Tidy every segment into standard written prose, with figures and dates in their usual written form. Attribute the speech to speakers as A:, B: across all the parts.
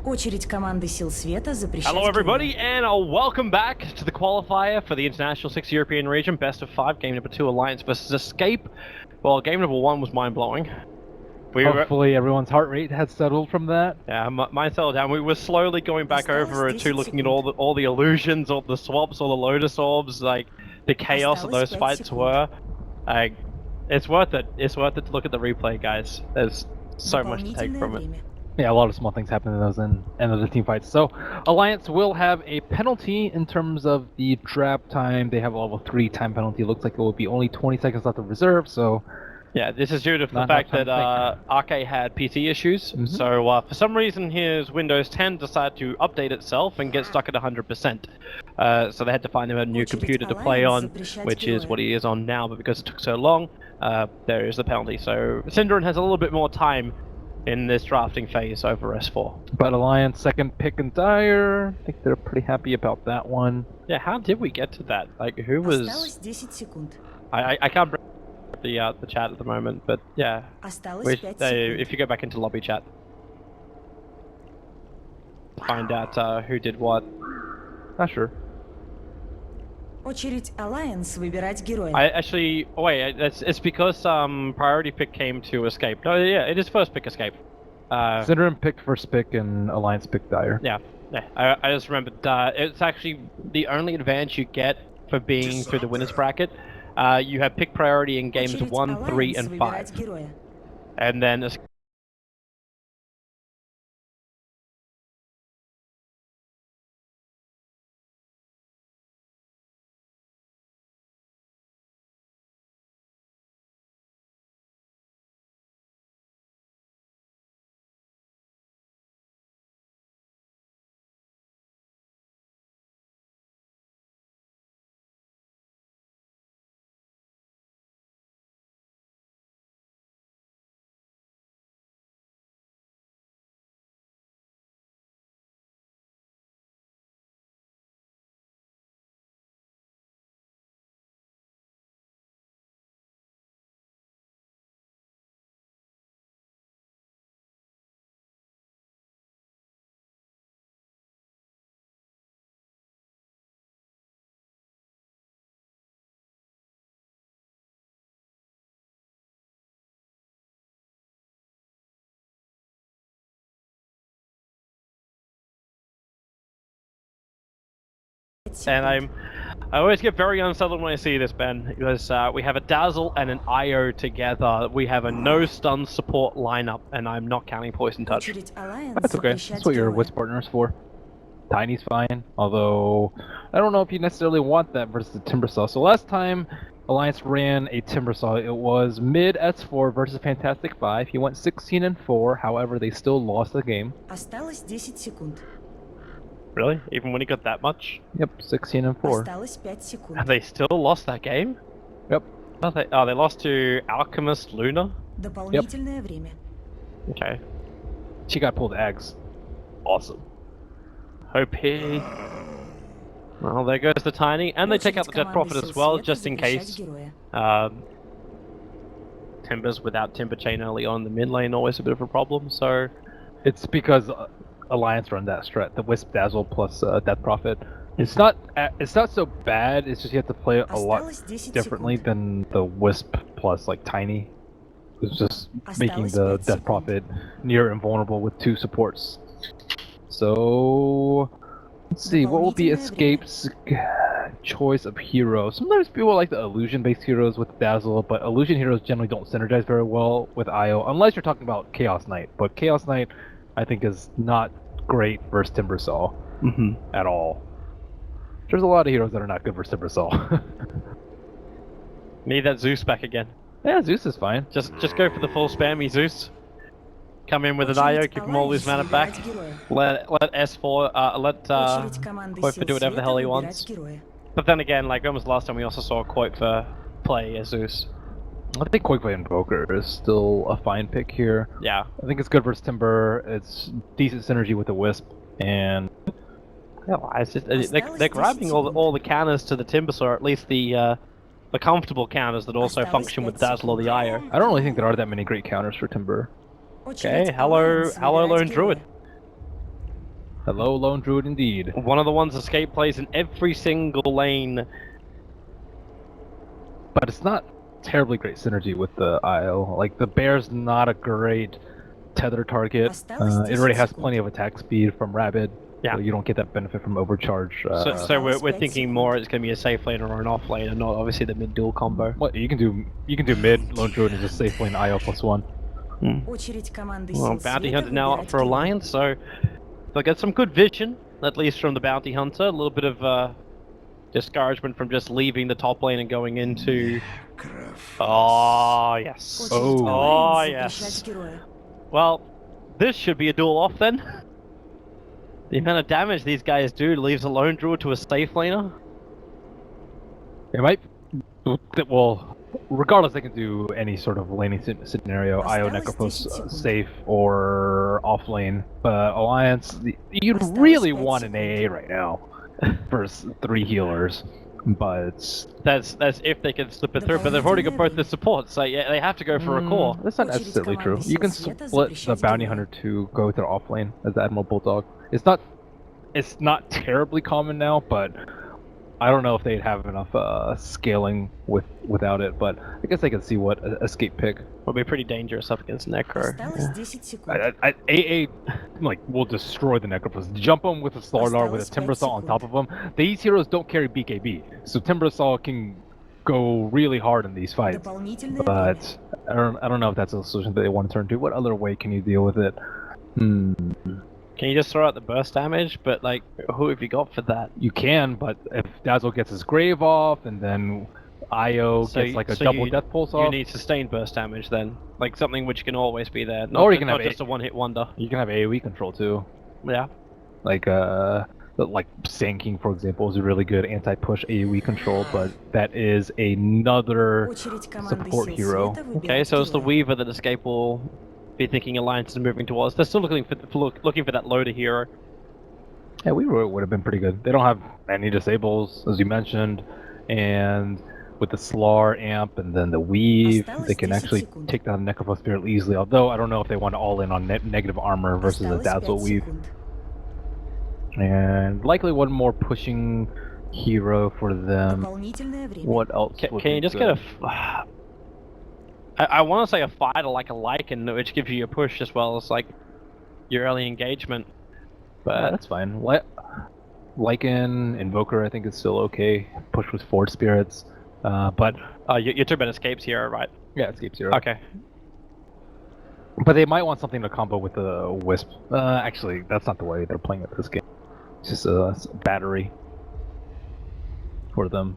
A: Очередь команды Сил Света запрещать.
B: Hello everybody and welcome back to the qualifier for the International 6 European region, best of 5, game number 2 Alliance versus Escape. Well, game number 1 was mind-blowing.
C: Hopefully everyone's heart rate has settled from that.
B: Yeah, mine settled down. We were slowly going back over to looking at all the illusions, all the swaps, all the Lotus orbs, like the chaos that those fights were. It's worth it. It's worth it to look at the replay, guys. There's so much to take from it.
C: Yeah, a lot of small things happen in those end of the team fights. So, Alliance will have a penalty in terms of the draft time. They have a level 3 time penalty. Looks like it will be only 20 seconds left of reserve, so...
B: Yeah, this is due to the fact that RK had PC issues. So, for some reason, his Windows 10 decided to update itself and get stuck at 100%. So they had to find him a new computer to play on, which is what he is on now, but because it took so long, there is the penalty. So, Syndron has a little bit more time in this drafting phase over S4.
C: But Alliance second pick and Dire, I think they're pretty happy about that one.
B: Yeah, how did we get to that? Like, who was... I can't bring up the chat at the moment, but yeah. If you go back into lobby chat, find out who did what.
C: Not sure.
A: Очередь Alliance выбирать героя.
B: It's because priority pick came to Escape. No, yeah, it is first pick Escape.
C: Syndrome picked first pick and Alliance picked Dire.
B: Yeah. I just remembered. It's actually the only advantage you get for being through the winners bracket. You have pick priority in games 1, 3, and 5, and then. And I always get very unsettled when I see this, Ben, because we have a Dazzle and an IO together. We have a no stun support lineup, and I'm not counting Poison Touch.
C: That's okay. That's what your Wisp partner is for. Tiny's fine, although I don't know if you necessarily want that versus the Timbersaw. So last time Alliance ran a Timbersaw, it was mid S4 versus Fantastic 5. He went 16-4, however they still lost the game.
A: Осталось 10 секунд.
B: Really? Even when he got that much?
C: Yep, 16-4.
A: Осталось 5 секунд.
B: And they still lost that game?
C: Yep.
B: They lost to Alchemist Luna?
A: Дополнительное время.
B: Okay.
C: She got pulled eggs. Awesome.
B: OP. Well, there goes the Tiny, and they take out the Death Prophet as well, just in case. Timbers without Timber Chain early on in the mid lane, always a bit of a problem, so...
C: It's because Alliance run that strat, the Wisp Dazzle plus Death Prophet. It's not so bad, it's just you have to play it a lot differently than the Wisp plus like Tiny. It's just making the Death Prophet near invulnerable with 2 supports. So let's see, what will be Escape's choice of hero? Sometimes people like the illusion-based heroes with Dazzle, but illusion heroes generally don't synergize very well with IO, unless you're talking about Chaos Knight. But Chaos Knight, I think, is not great versus Timbersaw at all. There's a lot of heroes that are not good versus Timbersaw.
B: Need that Zeus back again.
C: Yeah, Zeus is fine.
B: Just go for the full spammy Zeus. Come in with an IO, give him all his mana back. Let S4, let Qualifier do whatever the hell he wants. But then again, like when was the last time we also saw Qualifier play as Zeus?
C: I think Qualifier Invoker is still a fine pick here.
B: Yeah.
C: I think it's good versus Timber, it's decent synergy with the Wisp, and...
B: Yeah, it's just, they're grabbing all the counters to the Timbersaw, or at least the comfortable counters that also function with Dazzle or the IO.
C: I don't really think there are that many great counters for Timber.
B: Okay, hello Lone Druid.
C: Hello, Lone Druid, indeed.
B: One of the ones escape plays in every single lane.
C: But it's not terribly great synergy with the IO. Like, the bear's not a great tether target. It already has plenty of attack speed from Rabid.
B: Yeah.
C: So you don't get that benefit from Overcharge.
B: So we're thinking more it's going to be a safe lane or an off lane, and not obviously the mid dual combo.
C: What you can do mid Lone Druid and just safe lane IO +1.
A: Очередь команды
B: Well,
A: сил
B: Bounty
A: света
B: Hunter now up
A: выбирать
B: for
A: героя.
B: Alliance, so they'll get some good vision, at least from the Bounty Hunter. A little bit of discouragement from just leaving the top lane and going into... Oh, yes.
A: Очередь
C: Oh.
A: Alliance
B: yes.
A: запрещать героя.
B: Well, this should be a duel off then. The amount of damage these guys do leaves a lone druid to a safe laner.
C: It might. Well, regardless, they can do any sort of laning scenario. IO Necrophos safe or off lane. But Alliance, you'd really want an AA right now for 3 healers. But
B: That's if they can slip it through, but they've already got both the supports, so yeah, they have to go for a core.
C: that's not necessarily true. You can split the Bounty Hunter to go with their off lane as the Admiral Bulldog. It's not terribly common now, but I don't know if they'd have enough scaling without it. But I guess I can see what escape pick.
B: Would be pretty dangerous up against Necro.
A: Осталось 10 секунд.
C: AA like will destroy the Necrophos. Jump them with a Slardar with a Timbersaw on top of them. These heroes don't carry BKB, so Timbersaw can go really hard in these fights.
A: Дополнительное время.
C: But I don't know if that's a solution that they want to turn to. What other way can you deal with it?
B: Can you just throw out the burst damage? But like, who have you got for that?
C: You can, but if Dazzle gets his grave off, and then IO gets like a double death pulse
B: You
C: off,
B: need sustained burst damage then, like something which can always be there.
C: Or you can
B: not
C: have
B: just a one-hit wonder.
C: you can have AoE control too.
B: Yeah.
C: Like Sand King, for example, is a really good anti-push AoE control, but that is another
A: Очередь команды
C: support
A: сил
C: hero.
A: света выбирать
B: Okay, so it's the
A: героя.
B: Weaver that Escape will be thinking Alliance is moving towards. They're still looking for that loader hero.
C: Yeah, we would have been pretty good. They don't have any disables, as you mentioned, and with the Slar amp and then the Weave, they can actually take down Necrophos fairly easily. Although I don't know if they want to all in on negative armor versus a
A: Осталось
C: Dazzle
A: 5
C: Weave.
A: секунд.
C: And likely one more pushing hero for them.
A: Дополнительное время.
C: What else?
B: Can
C: would
B: you
C: be
B: just
C: good?
B: get a... I want to say a fighter like a Lycan, which gives you a push as well as like your early engagement. But
C: That's fine. Lycan, Invoker, I think is still okay. Push with Forge Spirits, but
B: you're talking about Escape's hero, right?
C: yeah, Escape Zero.
B: Okay.
C: But they might want something to combo with the Wisp. Actually, that's not the way they're playing it this game. It's just a battery for them.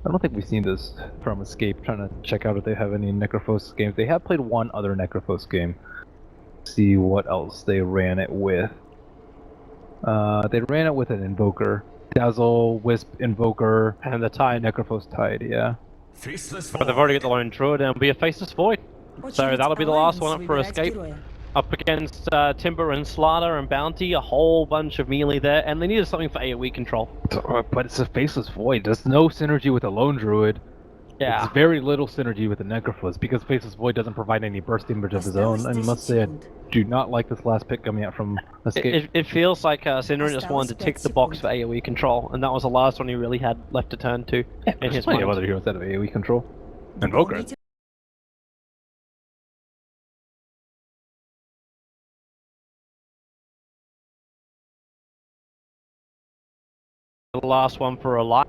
C: I don't think we've seen this from Escape. Trying to check out if they have any Necrophos games. They have played one other Necrophos game. See what else they ran it with. They ran it with an Invoker. Dazzle, Wisp, Invoker,
B: And the Tide.
C: Necrophos Tide, yeah.
B: But they've already got the Lone Druid and it'll be a Faceless Void. So
A: Очередь
B: that'll be the last
A: Alliance
B: one up for
A: выбирать
B: Escape.
A: героя.
B: Up against Timber and Slaughter and Bounty, a whole bunch of melee there, and they needed something for AoE control.
C: But it's a Faceless Void. There's no synergy with a Lone Druid.
B: Yeah.
C: It's very little synergy with the Necrophos because Faceless Void doesn't provide any burst damage of his own.
A: Осталось
C: I
A: 10
C: must say, I
A: секунд.
C: do not like this last pick coming out from Escape.
B: It feels like Synderen just wanted to tick the box for AoE control, and that was the last one he really had left to turn to in
C: There's
B: his
C: plenty
B: mind.
C: of other heroes that have AoE control. Invoker.
A: Дополнительное
B: The last one for a lot.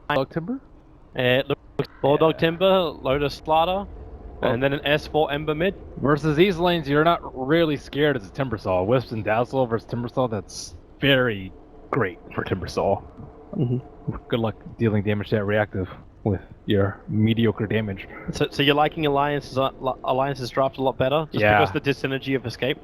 C: Dog Timber?
B: It looks Bulldog Timber, Lotus Slaughter, and then an S4 Ember mid.
C: Versus these lanes, you're not really scared as a Timbersaw. Wisps and Dazzle versus Timbersaw, that's very great for Timbersaw. Good luck dealing damage to that reactive with your mediocre damage.
B: So you're liking Alliance's draft a lot better, just
C: Yeah.
B: because of the dyssynergy of Escape.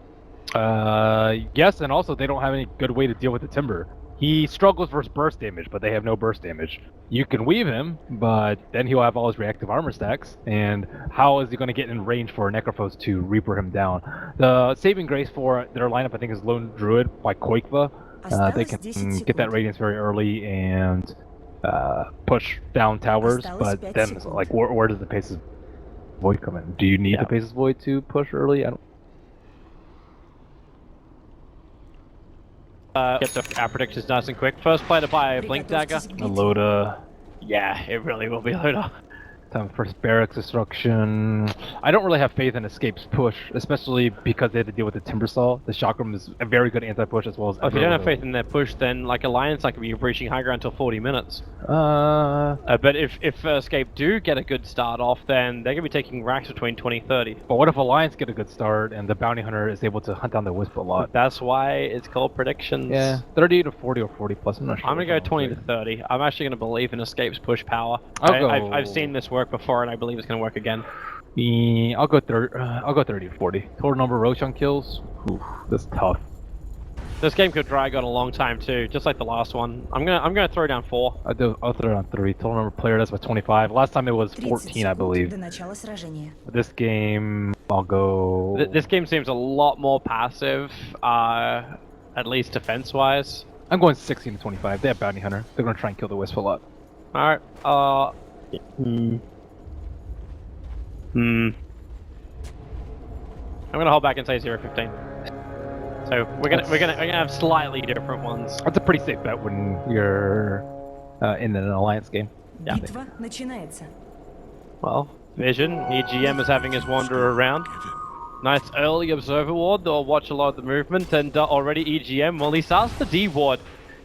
C: Yes, and also they don't have any good way to deal with the Timber. He struggles versus burst damage, but they have no burst damage. You can weave him, but then he'll have all his reactive armor stacks, and how is he going to get in range for Necrophos to Reaper him down? The saving grace for their lineup, I think, is Lone Druid by Koikva. They
A: Осталось
C: can
A: 10
C: get that
A: секунд.
C: radiance very early and push down towers,
A: Осталось
C: but
A: 5
C: then,
A: секунд.
C: like, where does the Paces Void come in? Do you need
B: Yeah.
C: the Paces Void to push early? I don't...
B: get our predictions nice and quick. First play to buy a Blink Dagger.
A: Приготовьтесь к
C: A
A: битве.
C: Loda.
B: Yeah, it really will be Loda.
C: Time for barracks destruction. I don't really have faith in Escape's push, especially because they had to deal with the Timber Saw. The Chakram is a very good anti-push as well as.
B: If you don't have faith in their push, then like Alliance not gonna be reaching high ground until 40 minutes. But if Escape do get a good start off, then they're gonna be taking racks between 20-30.
C: But what if Alliance get a good start and the Bounty Hunter is able to hunt down the Wisp a lot?
B: That's why it's called predictions.
C: Yeah, 30 to 40 or 40 plus. I'm not sure.
B: I'm gonna go 20-30. I'm actually gonna believe in Escape's push power. I've seen this work before, and I believe it's gonna work again.
C: I'll go 30 to 40. Total number of Roshan kills. Oof, that's tough.
B: This game could drag on a long time too, just like the last one. I'm gonna throw down 4.
C: I'll throw it on 3. Total number of player deaths by 25. Last time it was
A: 30
C: 14, I
A: секунд
C: believe.
A: до начала сражения.
C: This game, I'll go.
B: This game seems a lot more passive, at least defense-wise.
C: I'm going 16 to 25. They have Bounty Hunter. They're gonna try and kill the Wisp a lot.
B: Alright, I'm gonna hold back and say 0-15. So we're gonna have slightly different ones.
C: That's a pretty safe bet when you're in an alliance game.
B: Yeah.
A: Битва начинается.
B: Well, Vision, EGM is having his wander around. Nice early observer ward, they'll watch a lot of the movement, and already EGM, well, he starts the D ward.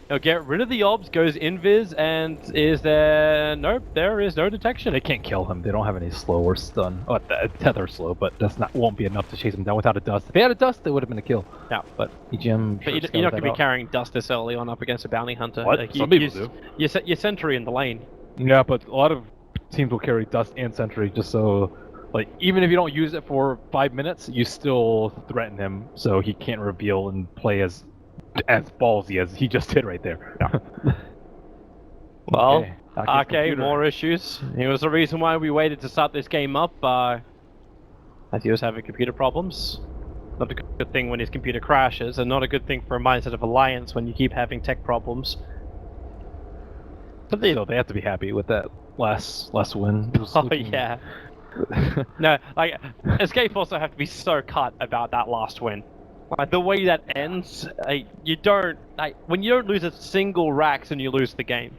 B: He'll get rid of the obs, goes invis, and is there... Nope, there is no detection.
C: They can't kill him. They don't have any slow or stun. Oh, tether slow, but that's won't be enough to chase him down without a dust. If they had a dust, it would have been a kill.
B: Yeah.
C: But EGM.
B: But you're not going to be carrying dust this early on up against a bounty hunter.
C: What?
B: Like,
C: Some people do.
B: You set your sentry in the lane.
C: Yeah, but a lot of teams will carry dust and sentry just so, like, even if you don't use it for 5 minutes, you still threaten him so he can't reveal and play as ballsy as he just did right there.
B: Yeah. Well,
C: okay,
B: more issues. It was the reason why we waited to start this game up, as he was having computer problems. Not a good thing when his computer crashes, and not a good thing for a mindset of Alliance when you keep having tech problems.
C: But they have to be happy with that last win.
B: Yeah. No, like, Escape also have to be so cut about that last win. Like, the way that ends, you don't, like, when you don't lose a single Rax and you lose the game.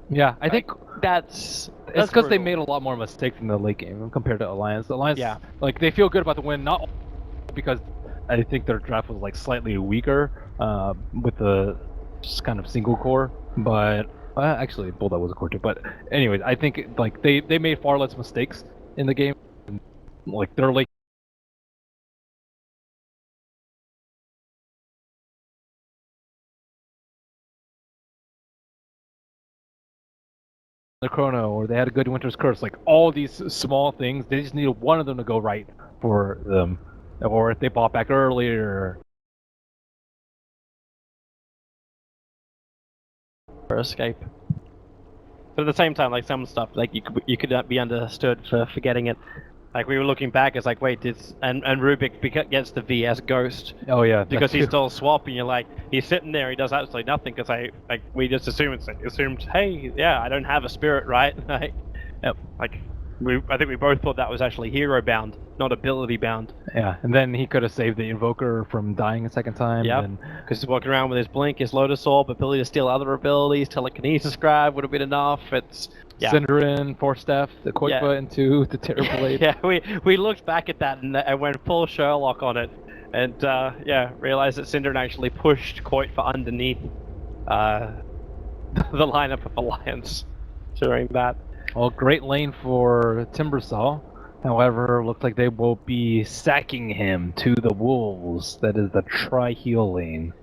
C: Yeah, I think
B: that's
C: because they made a lot more mistakes in the late game compared to Alliance. Alliance,
B: yeah,
C: like, they feel good about the win, not because I think their draft was like slightly weaker with the just kind of single core, but actually Bulldog was a core too. But anyways, I think like they made far less mistakes in the game. Like their late. The chrono, or they had a good winter's curse, like all these small things, they just needed one of them to go right for them, or if they bought back earlier.
B: For Escape. But at the same time, like some stuff, like you could not be understood for forgetting it. Like we were looking back, it's like, wait, and Rubik gets the VS Ghost.
C: Oh yeah,
B: because he's still swapping. You're like, he's sitting there, he does absolutely nothing because we just assumed, hey, yeah, I don't have a spirit, right? I think we both thought that was actually hero bound, not ability bound.
C: Yeah, and then he could have saved the Invoker from dying a second time.
B: Yeah, because he's walking around with his Blink, his Lotus Orb, ability to steal other abilities, Telekinesis Grab would have been enough. It's
C: Cinderin, Force Staff, the Koipa into the Terror Blade.
B: Yeah, we looked back at that and went full Sherlock on it, and realized that Cinderin actually pushed Koit for underneath the lineup of Alliance during that.
C: Well, great lane for Timbersaw. However, looks like they will be sacking him to the Wolves. That is the tri-heal lane.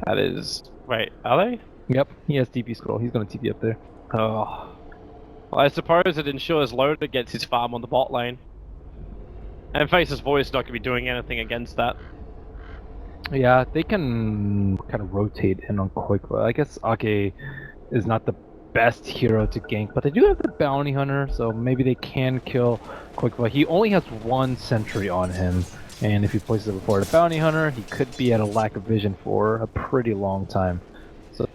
B: That is... Wait, are they?
C: Yep, he has TP scroll. He's going to TP up there.
B: Oh. Well, I suppose it ensures Loda gets his farm on the bot lane. And Face's Voice not going to be doing anything against that.
C: Yeah, they can kind of rotate in on Koipa. I guess Ake is not the best hero to gank, but they do have the Bounty Hunter, so maybe they can kill Koipa. He only has one sentry on him, and if he places it before the Bounty Hunter, he could be at a lack of vision for a pretty long time.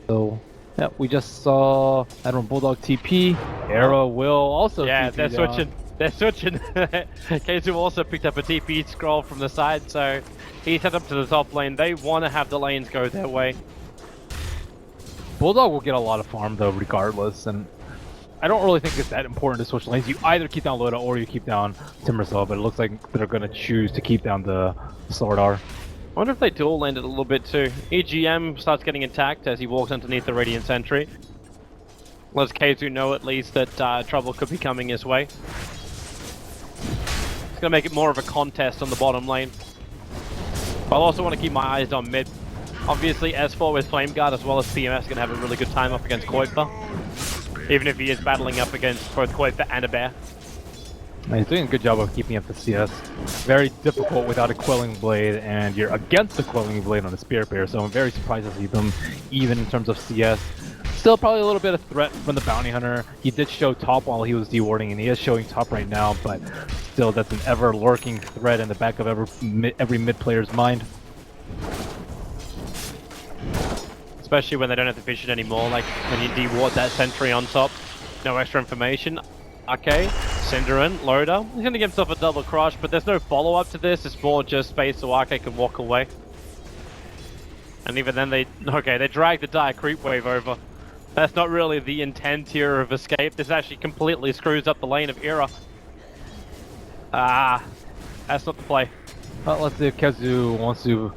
C: So yeah, we just saw Admiral Bulldog TP. Arrow will also TP
B: they're
C: down.
B: switching. They're switching. Keizu also picked up a TP scroll from the side, so he's head up to the top lane. They want to have the lanes go their way.
C: Bulldog will get a lot of farm though, regardless, and I don't really think it's that important to switch lanes. You either keep down Loda or you keep down Timbersaw, but it looks like they're going to choose to keep down the Slardar.
B: I wonder if they dual landed a little bit too. EGM starts getting attacked as he walks underneath the Radiant Sentry. Lets Keizu know at least that trouble could be coming his way. It's going to make it more of a contest on the bottom lane. I also want to keep my eyes on mid. Obviously S4 with Flame Guard as well as PMS is going to have a really good time up against Kuiper. Even if he is battling up against both Kuiper and a bear.
C: He's doing a good job of keeping up the CS. Very difficult without a Quelling Blade, and you're against the Quelling Blade on a Spear Pair, so I'm very surprised to see them even in terms of CS. Still probably a little bit of threat from the Bounty Hunter. He did show top while he was dewarding, and he is showing top right now, but still that's an ever-lurking threat in the back of every mid player's mind.
B: Especially when they don't have the vision anymore, like when you deward that sentry on top. No extra information. Okay, Cinderin, Loda. He's going to give himself a double crush, but there's no follow-up to this. It's more just space so Ake can walk away. And even then they drag the dire creep wave over. That's not really the intent here of escape. This actually completely screws up the lane of Era. Ah, that's not the play.
C: Well, let's see if Keizu wants to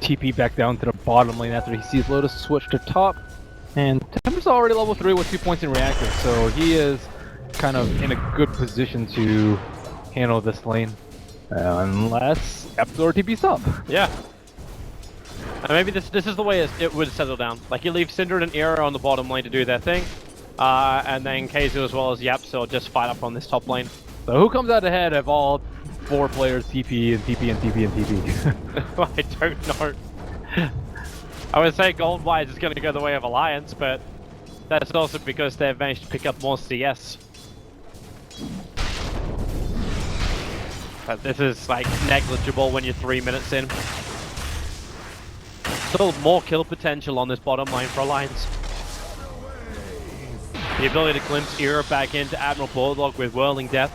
C: TP back down to the bottom lane after he sees Lotus switch to top. And Timber's already level 3 with 2 points in reactive, so he is kind of in a good position to handle this lane. Unless Epsilon TP's up.
B: Yeah. And maybe this is the way it would settle down. Like you leave Cinder and Era on the bottom lane to do their thing. And then Keizu as well as Yapsil just fight up on this top lane.
C: So who comes out ahead of all 4 players TP and TP and TP and TP?
B: I don't know. I would say gold-wise is going to go the way of Alliance, but that's also because they've managed to pick up more CS. But this is like negligible when you're 3 minutes in. Still more kill potential on this bottom line for Alliance. The ability to glimpse Era back into Admiral Bulldog with Whirling Death.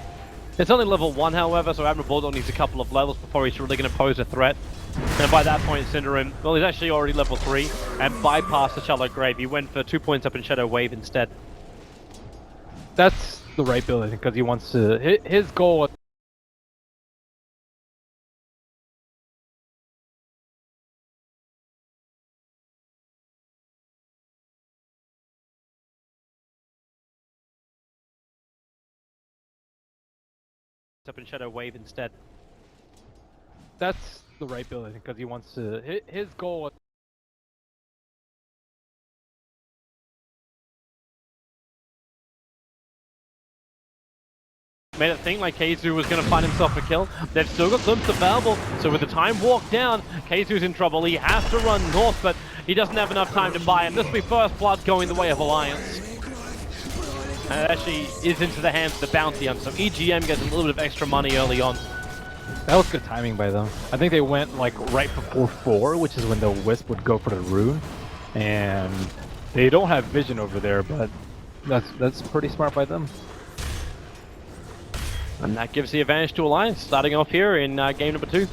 B: It's only level 1 however, so Admiral Bulldog needs a couple of levels before he's really going to pose a threat. And by that point, Cinderin, well, he's actually already level 3 and bypassed the Shallow Grave. He went for 2 points up in Shadow Wave instead.
C: That's the right build, I think, because he wants to... His goal...
B: Up in Shadow Wave instead.
C: That's the right build, I think, because he wants to... His goal...
B: Made it think like Keizu was going to find himself a kill. They've still got glimpse available, so with the time walk down, Keizu's in trouble. He has to run north, but he doesn't have enough time to buy him. This will be first blood going the way of Alliance. And it actually is into the hands of the Bounty Hunter, so EGM gets a little bit of extra money early on.
C: That was good timing by them. I think they went like right before 4, which is when the Wisp would go for the rune. And they don't have vision over there, but that's pretty smart by them.
B: And that gives the advantage to Alliance, starting off here in game number 2.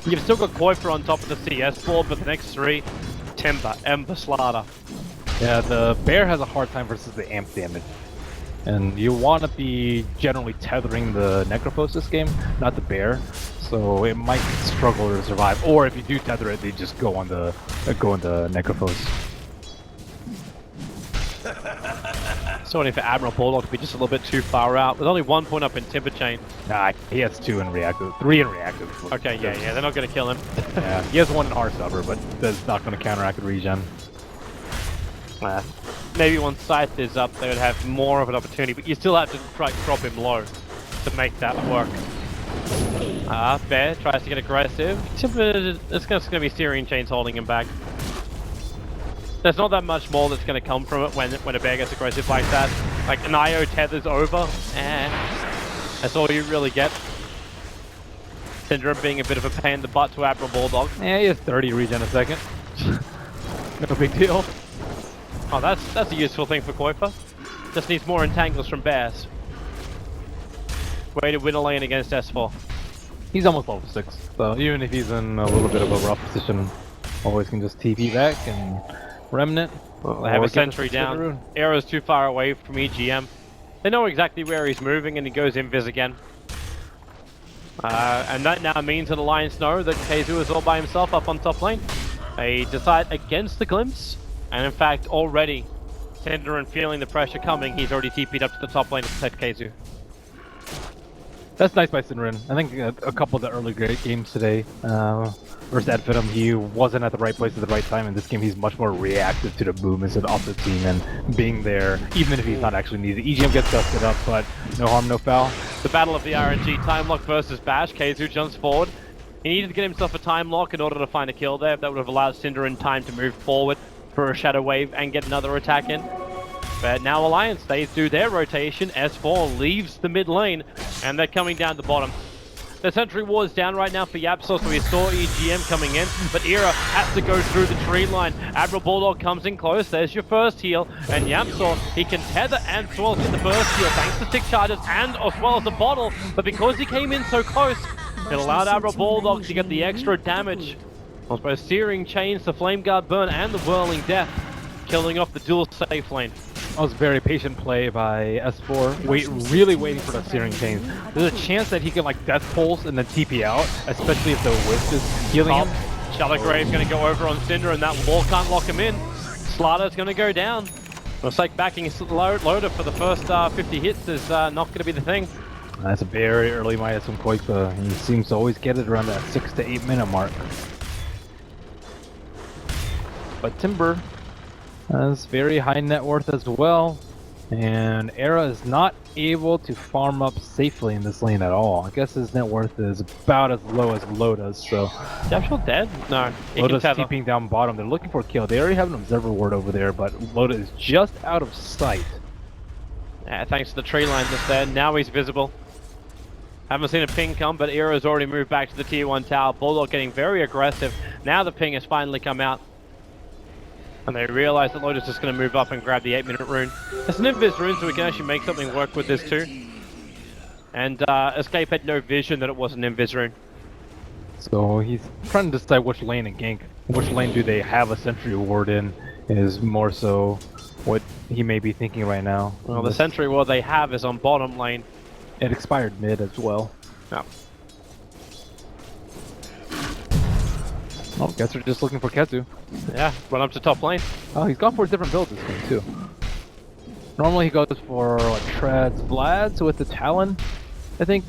B: You've still got Kuiper on top of the CS board, but the next 3, Timber, Ember, Slaughter.
C: Yeah, the bear has a hard time versus the amp damage. And you want to be generally tethering the Necrophos this game, not the bear. So it might struggle to survive. Or if you do tether it, they just go on the Necrophos.
B: So only for Admiral Bulldog to be just a little bit too far out. With only 1 point up in Timber Chain.
C: Nah, he has 2 in reactive, 3 in reactive.
B: Okay, yeah, they're not going to kill him.
C: Yeah, he has 1 in Heartstopper, but that's not going to counteract the regen.
B: Maybe once Scythe is up, they would have more of an opportunity, but you still have to try to drop him low to make that work. Bear tries to get aggressive. It's going to be Syrian Chains holding him back. There's not that much more that's going to come from it when a bear gets aggressive like that. Like an IO tethers over, that's all you really get. Syndrome being a bit of a pain in the butt to Admiral Bulldog.
C: Yeah, he has 30 regen a second. No big deal.
B: Oh, that's a useful thing for Kuiper. Just needs more entangles from bears. way to win a lane against S4.
C: He's almost level 6, so even if he's in a little bit of a rough position, always can just TP back and Remnant.
B: They have a sentry down. Arrow's too far away from EGM. They know exactly where he's moving and he goes invis again. And that now means that Alliance know that Keizu is all by himself up on top lane. They decide against the glimpse, and in fact already Synderen feeling the pressure coming, he's already TP'd up to the top lane to protect Keizu.
C: That's nice by Sinren. I think a couple of the early great games today versus Advetum, he wasn't at the right place at the right time. In this game, he's much more reactive to the movements of the team and being there, even if he's not actually needed. EGM gets dusted up, but no harm, no foul.
B: The battle of the RNG, time lock versus Bash. Keizu jumps forward. He needed to get himself a time lock in order to find a kill there. That would have allowed Synderen time to move forward for a Shadow Wave and get another attack in. But now Alliance, they do their rotation. S4 leaves the mid lane, and they're coming down the bottom. The sentry ward's down right now for Yapsor, so we saw EGM coming in, but Era has to go through the tree line. Admiral Bulldog comes in close, there's your first heal, and Yapsor, he can tether and as well as get the first heal thanks to stick charges and as well as the bottle, but because he came in so close, it allowed Admiral Bulldog to get the extra damage. On both Searing Chains, the Flame Guard Burn, and the Whirling Death, killing off the dual safe lane.
C: That was very patient play by S4, really waiting for the Searing Chains. There's a chance that he can like Death Pulse and then TP out, especially if the Wisp is healing him.
B: Shadow Grave's going to go over on Cinder and that wall can't lock him in. Slaughter's going to go down. Looks like backing loader for the first 50 hits is not going to be the thing.
C: That's a very early minus from Koipa. He seems to always get it around that 6 to 8 minute mark. But Timber has very high net worth as well, and Era is not able to farm up safely in this lane at all. I guess his net worth is about as low as Loda's, so...
B: Is Absol dead? No.
C: Loda's TPing down bottom. They're looking for a kill. They already have an observer ward over there, but Loda is just out of sight.
B: Yeah, thanks to the tree line just there. Now he's visible. Haven't seen a ping come, but Era's already moved back to the tier 1 tower. Bulldog getting very aggressive. Now the ping has finally come out. And they realize that Lotus is going to move up and grab the 8-minute rune. It's an invis rune, so we can actually make something work with this too. And Escape had no vision that it was an invis rune.
C: So he's trying to decide which lane and gank. Which lane do they have a sentry ward in is more so what he may be thinking right now.
B: Well, the sentry ward they have is on bottom lane.
C: It expired mid as well.
B: Yeah.
C: Oh, guess we're just looking for Ketsu.
B: Yeah, run up to top lane.
C: Oh, he's gone for a different build this game too. Normally he goes for like Treads Vlad's with the Talon. I think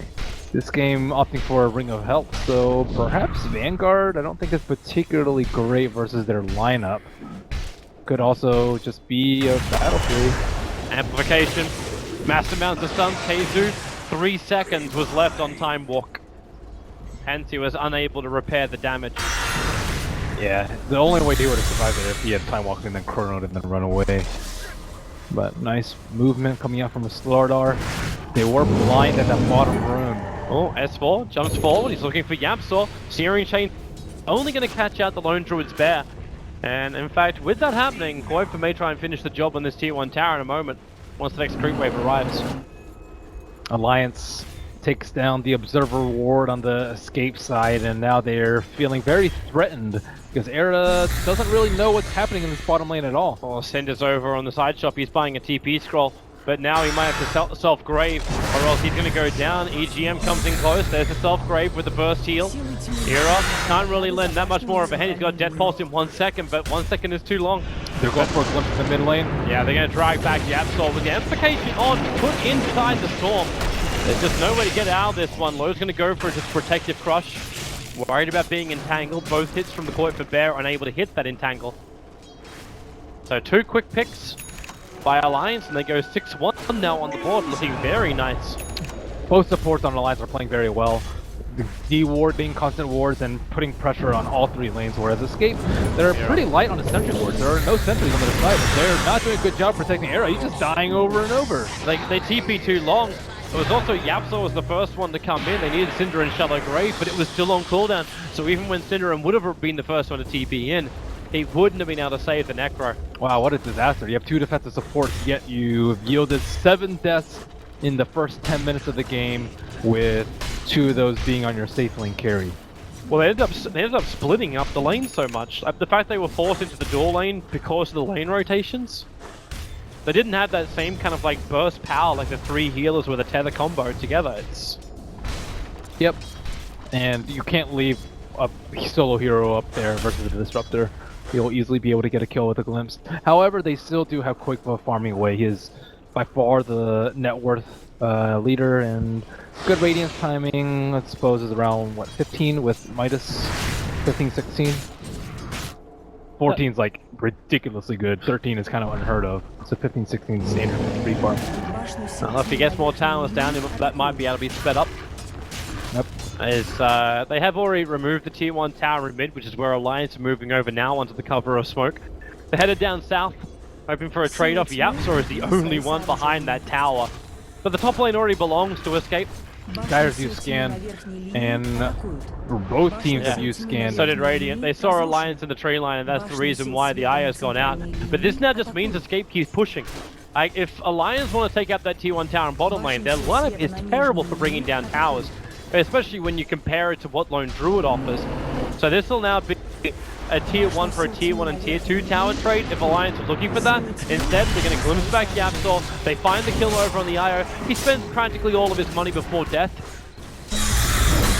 C: this game opting for a Ring of Health, so perhaps Vanguard I don't think is particularly great versus their lineup. Could also just be a Battlefield.
B: Amplification, mass amounts of stuns. Keizu, 3 seconds was left on Time Walk. Hence he was unable to repair the damage.
C: Yeah, the only way he would have survived it if he had time walking and then chronoed and then run away. But nice movement coming out from a Slardar. They were blind at that bottom room.
B: Oh, S4 jumps forward. He's looking for Yapsor. Searing Chain only going to catch out the Lone Druid's Bear. And in fact, with that happening, Koipa may try and finish the job on this tier 1 tower in a moment once the next creep wave arrives.
C: Alliance takes down the Observer Ward on the escape side, and now they're feeling very threatened because Era doesn't really know what's happening in this bottom lane at all.
B: Oh, Cinder's over on the side shop. He's buying a TP scroll, but now he might have to self-grave or else he's going to go down. EGM comes in close. There's a self-grave with the burst heal. Era can't really lend that much more of a hand. He's got Death Pulse in 1 second, but 1 second is too long.
C: They're going for a glimpse in the mid lane.
B: Yeah, they're going to drag back the Absol with the amplification on, put inside the storm. There's just no way to get out of this one. Lowe's going to go for just protective crush. Worried about being entangled. Both hits from the Koipa Bear are unable to hit that entangle. So 2 quick picks by Alliance, and they go 6-1 now on the board, looking very nice.
C: Both supports on Alliance are playing very well. The D-Ward being constant wards and putting pressure on all 3 lanes, whereas Escape, they're pretty light on the sentry wards. There are no sentries on the side, but they're not doing a good job protecting Era. He's just dying over and over.
B: They TP too long. It was also Yapsor was the first one to come in. They needed Cinder and Shadow Grave, but it was still on cooldown. So even when Synderen would have been the first one to TP in, he wouldn't have been able to save the Necro.
C: Wow, what a disaster. You have 2 defensive supports, yet you've yielded 7 deaths in the first 10 minutes of the game, with 2 of those being on your safe lane carry.
B: Well, they ended up splitting up the lane so much. The fact they were forced into the dual lane because of the lane rotations, they didn't have that same kind of like burst power like the 3 healers with a tether combo together. It's...
C: Yep. And you can't leave a solo hero up there versus a disruptor. He'll easily be able to get a kill with a glimpse. However, they still do have Quick farming away. He is by far the net worth leader, and good radiance timing, I suppose, is around, what, 15 with Midas? 15, 16? 14's like ridiculously good. 13 is kind of unheard of. So 15, 16 is standard for free farm.
B: Well, if he gets more towers down, that might be able to be sped up.
C: Yep.
B: They have already removed the tier 1 tower in mid, which is where Alliance are moving over now under the cover of smoke. They're headed down south, hoping for a trade-off. Yapsor is the only one behind that tower. But the top lane already belongs to Escape.
C: Dyer's used scan, and both teams have used scan.
B: So did Radiant. They saw Alliance in the tree line, and that's the reason why the IO's gone out. But this now just means Escape keeps pushing. If Alliance want to take out that tier 1 tower in bottom lane, their lineup is terrible for bringing down towers, especially when you compare it to what Lone Druid offers. So this will now be a tier 1 for a tier 1 and tier 2 tower trade if Alliance was looking for that. Instead, they're going to glimpse back Yapsor. They find the kill over on the IO. He spends practically all of his money before death.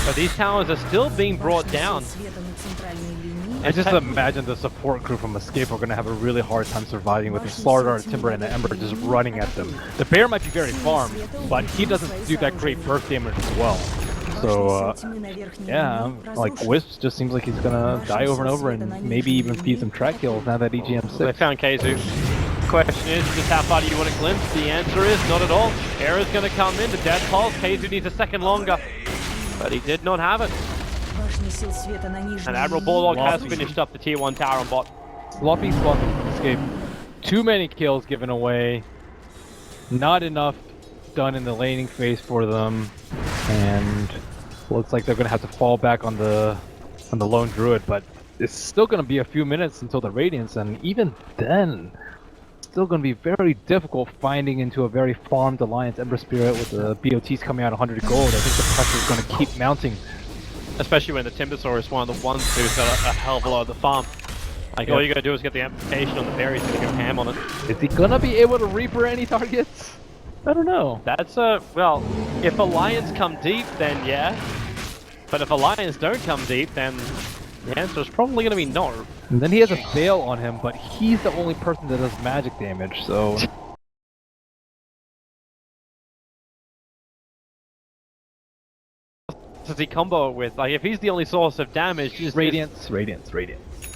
B: But these towers are still being brought down.
C: And just imagine the support crew from Escape are going to have a really hard time surviving with the Slaughter, Timber, and the Ember just running at them. The Bear might be very farmed, but he doesn't do that great burst damage as well. So, yeah, like Wisp just seems like he's gonna die over and over, and maybe even feed some track kills now that EGM's 6.
B: They found Keizu. Question is, just how far do you want to glimpse? The answer is, not at all. Era's gonna come in, the death pulse. Keizu needs a second longer, but he did not have it. And Admiral Bulldog has finished up the tier 1 tower on bot.
C: Sloppy from Escape. Too many kills given away. Not enough done in the laning phase for them. And looks like they're gonna have to fall back on the Lone Druid, but it's still gonna be a few minutes until the Radiance, and even then, it's still gonna be very difficult finding into a very farmed Alliance Ember Spirit with the BOTs coming out 100 gold. I think the pressure is gonna keep mounting.
B: Especially when the Timbersaur is one of the ones who's got a hell of a lot of the farm. Like, all you gotta do is get the amplification on the berries and go ham on it.
C: Is he gonna be able to Reaper any targets? I don't know.
B: That's well, if Alliance come deep, then yeah. But if Alliance don't come deep, then the answer is probably gonna be no.
C: And then he has a Veil on him, but he's the only person that does magic damage, so...
B: Does he combo with? Like, if he's the only source of damage, just
C: Radiance.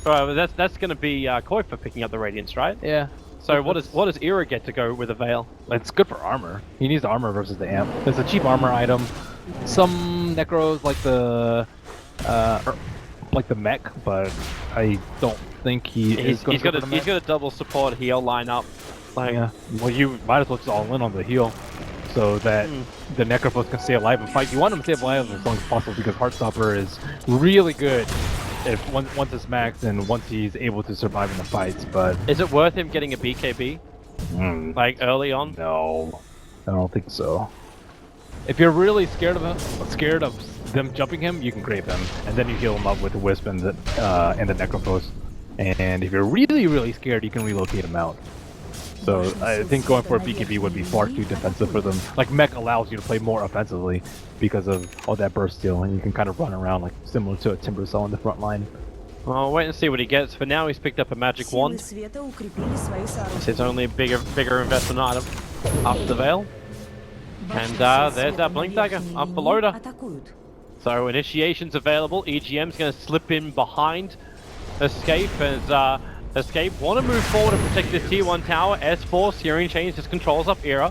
B: that's gonna be Koi for picking up the Radiance, right?
C: Yeah.
B: So what does Era get to go with a Veil?
C: It's good for armor. He needs the armor versus the amp. It's a cheap armor item. Some necros like the mech, but I don't think he's got
B: a double support heal lineup. Like,
C: yeah. Well, you might as well just all in on the heal, so that the Necrophos can stay alive and fight. You want him to stay alive as long as possible because Heartstopper is really good if once it's maxed and once he's able to survive in the fights. But
B: is it worth him getting a BKB like early on?
C: No, I don't think so. If you're really scared of them jumping him, you can grave him, and then you heal him up with the Wisp and the Necrophos. And if you're really scared, you can relocate him out. So I think going for a BKB would be far too defensive for them. Like, mech allows you to play more offensively because of all that burst steal, and you can kind of run around like similar to a Timber Cell in the front line.
B: Well, wait and see what he gets. For now, he's picked up a magic wand. It's his only bigger investment item after the Veil. And there's that Blink Dagger up for Loader. So initiation's available. EGM's going to slip in behind Escape as Escape want to move forward and protect this tier 1 tower. S4, Searing changes his controls up Era.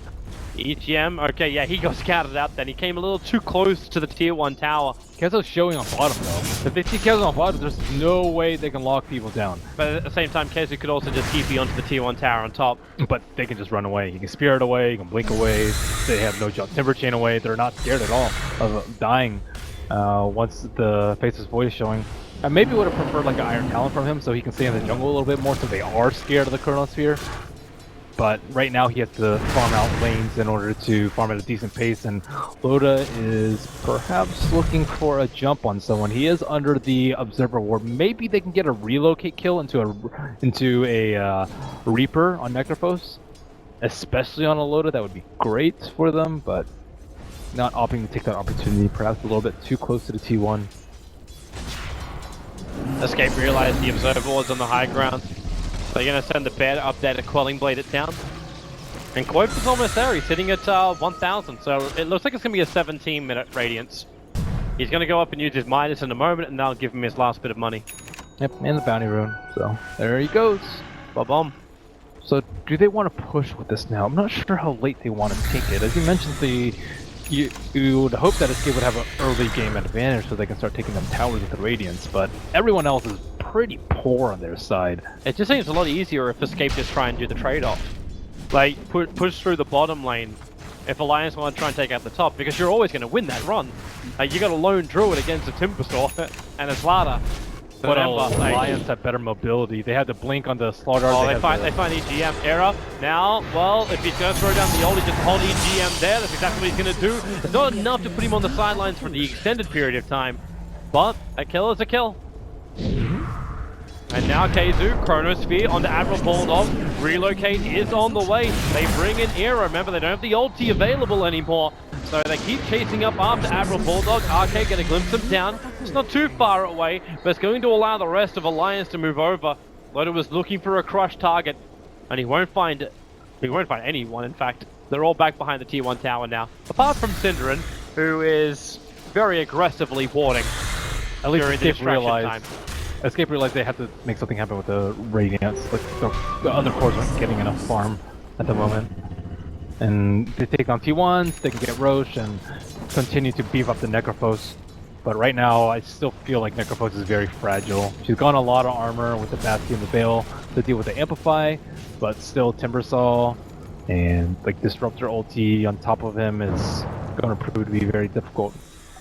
B: EGM, okay, yeah, he got scouted out then. He came a little too close to the tier 1 tower.
C: Kezo's showing on bottom though. If they see Kezo on bottom, there's no way they can lock people down.
B: But at the same time, Kezo could also just TP onto the tier 1 tower on top.
C: But they can just run away. You can Spirit away, you can Blink away. They have no jump. Timber Chain away. They're not scared at all of dying once the Faceless Void is showing. I maybe would have preferred like an Iron Talon from him so he can stay in the jungle a little bit more, so they are scared of the Chronosphere. but right now he has to farm out lanes in order to farm at a decent pace, and Loda is perhaps looking for a jump on someone. He is under the Observer Ward. Maybe they can get a relocate kill into a Reaper on Necrophos, especially on a Loda. That would be great for them, but not opting to take that opportunity. Perhaps a little bit too close to the T1.
B: Escape realized the Observer Ward's on the high ground. They're going to send the bear up there to Quelling Blade it down. And Quals is almost there. He's sitting at 1,000, so it looks like it's going to be a 17-minute radiance. He's going to go up and use his Midas in a moment, and that'll give him his last bit of money.
C: Yep, and the bounty rune. So there he goes.
B: Ba-bomb.
C: So do they want to push with this now? I'm not sure how late they want to take it. As you mentioned, you would hope that Escape would have an early game advantage so they can start taking them towers with the Radiance, but everyone else is pretty poor on their side.
B: It just seems a lot easier if Escape just try and do the trade-off. Like, push through the bottom lane if Alliance want to try and take out the top, because you're always going to win that run. You got a lone Druid against a Timbersaw and a Slaughter.
C: But Alliance have better mobility. They had to blink on the Slaughter.
B: Oh, they find EGM error. Now, well, if he's going to throw down the ulti, just hold EGM there. That's exactly what he's going to do. It's not enough to put him on the sidelines for the extended period of time, but a kill is a kill. And now Keizu, Chronosphere onto Admiral Bulldog. Relocate is on the way. They bring in Era. Remember, they don't have the ulti available anymore. So they keep chasing up after Admiral Bulldog. RK get a glimpse of him down. It's not too far away, but it's going to allow the rest of Alliance to move over. Loda was looking for a crush target, and he won't find anyone, in fact. They're all back behind the T1 tower now. Apart from Synderen, who is very aggressively warding.
C: At least
B: during the distraction time.
C: Escape realized they had to make something happen with the Radiance. Like the other cores aren't getting enough farm at the moment. And they take on T1s, they can get Roche and continue to beef up the Necrophos. But right now, I still feel like Necrophos is very fragile. She's gone a lot of armor with the Bastion and the Veil to deal with the Amplify, but still Timbersaw and like Disruptor ulti on top of him is going to prove to be very difficult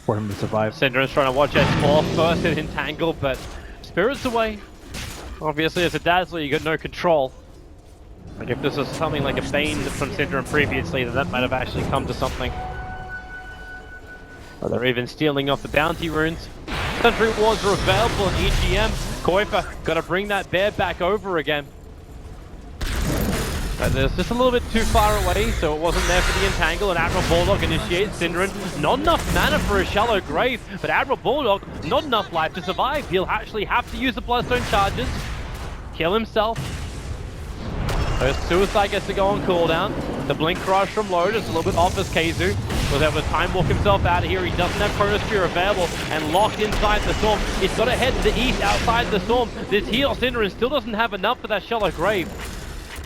C: for him to survive.
B: Synderen's trying to watch S4 first and entangle, but Spirit's away. Obviously, as a Dazzler, you got no control. Like if this was something like a Bane from Synderen previously, then that might have actually come to something. Or they're even stealing off the bounty runes. Sentry wards are available in EGM. Koifa got to bring that bear back over again. But it's just a little bit too far away, so it wasn't there for the entangle, and Admiral Bulldog initiates Synderen. Not enough mana for a shallow grave, but Admiral Bulldog, not enough life to survive. He'll actually have to use the Bloodstone charges, kill himself. So Suicide gets to go on cooldown. The Blink Crush from Loda is a little bit off as Keizu was able to time walk himself out of here. He doesn't have Chronosphere available and locked inside the Storm. He's got to head to the east outside the Storm. This heal Synderen still doesn't have enough for that shallow grave.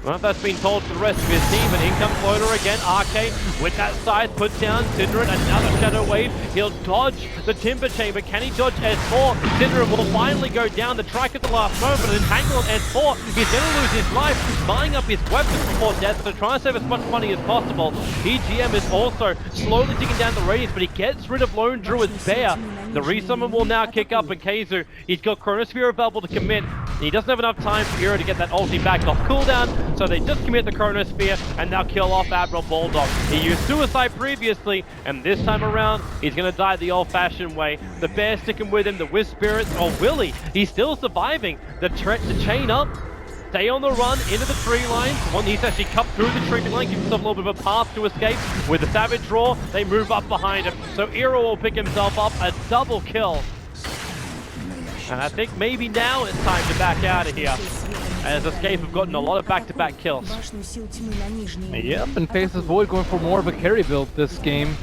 B: Well, that's been told to the rest of his team, and in comes Loda again. RK with that side puts down Synderen, another Shadow Wave. He'll dodge the Timber Chamber. Can he dodge S4? Synderen will finally go down the track at the last moment and entangle on S4. He's going to lose his life, buying up his weapons before death, so trying to save as much money as possible. EGM is also slowly digging down the radius, but he gets rid of Lone Druid's Bear. The resummon will now kick up, and Keizu, he's got Chronosphere available to commit. He doesn't have enough time for Era to get that ulti back off cooldown, so they just commit the Chronosphere and now kill off Admiral Bulldog. He used Suicide previously, and this time around, he's going to die the old-fashioned way. The Bear sticking with him, the Wisp Spirits, or Willy, he's still surviving. The chain up, stay on the run into the tree line. One he's actually cut through the tree line, gives himself a little bit of a path to escape. With the Savage Draw, they move up behind him, so Era will pick himself up, a double kill. And I think maybe now it's time to back out of here, as Escape have gotten a lot of back-to-back kills.
C: Yep, and Faces Void going for more of a carry build this game.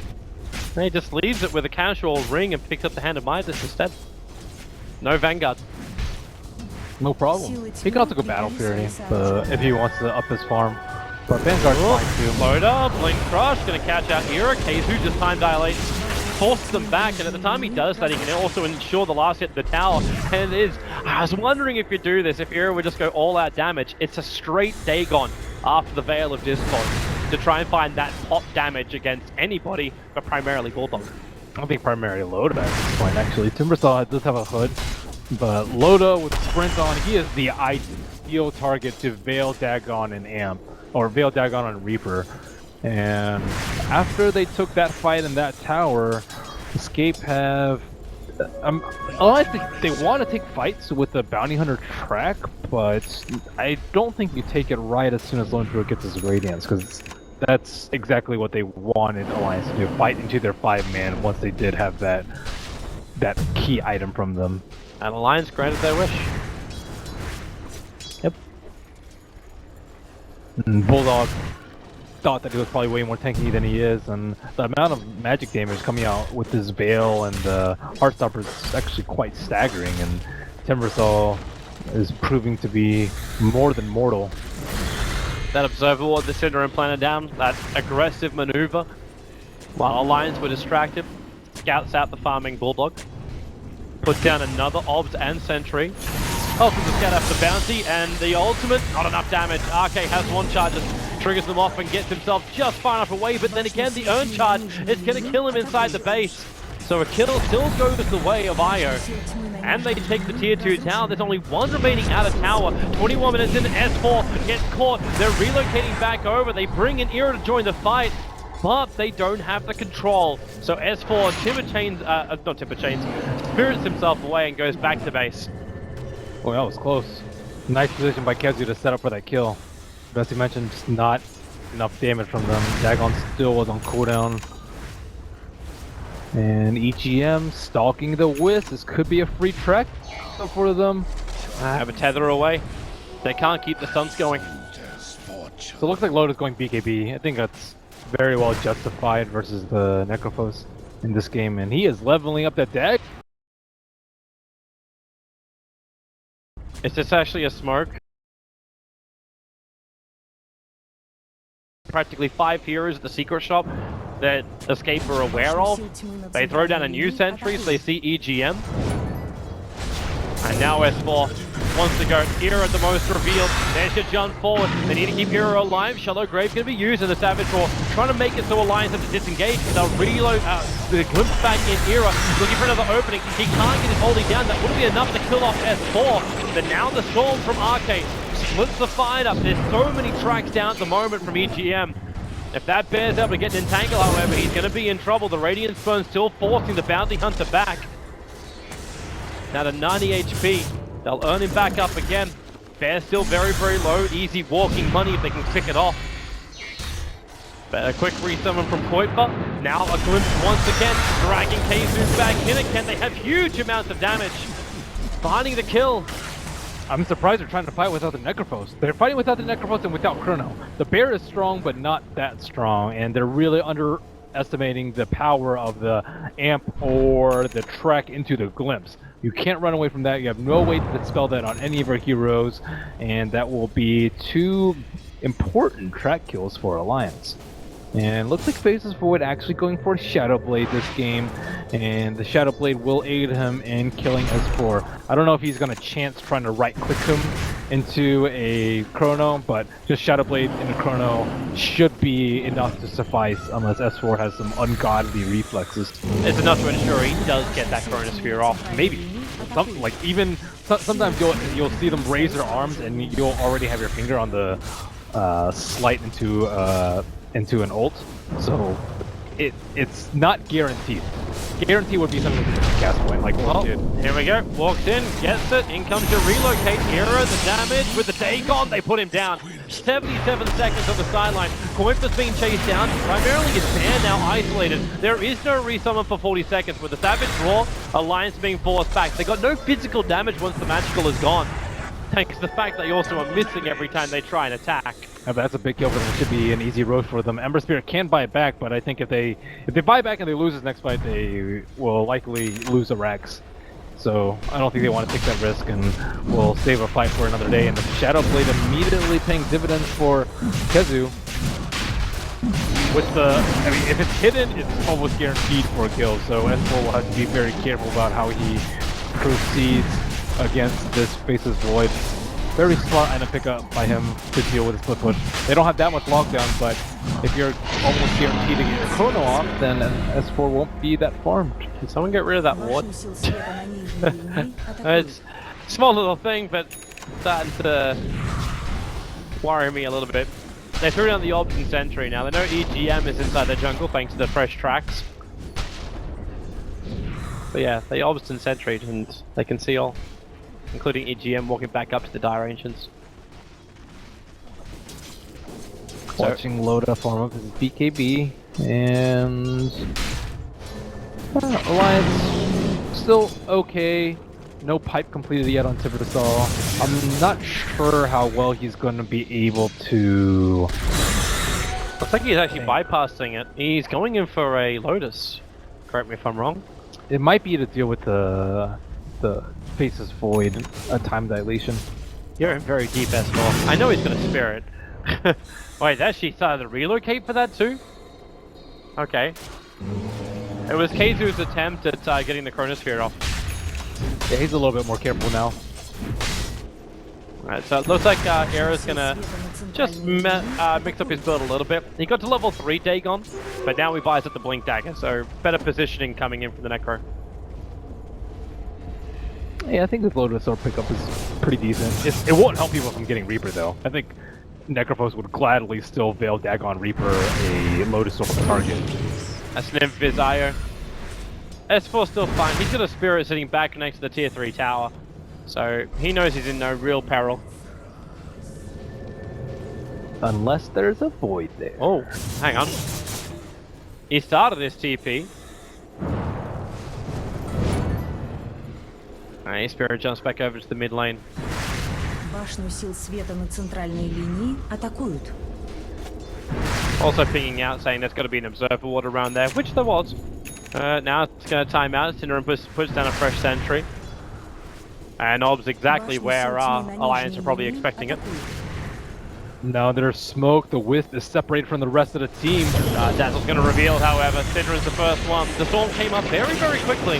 B: And he just leaves it with a casual ring and picks up the Hand of Midas instead. No Vanguard.
C: No problem. He can also go Battle Fury if he wants to up his farm. But Vanguard's fine too.
B: Loda, Blink Crush, gonna catch out Era. Keizu just time dilates, forces them back, and at the time he does that, he can also ensure the last hit of the tower. And it is, I was wondering if you do this, if Era would just go all out damage. It's a straight Dagon after the Veil of Discord to try and find that pop damage against anybody, but primarily Bulldog.
C: I think primarily Loda at this point, actually. Timbersaw does have a hood, but Loda with Sprint on, he is the ideal target to Veil, Dagon, and Amp. or Veil Dagon on Reaper. And after they took that fight in that tower, Escape have... Alliance, they want to take fights with the Bounty Hunter track, but I don't think you take it right as soon as Lone Druid gets his Radiance, because that's exactly what they wanted Alliance to do, fight into their 5-man once they did have that key item from them.
B: And Alliance granted their wish.
C: Yep. And Bulldog thought that he was probably way more tanky than he is, and the amount of magic damage coming out with this Veil and Heartstopper is actually quite staggering, and Timbersaw is proving to be more than mortal.
B: That Observer Ward, the Cinder Implanter down, that aggressive maneuver, while Alliance were distracted, scouts out the farming Bulldog, puts down another Obs and Sentry, also the scout after the bounty, and the ultimate, not enough damage. RK has one charges, triggers them off and gets himself just far enough away, but then again the Urn charge is going to kill him inside the base. So a kill still goes the way of Io, and they take the tier 2 tower. There's only one remaining out of tower. 21 minutes in, S4 gets caught. They're relocating back over. They bring in Era to join the fight, but they don't have the control. So S4 spirits himself away and goes back to base.
C: Well, that was close. Nice position by Kezu to set up for that kill. But as you mentioned, just not enough damage from them. Dagon still was on cooldown. And EGM stalking the Wisp. This could be a free track for them.
B: Have a tether away. They can't keep the stunts going.
C: So it looks like Lotus going BKB. I think that's very well justified versus the Necrophos in this game. And he is leveling up that deck.
B: Is this actually a smoke? Practically 5 heroes at the secret shop that Escape are aware of. They throw down a new sentry, so they see EGM. And now S4 wants to go Era at the most revealed. There's your jump forward. They need to keep Era alive. Shallow Grave going to be used in the Savage Roar, trying to make it so Alliance have to disengage. They'll reload the glimpse back in Era, looking for another opening. He can't get his holding down. That wouldn't be enough to kill off S4. But now the Storm from Arcade splits the fight up. There's so many tracks down at the moment from EGM. If that bear's able to get an entangle, however, he's going to be in trouble. The Radiant Burn still forcing the Bounty Hunter back. Now to 90 HP. They'll earn him back up again. Bear's still very, very low. Easy walking money if they can pick it off. But a quick resummon from Kuiper. Now a glimpse once again. Dragging KZU back in again. They have huge amounts of damage. Finding the kill.
C: I'm surprised they're trying to fight without the Necrophos. They're fighting without the Necrophos and without Chrono. The Bear is strong, but not that strong, and they're really underestimating the power of the Amp or the Trek into the Glimpse. You can't run away from that. You have no way to dispel that on any of our heroes, and that will be 2 important track kills for Alliance. And looks like Faces Void actually going for Shadow Blade this game, and the Shadow Blade will aid him in killing S4. I don't know if he's going to chance trying to right-click him into a Chrono, but just Shadow Blade in a Chrono should be enough to suffice unless S4 has some ungodly reflexes.
B: It's enough to ensure he does get that Chronosphere off.
C: Maybe. Something like even sometimes you'll see them raise their arms and you'll already have your finger on the slight into an ult, so it's not guaranteed. Guarantee would be something to cast point, like
B: well,
C: did.
B: Here we go. Walks in, gets it. In comes to relocate. Era, the damage with the Dagon. They put him down. 77 seconds on the sideline. Coimpa's being chased down. Primarily his Bear now isolated. There is no resummon for 40 seconds. With the Savage Roar, Alliance being forced back. They got no physical damage once the magical is gone. Thanks to the fact that they also are missing every time they try and attack.
C: Yeah, that's a big kill for them. It should be an easy roast for them. Ember Spirit can buy it back, but I think if they buy back and they lose this next fight, they will likely lose the Rax. So I don't think they want to take that risk, and will save a fight for another day. And the Shadow Blade immediately paying dividends for Kezu. With if it's hidden, it's almost guaranteed for a kill. So S4 will have to be very careful about how he proceeds against this Faceless Void. Very smart item pickup by him to deal with his split push. They don't have that much lockdown, but if you're almost guaranteed to get your Chrono off, then S4 won't be that farmed.
B: Can someone get rid of that ward? It's a small little thing, but starting to worry me a little bit. they threw down the Orbs and Sentry. Now they know EGM is inside the jungle thanks to the fresh tracks. But yeah, they Orbs and Sentry and they can see all, including EGM walking back up to the Dire Ancients.
C: Watching Loda form up his BKB, and Alliance still okay. No pipe completed yet on Tibersol. I'm not sure how well he's going to be able to.
B: Looks like he's actually bypassing it. He's going in for a Lotus. Correct me if I'm wrong.
C: It might be to deal with the Faceless Void, a time dilation.
B: You're in very deep S4. I know he's gonna Spirit. Wait, they actually started to relocate for that too? Okay. It was Keizu's attempt at getting the Chronosphere off.
C: Yeah, he's a little bit more careful now.
B: Alright, so it looks like Era's gonna just mix up his build a little bit. He got to level 3 Dagon, but now he buys at the Blink Dagger, so better positioning coming in for the Necro.
C: Yeah, I think this Lotus Sword pickup is pretty decent. It won't help people from getting Reaper though. I think Necrophos would gladly still Veil Dagon Reaper a Lotus Sword target.
B: That's Nymph Desire. S4 still fine. He's got a Spirit sitting back next to the tier 3 tower. So he knows he's in no real peril.
C: Unless there's a Void there.
B: Oh, hang on. He started his TP. Alright, Spirit jumps back over to the mid lane.
A: Башню сил света на центральной линии атакуют.
B: Also pinging out, saying there's got to be an observer ward around there, which there was. Now it's going to time out. Syndrome puts down a fresh sentry. And Ob's exactly where Alliance are probably expecting it.
C: Now there's smoke, the Wisp is separated from the rest of the team.
B: Dazzle's going to reveal, however. Syndra's the first one. The Storm came up very, very quickly.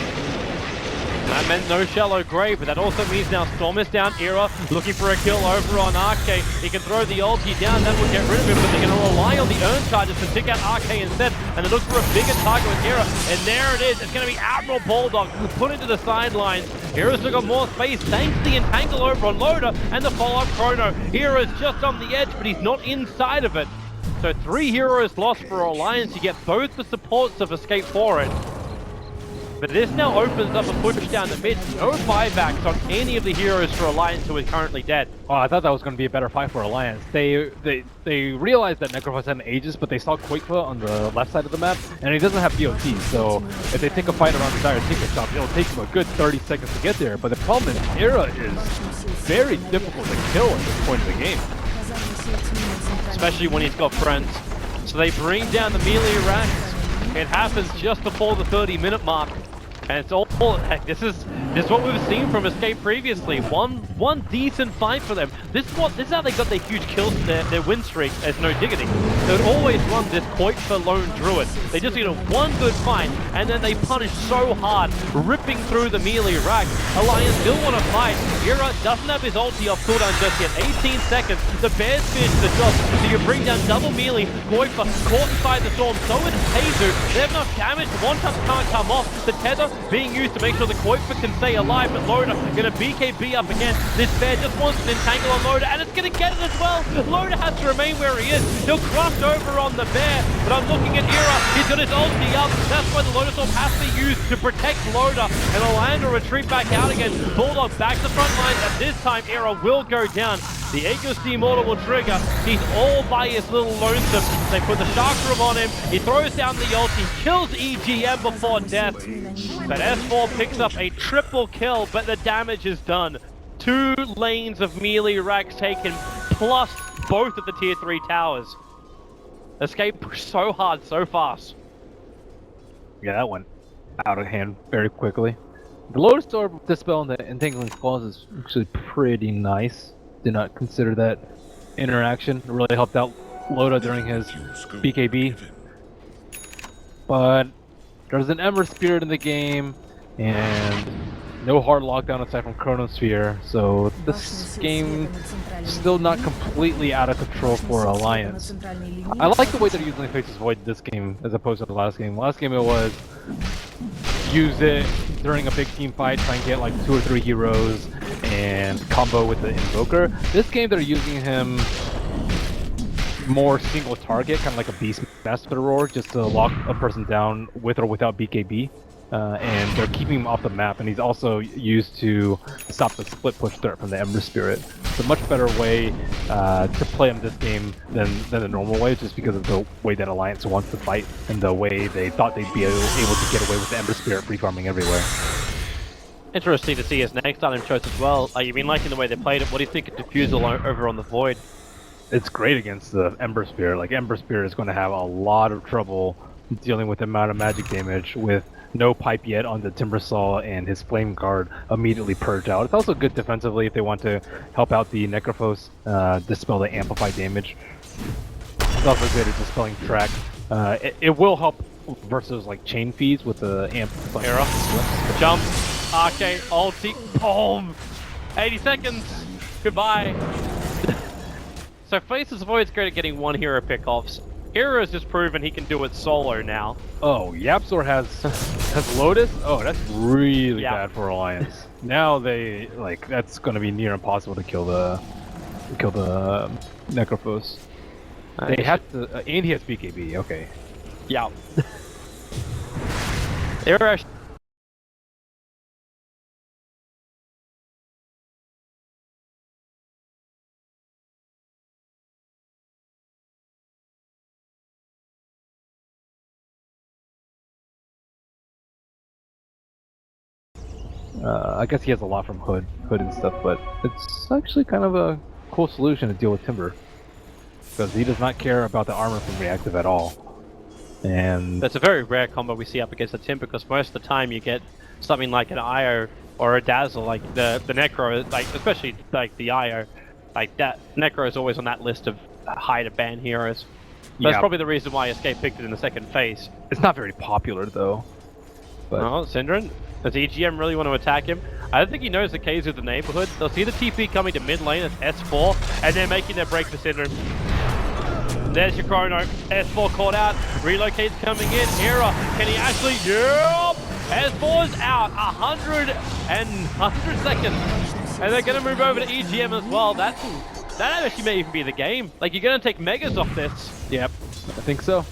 B: That meant no shallow grave, but that also means now Storm is down. Era looking for a kill over on Arcade. He can throw the ulti down, that will get rid of him, but they're going to rely on the Urn charges to take out Arcade instead, and they look for a bigger target with Era, and there it is. It's going to be Admiral Bulldog put into the sidelines. Era's still got more space thanks to the entangle over on Loda and the follow-up Chrono. Era's just on the edge, but he's not inside of it. So 3 heroes lost for Alliance. You get both the supports of Escape for it. But this now opens up a push down the mid. No buybacks on any of the heroes for Alliance who is currently dead.
C: Oh, I thought that was going to be a better fight for Alliance. They realized that Necrophos had an Aegis, but they saw Quakefoot on the left side of the map, and he doesn't have BOT, so if they take a fight around the Dire Ticket Shop, it'll take him a good 30 seconds to get there. But the problem is, Era is very difficult to kill at this point of the game.
B: Especially when he's got friends. So they bring down the melee racks. It happens just before the 30-minute mark. And it's all, heck, this is what we've seen from Escape previously. One decent fight for them. This is how they got their huge kills, their win streak as no diggity. They would always run this point for Lone Druid. They just need a one good fight, and then they punish so hard, ripping through the melee rack. Alliance still want to fight. Era doesn't have his ulti off cooldown just yet. 18 seconds. The Bears finish the job. So you bring down double melee. Goifa caught inside the storm. So is Keizu. They have enough damage. One touch can't come off. The tether being used to make sure the Qualifier can stay alive, but Loda gonna BKB up again. This bear just wants an entangle on Loda, and it's gonna get it as well. Loda has to remain where he is. He'll cross over on the bear, but I'm looking at Era. He's got his ulti up. That's why the Lotus Orb has to be used to protect Loda, and Orlando retreat back out again. Bulldog back to front line, and this time Era will go down. The Aegis Immortal will trigger. He's all by his little lonesome. They put the Chakram on him. He throws down the ulti, kills EGM before death. But S4 picks up a triple kill, but the damage is done. 2 lanes of melee racks taken, plus both of the tier 3 towers. Escape pushed so hard, so fast.
C: Yeah, that went out of hand very quickly. The Lotus Orb Dispel and the Entangling Quals is actually pretty nice. Did not consider that interaction. It really helped out Loda during his BKB. But there's an Ember Spirit in the game, and no hard lockdown aside from Chronosphere, so this game still not completely out of control for Alliance. I like the way that they're using Faceless Void this game as opposed to the last game. Last game it was use it during a big team fight, try and get like 2 or 3 heroes and combo with the Invoker. This game they're using him more single target, kind of like a Beastmaster Roar, just to lock a person down with or without BKB. And they're keeping him off the map, and he's also used to stop the split push threat from the Ember Spirit. It's a much better way to play him this game than the normal way, just because of the way that Alliance wants to fight and the way they thought they'd be able to get away with the Ember Spirit free farming everywhere.
B: Interesting to see his next item choice as well. You've been liking the way they played it. What do you think of Diffusal over on the Void?
C: It's great against the Ember Spirit. Like, Ember Spirit is going to have a lot of trouble dealing with the amount of magic damage with no pipe yet on the Timbersaw and his Flame Guard immediately purged out. It's also good defensively if they want to help out the Necrophos, dispel the amplified damage. It's also good at dispelling track. It will help versus like chain feeds with the amplified.
B: Hero. Jump. Arcade. Ulti. Boom. 80 seconds. Goodbye. So Faces Void's great at getting one hero pickoffs. Hero's just proven he can do it solo now.
C: Oh, Yapzor has Lotus? Oh, that's really bad for Alliance. Now they, like, that's gonna be near impossible to kill the Necrophos. They have to, and he has BKB, okay.
B: Yeah. They're actually
C: I guess he has a lot from Hood and stuff, but it's actually kind of a cool solution to deal with Timber. Because he does not care about the armor from reactive at all. And
B: that's a very rare combo we see up against the Timber, because most of the time you get something like an IO or a Dazzle, like the Necro, like especially like the IO, like that Necro is always on that list of high to ban heroes. That's probably the reason why Escape picked it in the second phase.
C: It's not very popular though. But
B: oh, Syndran. Does EGM really want to attack him? I don't think he knows the K's of the neighborhood. They'll see the TP coming to mid lane as S4, and they're making their break for Syndran. There's your Chrono. S4 caught out. Relocate's coming in. Hera, can he actually? Yep! S4's out. 100 seconds. And they're going to move over to EGM as well. That actually may even be the game. Like, you're going to take Megas off this.
C: Yep, I think so.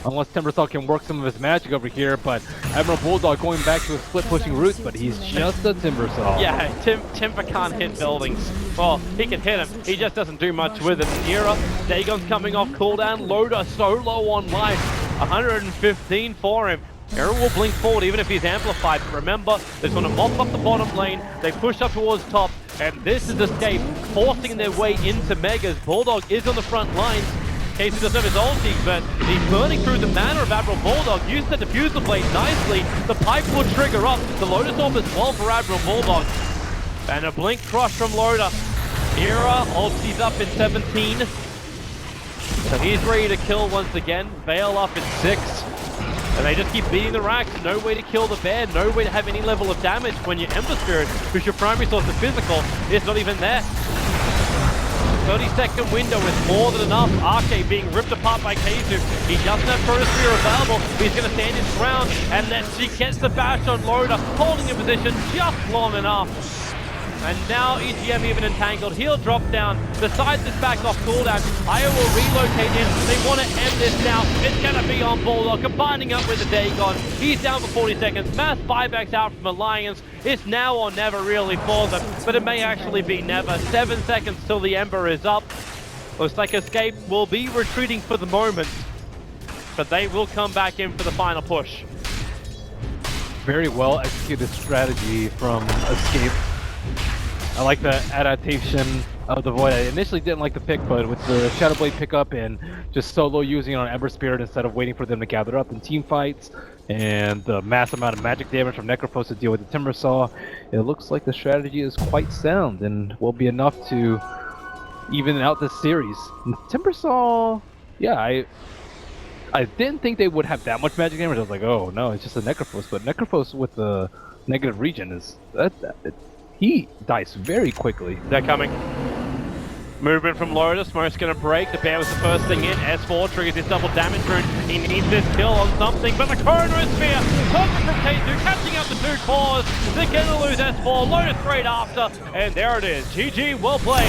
C: Unless Timbersaw can work some of his magic over here, but Admiral Bulldog going back to his split pushing roots, but he's just a Timbersaw.
B: Yeah, Timber can't hit buildings. Well, he can hit them, he just doesn't do much with it. Era, Dagon's coming off cooldown, Loda so low on life, 115 for him. Era will blink forward even if he's amplified, but remember, they're going to mop up the bottom lane, they push up towards top, and this is Escape forcing their way into Megas. Bulldog is on the front lines. Casey doesn't have his ulti, but he's burning through the mana of Admiral Bulldog, using the Diffusal Blade nicely. The pipe will trigger up. The Lotus Orb as well for Admiral Bulldog. And a blink crush from Loda. Era, ulti's up in 17. So he's ready to kill once again. Veil up in 6. And they just keep beating the racks. No way to kill the bear, no way to have any level of damage when your Ember Spirit, who's your primary source of physical, is not even there. 30-second window is more than enough. Arcade being ripped apart by Keizu. He doesn't have Chronosphere available. He's going to stand his ground, and then she gets the bash on Loda, holding a position just long enough. And now EGM even entangled. He'll drop down. Besides this back off cooldown, Io will relocate in. They want to end this now. It's going to be on Bulldog, combining up with the Dagon. He's down for 40 seconds. Mass buybacks out from Alliance. It's now or never really for them, but it may actually be never. 7 seconds till the Ember is up. Looks like Escape will be retreating for the moment, but they will come back in for the final push.
C: Very well executed strategy from Escape. I like the adaptation of the Void. I initially didn't like the pick, but with the Shadow Blade pickup and just solo using it on Ember Spirit instead of waiting for them to gather up in team fights, and the mass amount of magic damage from Necrophos to deal with the Timbersaw, it looks like the strategy is quite sound and will be enough to even out this series. Timbersaw, yeah, I didn't think they would have that much magic damage. I was like, oh no, it's just a Necrophos, but Necrophos with the negative regen is he dies very quickly.
B: They're coming. Movement from Loda. Smoke's going to break. The bear was the first thing in. S4 triggers his double damage rune. He needs this kill on something, but the Chronosphere coming from K2, catching up the 2 cores. They're going to lose S4. Loda straight after, and there it is. GG, well played.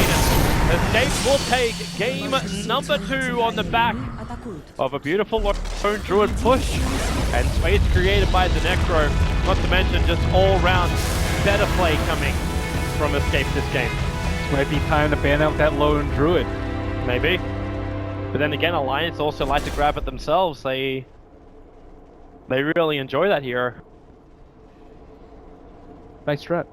B: Escape will take game number 2 on the back
A: Атакуют.
B: of a beautiful lone druid push and space created by the Necro. Not to mention just all-round better play coming from Escape this game.
C: Might be time to ban out that lone druid.
B: Maybe. But then again, Alliance also like to grab it themselves. They really enjoy that hero.
C: Nice strat.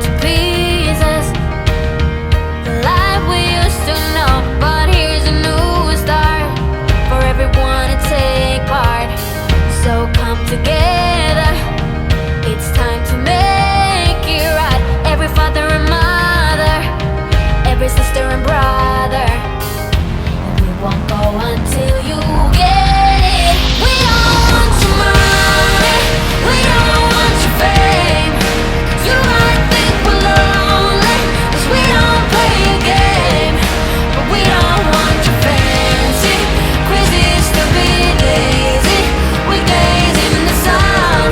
D: to pieces. The life we used to know, but here's a new start for everyone to take part. So come together, it's time to make it right. Every father and mother, every sister and brother, and we won't go until you get it. We don't want your money, we don't want your fame. You might think we're lonely, 'cause we don't play a game. But we don't want your fancy quizzes to be lazy. Weekdays in the sun,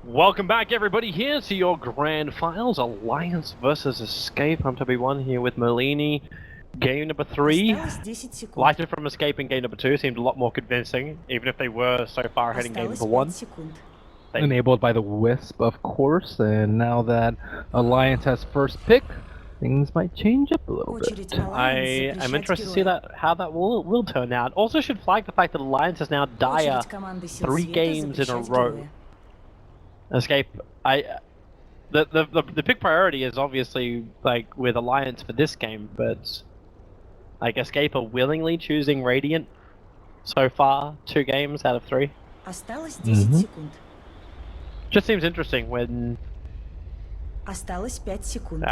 B: Welcome back, everybody, here to your grand finals, Alliance versus Escape. I'm Toby1 here with Merlini. Game number 3.
A: Осталось 10 секунд.
B: Liked it from Escape in game number 2, seemed a lot more convincing, even if they were so far ahead in game
A: Осталось
B: number 1.
A: 5 секунд.
C: Enabled by the Wisp, of course, and now that Alliance has first pick, things might change up a little
A: Очередь
C: bit.
B: I
A: Alliance
B: am
A: запрещать
B: interested to see
A: героя.
B: how that will turn out. Also should flag the fact that Alliance is now dire
A: Очередь команды сил
B: 3
A: света
B: games in a
A: запрещать
B: row.
A: героя.
B: Escape, the big priority is obviously like with Alliance for this game, but like Escape are willingly choosing Radiant so far, 2 games out of 3.
A: Осталось 10 секунд.
B: Just seems interesting when
A: Осталось 5 секунд.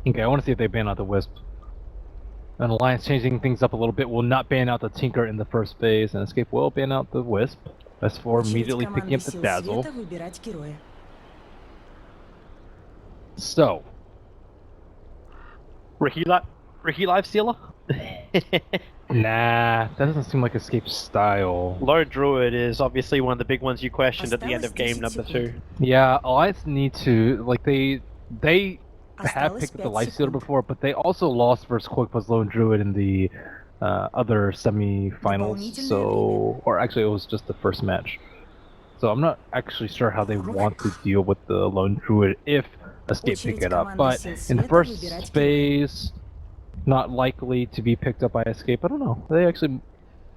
C: Okay, I want to see if they ban out the Wisp. An Alliance changing things up a little bit will not ban out the Tinker in the first phase, and Escape will ban out the Wisp. S4
A: Очередь
C: immediately picking
A: команды
C: up the
A: сил
C: Dazzle.
A: света выбирать героя.
C: So,
B: Ricky Life Stealer.
C: nah, that doesn't seem like Escape's style.
B: Lone Druid is obviously one of the big ones you questioned at the end of
A: Осталось
B: game
A: 10
B: number 2.
A: секунд.
C: Yeah, Alliance need to, like, they have
A: Осталось
C: picked the
A: 5
C: Lifestealer
A: секунд.
C: before, but they also lost versus Quick plus Lone Druid in the other semi-finals,
A: Дополнительное
C: so... Or actually, it was just the first match. So I'm not actually sure how they want to deal with the Lone Druid if Escape pick it up,
A: Очередь
C: but
A: команды сил
C: in the
A: света
C: first
A: выбирать героя.
C: phase, not likely to be picked up by Escape. I don't know. They actually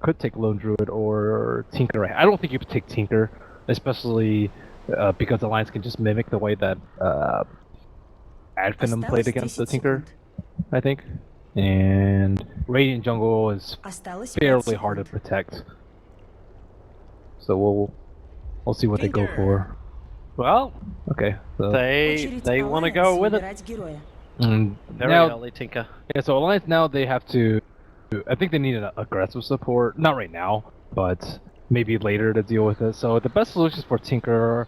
C: could take Lone Druid or Tinker. I don't think you could take Tinker, especially because Alliance can just mimic the way that Adfinem played
A: Осталось
C: against the
A: 10
C: Tinker,
A: секунд.
C: I think. And Radiant Jungle is
A: Осталось 5
C: fairly hard to
A: секунд.
C: protect. So we'll see what they go for.
B: Well,
C: Okay. So,
A: Очередь
B: they want to
A: Alliance
B: go with it.
A: выбирать героя.
B: Very
C: now,
B: early, Tinker.
C: yeah, so Alliance now they have to. I think they need an aggressive support. Not right now, but maybe later to deal with it. So the best solutions for Tinker,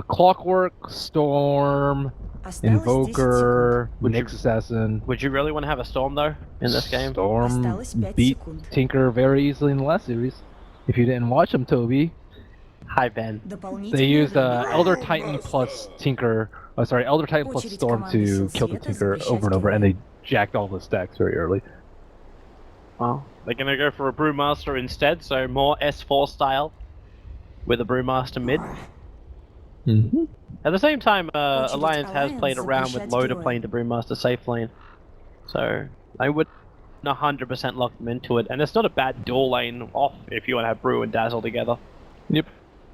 C: Clockwork, Storm,
A: Осталось 10 секунд.
C: Invoker, Nyx Assassin.
B: Would you really want to have a Storm though in this game?
C: Storm
A: Осталось 5
C: beat
A: секунд.
C: Tinker very easily in the last series. If you didn't watch them, Toby,
B: Hi Ben.
A: Дополнительное
C: they used
A: время.
C: Elder Titan plus Tinker. Elder Titan plus
A: Очередь
C: Storm
A: команды
C: to
A: сил
C: kill the
A: света
C: Tinker
A: запрещать
C: over and over, and
A: героя.
C: they jacked all the stacks very early.
B: Well, they're gonna go for a Brewmaster instead, so more S4 style with a Brewmaster mid.
C: Mm-hmm.
B: At the same time,
A: Очередь
B: Alliance has played
A: Alliance
B: around with
A: запрещать
B: Loader
A: героя.
B: playing the Brewmaster safe lane, so I would 100% lock them into it. And it's not a bad dual lane off if you want to have Brew and Dazzle together.
C: Yep.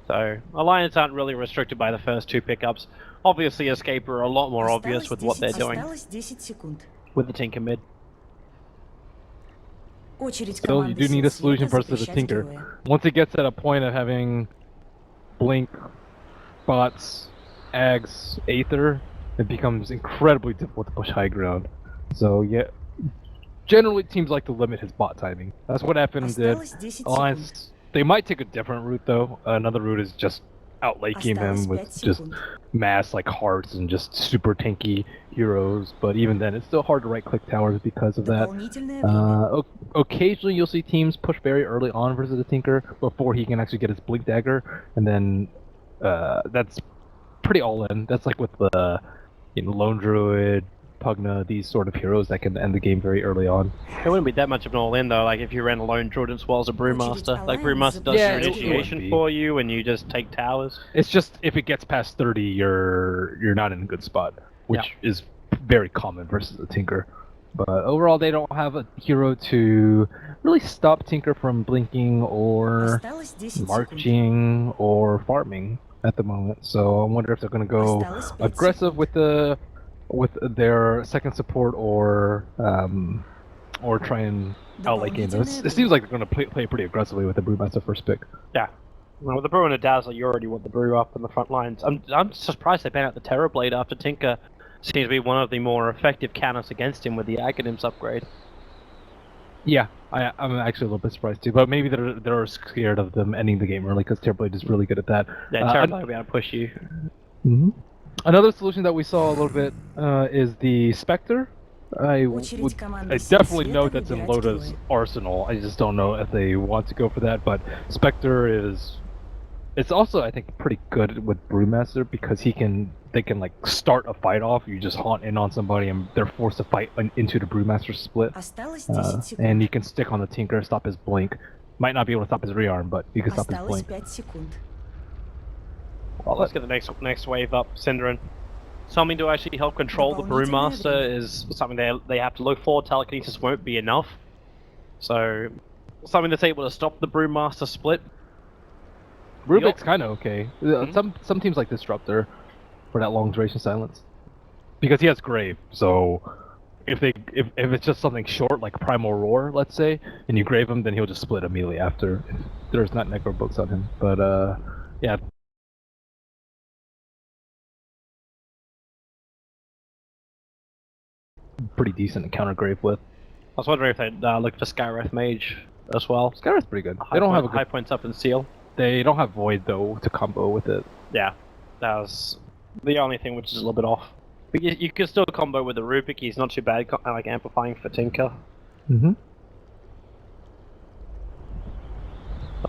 B: So Alliance aren't really restricted by the first 2 pickups. Obviously, Escape are a lot more obvious
A: Осталось
B: with what they're
A: 10
B: doing
A: Осталось 10 секунд.
B: with the Tinker mid.
A: Очередь
C: Still, you
A: команды
C: do need
A: сил
C: a solution
A: света
C: versus the
A: запрещать
C: Tinker.
A: героя.
C: Once it gets at a point of having Blink, Bots, Ags, Aether, it becomes incredibly difficult to push high ground. So yeah, generally teams like to limit his bot timing. That's what Adfinem did.
A: Осталось 10 секунд.
C: Alliance, they might take a different route though. Another route is just outlaking
A: Осталось
C: him with
A: 5
C: just
A: секунд.
C: mass like hearts and just super tanky heroes. But even then, it's still hard to right-click towers because of that.
A: Дополнительное время.
C: Occasionally you'll see teams push very early on versus the Tinker before he can actually get his Blink Dagger, and then that's pretty all in. That's like with the Lone Druid, Pugna, these sort of heroes that can end the game very early on.
B: It wouldn't be that much of an all-in though, like if you ran a Lone Druid as well as a Brewmaster. Like Brewmaster does
C: Yeah,
B: your
C: it would
B: initiation
C: be.
B: for you and you just take towers.
C: It's just if it gets past 30, you're not in a good spot, which is very common versus the Tinker. But overall, they don't have a hero to really stop Tinker from blinking or
A: Осталось 10 секунд.
C: marching or farming at the moment. So I wonder if they're going to go
A: Осталось 5
C: aggressive
A: секунд.
C: with their second support or try and outlake game them. It seems like they're going to play pretty aggressively with the Brewmaster first pick.
B: Yeah. Well, with the Brew and a Dazzle, you already want the Brew up in the front lines. I'm surprised they banned out the Terrorblade after Tinker seems to be one of the more effective counters against him with the Aghanims upgrade.
C: Yeah, I'm actually a little bit surprised too, but maybe they're scared of them ending the game early because Terrorblade is really good at that.
B: Yeah, Terrorblade will be able to push you.
C: Another solution that we saw a little bit is the Spectre. I definitely know that's in Loda's arsenal. I just don't know if they want to go for that, but Spectre is It's also, I think, pretty good with Brewmaster because they can like start a fight off. You just haunt in on somebody and they're forced to fight into the Brewmaster split.
A: Осталось 10 секунд.
C: And you can stick on the Tinker, stop his blink. Might not be able to stop his rearm, but you can stop his
A: Осталось
C: blink.
A: 5 секунд.
B: Well, let's get the next wave up, Synderen. Something to actually help control the Brewmaster is something they have to look for. Telekinesis won't be enough. So, something that's able to stop the Brewmaster split.
C: Rubik's kind of okay. Some teams like Disruptor for that long duration silence. Because he has Grave, so if it's just something short like Primal Roar, let's say, and you grave him, then he'll just split immediately after if there's not Necro books on him. But yeah. Pretty decent to counter Grave with.
B: I was wondering if they'd look for Skywrath Mage as well.
C: Skywrath's pretty good. They don't have a
B: high points up in Seal.
C: They don't have Void though to combo with it.
B: Yeah, that was the only thing which is a little bit off. But you can still combo with the Rubik. He's not too bad, like amplifying for Tinker.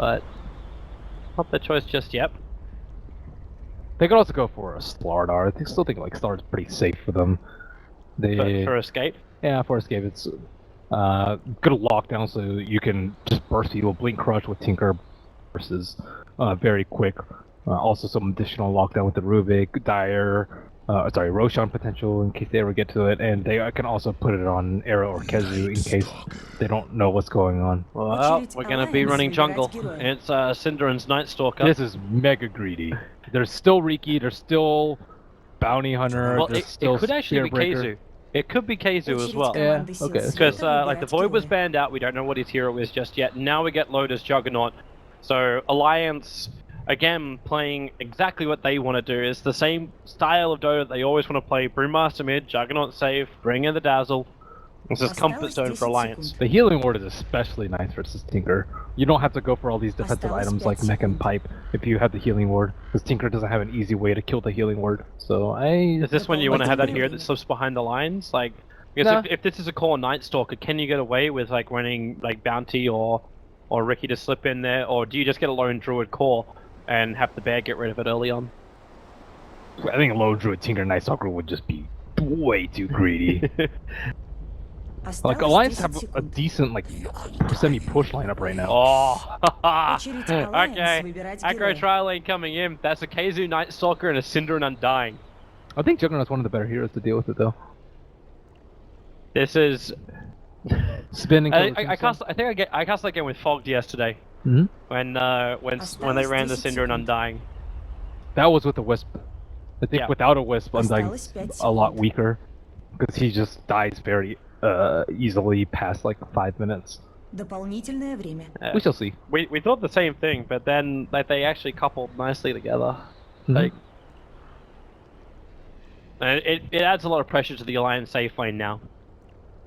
B: But not their choice just yet.
C: They could also go for a Slardar. I still think like Slard's pretty safe for them.
B: For Escape?
C: Yeah, for Escape it's good lockdown so you can just burst people, Blink Crush with Tinker versus very quick. Also some additional lockdown with the Rubik, Dire, Roshan potential in case they ever get to it, and they can also put it on Arrow or Kezu in case they don't know what's going on.
B: Well, we're gonna be running jungle. It's Synderen's Night Stalker.
C: This is mega greedy. There's still Riki, there's still Bounty Hunter,
B: well,
C: there's
B: it
C: still
B: could actually be
C: Spearbreaker.
B: Keizu. It could be Keizu as well.
C: Yeah, okay.
B: Because like the Void was banned out, we don't know what his hero is just yet. Now we get Lotus Juggernaut. So Alliance, again, playing exactly what they want to do. It's the same style of Dota they always want to play. Brewmaster mid, Juggernaut safe, bring in the Dazzle. This is comfort zone for Alliance.
C: The Healing Ward is especially nice versus Tinker. You don't have to go for all these defensive items like Mech and Pipe if you have the Healing Ward, because Tinker doesn't have an easy way to kill the Healing Ward. So
B: Is this when you want to have that hero that slips behind the lines? Like, because if this is a core Night Stalker, can you get away with like running like Bounty or Riki to slip in there, or do you just get a lone Druid core and have the bear get rid of it early on?
C: I think a low Druid Tinker Night Stalker would just be way too greedy. Like Alliance have a decent like semi-push lineup right now.
B: Oh, okay. Aggro Tri Lane coming in. That's a Keizu Night Stalker and a Synderen Undying.
C: I think Juggernaut's one of the better heroes to deal with it though.
B: This is
C: spinning.
B: I cast that game with Fogged yesterday. When they ran the Synderen Undying.
C: That was with the Wisp. I think without a Wisp, Undying's a lot weaker because he just dies very easily past like 5 minutes.
A: Дополнительное время.
C: We shall see.
B: We thought the same thing, but then like they actually coupled nicely together. Like, and it adds a lot of pressure to the Alliance safe lane now.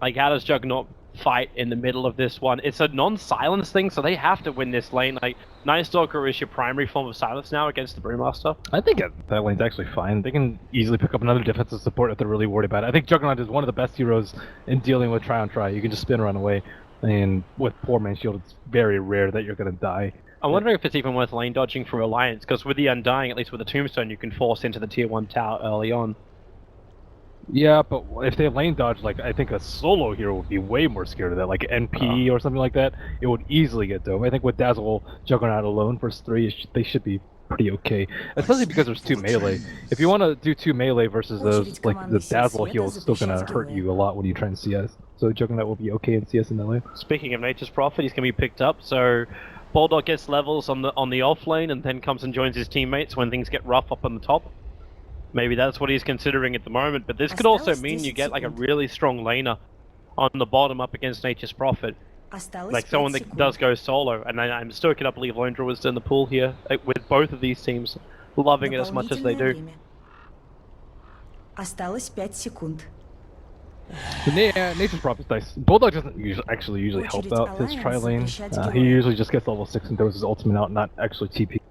B: Like, how does Juggernaut fight in the middle of this one? It's a non-silence thing, so they have to win this lane. Like, Night Stalker is your primary form of silence now against the Brewmaster.
C: I think that lane's actually fine. They can easily pick up another defensive support if they're really worried about it. I think Juggernaut is one of the best heroes in dealing with try-on-try. You can just spin around away, and with poor man shield, it's very rare that you're gonna die.
B: I'm wondering if it's even worth lane dodging from Alliance, because with the Undying, at least with the Tombstone, you can force into the tier 1 tower early on.
C: Yeah, but if they lane dodge, like, I think a solo hero would be way more scared of that, like NP or something like that. It would easily get dome. I think with Dazzle Juggernaut alone versus 3, they should be pretty okay. Especially because there's 2 melee. If you want to do 2 melee versus those, like, the Dazzle heal is still gonna hurt you a lot when you try and CS. So Juggernaut will be okay in CS and melee.
B: Speaking of Nature's Prophet, he's gonna be picked up, so Bulldog gets levels on the off lane and then comes and joins his teammates when things get rough up on the top. Maybe that's what he's considering at the moment, but this could also mean you get like a really strong laner on the bottom up against Nature's Prophet. Like someone that does go solo, and I'm still cannot believe Lone Druid's in the pool here, with both of these teams loving it as much as they do.
A: Осталось 5 секунд.
C: Nature's Prophet's nice. Bulldog doesn't usually help out his tri lane. He usually just gets level 6 and throws his ultimate out, not actually TP.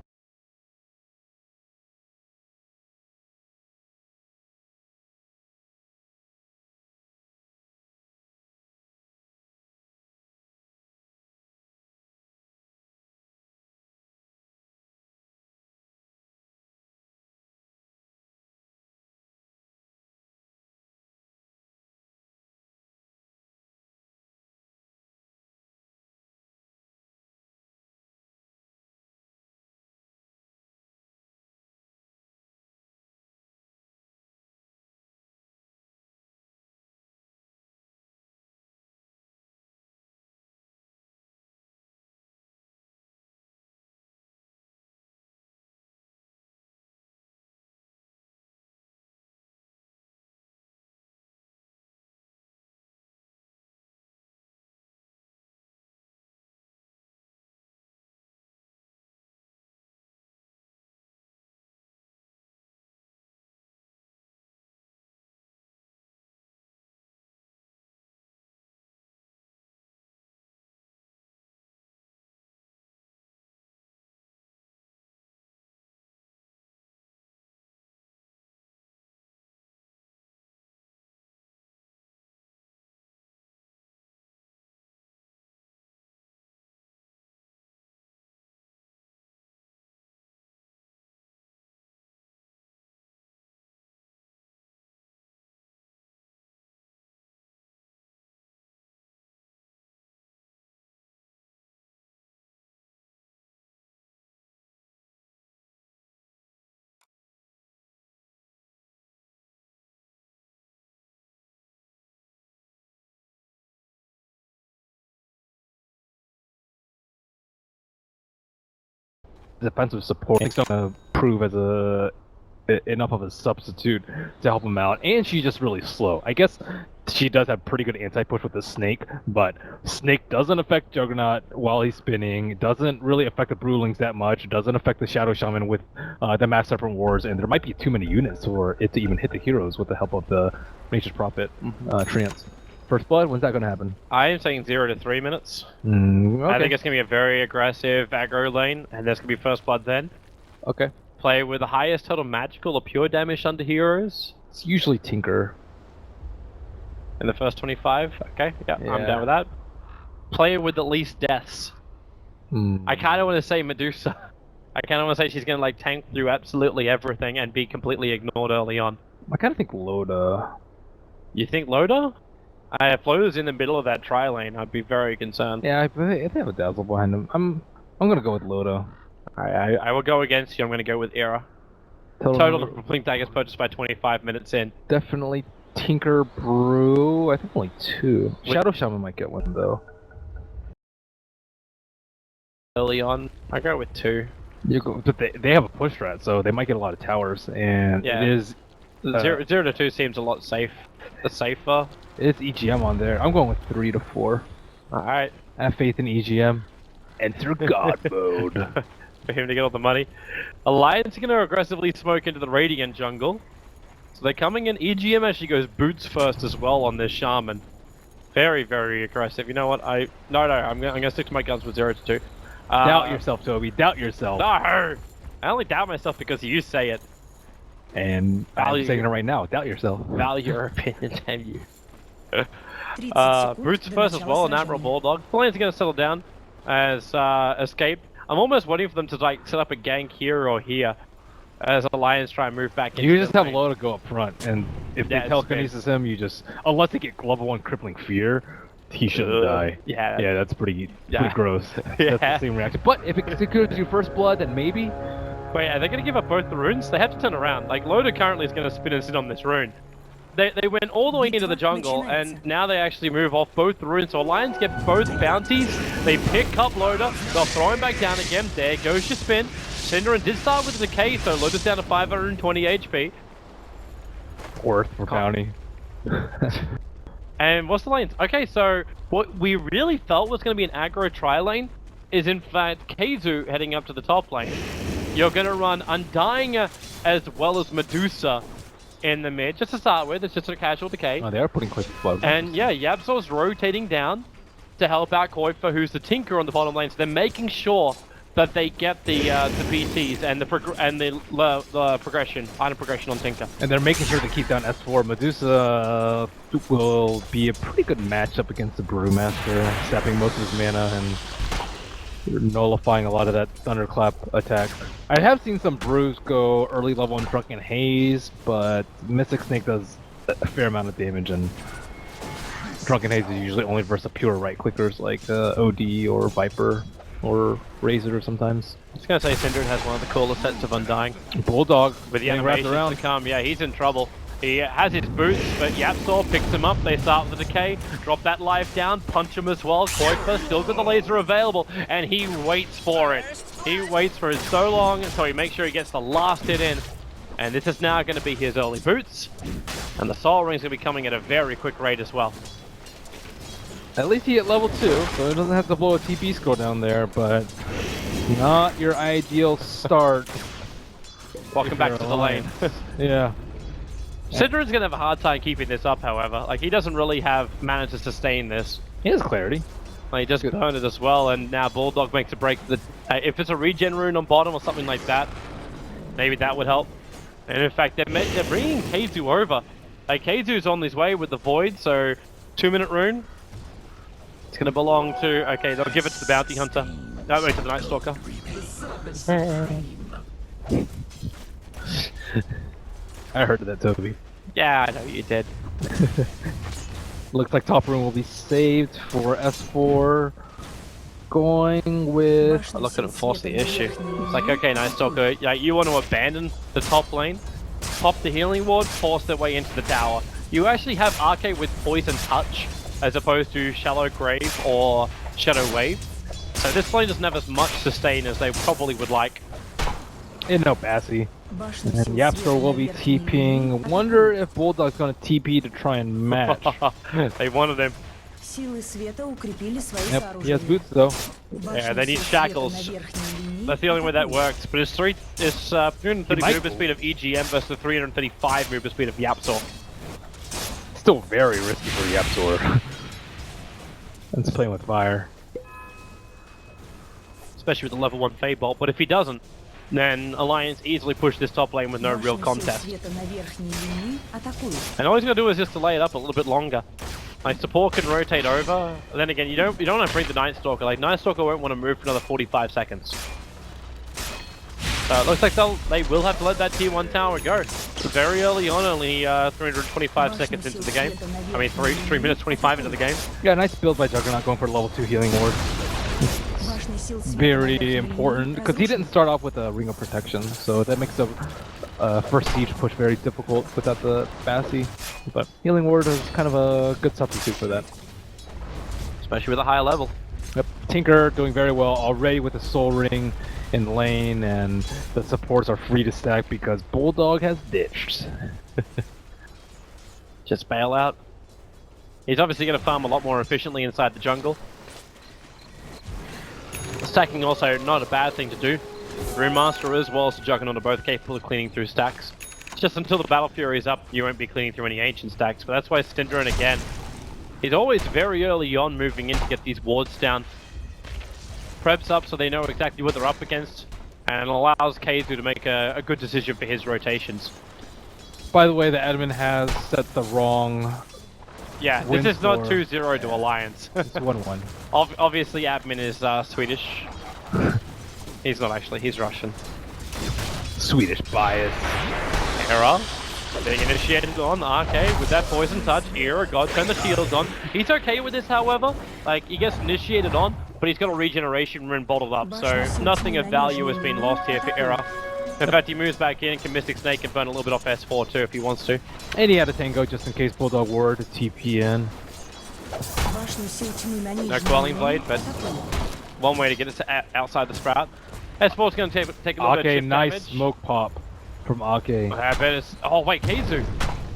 C: defensive support. It's gonna prove as enough of a substitute to help him out, and she's just really slow. I guess she does have pretty good anti-push with the snake, but snake doesn't affect Juggernaut while he's spinning. It doesn't really affect the Brewlings that much. It doesn't affect the Shadow Shaman with the Mass Serpent Wars, and there might be too many units for it to even hit the heroes with the help of the Nature's Prophet Trance. First Blood, when's that going to happen?
B: I am saying 0 to 3 minutes.
C: Okay.
B: I think it's going to be a very aggressive aggro lane, and there's going to be First Blood then.
C: Okay.
B: Play with the highest total magical or pure damage under heroes.
C: It's usually Tinker.
B: In the first 25? Okay, yeah, I'm down with that. Play with the least deaths. I kind of want to say Medusa. I kind of want to say she's going to like tank through absolutely everything and be completely ignored early on.
C: I kind of think Loda.
B: You think Loda? If Loda's in the middle of that tri lane, I'd be very concerned.
C: Yeah, I have a Dazzle behind him. I'm going to go with Loda.
B: I will go against you. I'm going to go with Era. Total of complete daggers purchased by 25 minutes in.
C: Definitely Tinker Brew. I think only 2. Shadow Shaman might get one though.
B: Early on, I go with 2.
C: But they have a push strat, so they might get a lot of towers, and
B: yeah.
C: It is
B: 0 to 2 seems a lot safer.
C: It's EGM on there. I'm going with 3 to 4.
B: All right.
C: I have faith in EGM. Enter God mode.
B: For him to get all the money. Alliance are going to aggressively smoke into the Radiant jungle. So they're coming in. EGM actually goes boots first as well on this Shaman. Very, very aggressive. You know what? No, I'm going to stick to my guns with 0 to 2.
C: Doubt yourself, Toby. Doubt yourself.
B: No! I only doubt myself because you say it.
C: And I'm saying it right now. Doubt yourself.
B: Value your opinion, damn you. Boots first as well, and Admiral Bulldog. The lane's going to settle down as Escape. I'm almost waiting for them to like set up a gank here or here as Alliance try and move back into
C: You just have
B: lane.
C: Loda go up front, and if they telekinesis him, you just... Unless they get level 1 Crippling Fear, he shouldn't die.
B: Yeah.
C: Yeah, that's pretty gross.
B: Yeah.
C: That's the same reaction. But if it secures you First Blood, then maybe...
B: Wait, are they going to give up both the runes? They have to turn around. Like, Loda currently is going to spin and sit on this rune. They went all the way into the jungle, and now they actually move off both the runes. So Alliance get both bounties. They pick up Loda. They'll throw him back down again. There goes your spin. Synderen did start with a decay, so Loda's down to 520 HP.
C: Worth for bounty.
B: And what's the lanes? Okay, so what we really felt was going to be an aggro tri lane is in fact Keizu heading up to the top lane. You're going to run Undying as well as Medusa in the mid, just to start with. It's just a casual decay.
C: Oh, they are putting quick blood.
B: And yeah, Yabsor's rotating down to help out Koifa, who's the Tinker on the bottom lane. So they're making sure that they get the BTs and the progression, item progression on Tinker.
C: And they're making sure to keep down S4. Medusa will be a pretty good matchup against the Brewmaster, sapping most of his mana and nullifying a lot of that Thunderclap attack. I have seen some brews go early level on Drunken Haze, but Mystic Snake does a fair amount of damage, and Drunken Haze is usually only versus pure right clickers like OD or Viper or Razor sometimes.
B: I was gonna say Synderen has one of the coolest sets of Undying.
C: Bulldog
B: With the
C: getting wrapped
B: animations
C: around.
B: to come, yeah, he's in trouble. He has his boots, but Yapsor picks him up. They start with the decay, drop that life down, punch him as well. Koifa still got the laser available, and he waits for it. He waits for it so long until he makes sure he gets the last hit in. And this is now going to be his early boots. And the Soul Ring's going to be coming at a very quick rate as well.
C: At least he hit level 2, so he doesn't have to blow a TP score down there, but not your ideal start.
B: Welcome back to the lane.
C: Yeah.
B: Synderen's going to have a hard time keeping this up, however. Like, he doesn't really have mana to sustain this.
C: He has clarity.
B: Like, he just burned it as well, and now Bulldog makes a break. If it's a regen rune on bottom or something like that, maybe that would help. And in fact, they're bringing Keizu over. Like, Keizu's on his way with the Void, so 2-minute rune. It's going to belong to... Okay, they'll give it to the Bounty Hunter. No, wait, to the Night Stalker.
C: I heard that, Toby.
B: Yeah, I know you did.
C: Looks like top room will be saved for S4. Going with...
B: I'm not going to force the issue. It's like, okay, Night Stalker, yeah, you want to abandon the top lane, pop the healing ward, force their way into the tower. You actually have Arcade with Poison Touch, as opposed to Shallow Grave or Shadow Wave. So this lane doesn't have as much sustain as they probably would like.
C: no Bassy.
A: Башню
C: And
A: сил
C: Yapster
A: света
C: will
A: на
C: be
A: верхней
C: TPing.
A: линии
C: Wonder
A: атакуют.
C: if Bulldog's gonna TP to try and match.
B: They wanted him.
A: Силы света укрепили свои
C: Yep, he has
A: сооружения.
C: boots though.
A: Башню
B: they need
A: сил света
B: shackles.
A: на верхней линии
B: That's the only way that
A: атакуют.
B: works. But it's 330
C: might
B: movement speed of EGM versus the 335 movement speed of Yapsor.
C: Still very risky for Yapsor. It's playing with fire.
B: Especially with the level 1 Fade Bolt. But if he doesn't, then Alliance easily push this top lane with no real
A: Башню сил
B: contest.
A: света на верхней линии атакуют.
B: And all he's gonna do is just delay it up a little bit longer. Like support can rotate over. Then again, you don't want to bring the Night Stalker. Like Night Stalker won't want to move for another 45 seconds. So it looks like they will have to let that tier 1 tower go. Very early on, only 325 seconds into the game. I mean 3 minutes 25 into the game.
C: Yeah, nice build by Juggernaut going for level 2 healing ward.
A: Башни сил света на
C: Very
A: верхней
C: important
A: линии
C: because he
A: разрушены.
C: didn't start off with a ring of protection, so that makes the first siege push very difficult without the Bassy. But healing ward is kind of a good substitute for that.
B: Especially with a higher level.
C: Yep. Tinker doing very well already with the soul ring in lane, and the supports are free to stack because Bulldog has ditched.
B: Just bail out. He's obviously going to farm a lot more efficiently inside the jungle. Stacking also not a bad thing to do. Brewmaster as well as the Juggernaut are both capable of cleaning through stacks. It's just until the Battle Fury is up, you won't be cleaning through any ancient stacks, but that's why Synderen again, he's always very early on moving in to get these wards down. Preps up so they know exactly what they're up against, and allows Keizu to make a good decision for his rotations.
C: By the way, the admin has set the wrong.
B: Yeah,
C: Win
B: this is not
C: score.
B: 2-0 to Alliance.
C: It's 1-1.
B: Obviously admin is Swedish. He's not actually, he's Russian.
C: Swedish bias.
B: Era being initiated on RK with that poison touch. Era, God turn the shields on. He's okay with this, however. Like, he gets initiated on, but he's got a regeneration rune bottled up, so nothing of value has been lost here for Era. In fact, he moves back in, can Mystic Snake and burn a little bit off S4 too if he wants to.
C: And he had a tango just in case Bulldog were to TP in.
A: Башню сил тьмы на
B: No
A: нижней
B: quelling
A: линии
B: blade, but
A: атакуют.
B: one way to get it outside the sprout. S4's going to take a little bit of
C: Ake,
B: chip
C: nice
B: damage.
C: smoke pop from Ake.
B: I bet it's... Oh wait, Keizu.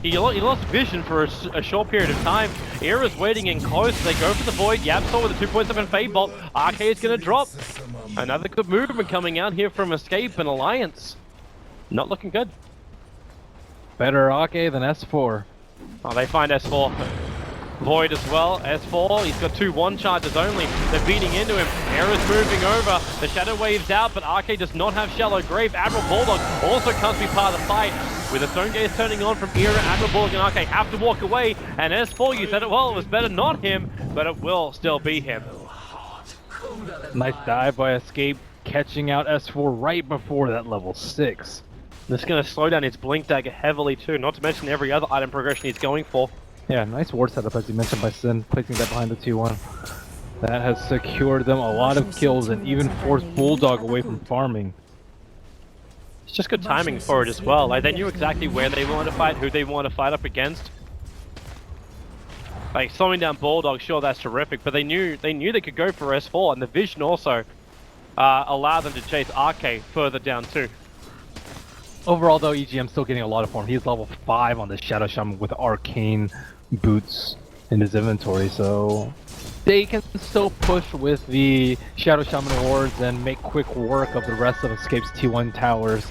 B: He lost vision for a short period of time. Era's waiting in close. They go for the void. Yapsor with a 2.7 Fade Bolt. RK is going to drop. Another good movement coming out here from Escape and Alliance. Not looking good.
C: Better Ake than S4.
B: Oh, they find S4. Void as well. S4, he's got 2 1 charges only. They're beating into him. Era's moving over. The Shadow Wave's out, but RK does not have Shallow Grave. Admiral Bulldog also can't be part of the fight. With the Stone Gaze turning on from Era, Admiral Bulldog and RK have to walk away. And S4, you said it well, it was better not him, but it will still be him.
C: Nice dive by Escape, catching out S4 right before that level 6.
B: This is going to slow down his Blink Dagger heavily too, not to mention every other item progression he's going for.
C: Yeah, nice ward setup as you mentioned by Sin, placing that behind the 2-1. That has secured them a lot of kills and even forced Bulldog away from farming.
B: It's just good timing for it as well. Like, they knew exactly where they wanted to fight, who they wanted to fight up against. Like, slowing down Bulldog, sure, that's terrific, but they knew they could go for S4, and the vision also allowed them to chase RK further down too.
C: Overall though, EGM's still getting a lot of form. He's level 5 on the Shadow Shaman with Arcane boots in his inventory, so they can still push with the Shadow Shaman wards and make quick work of the rest of Escape's T1 towers.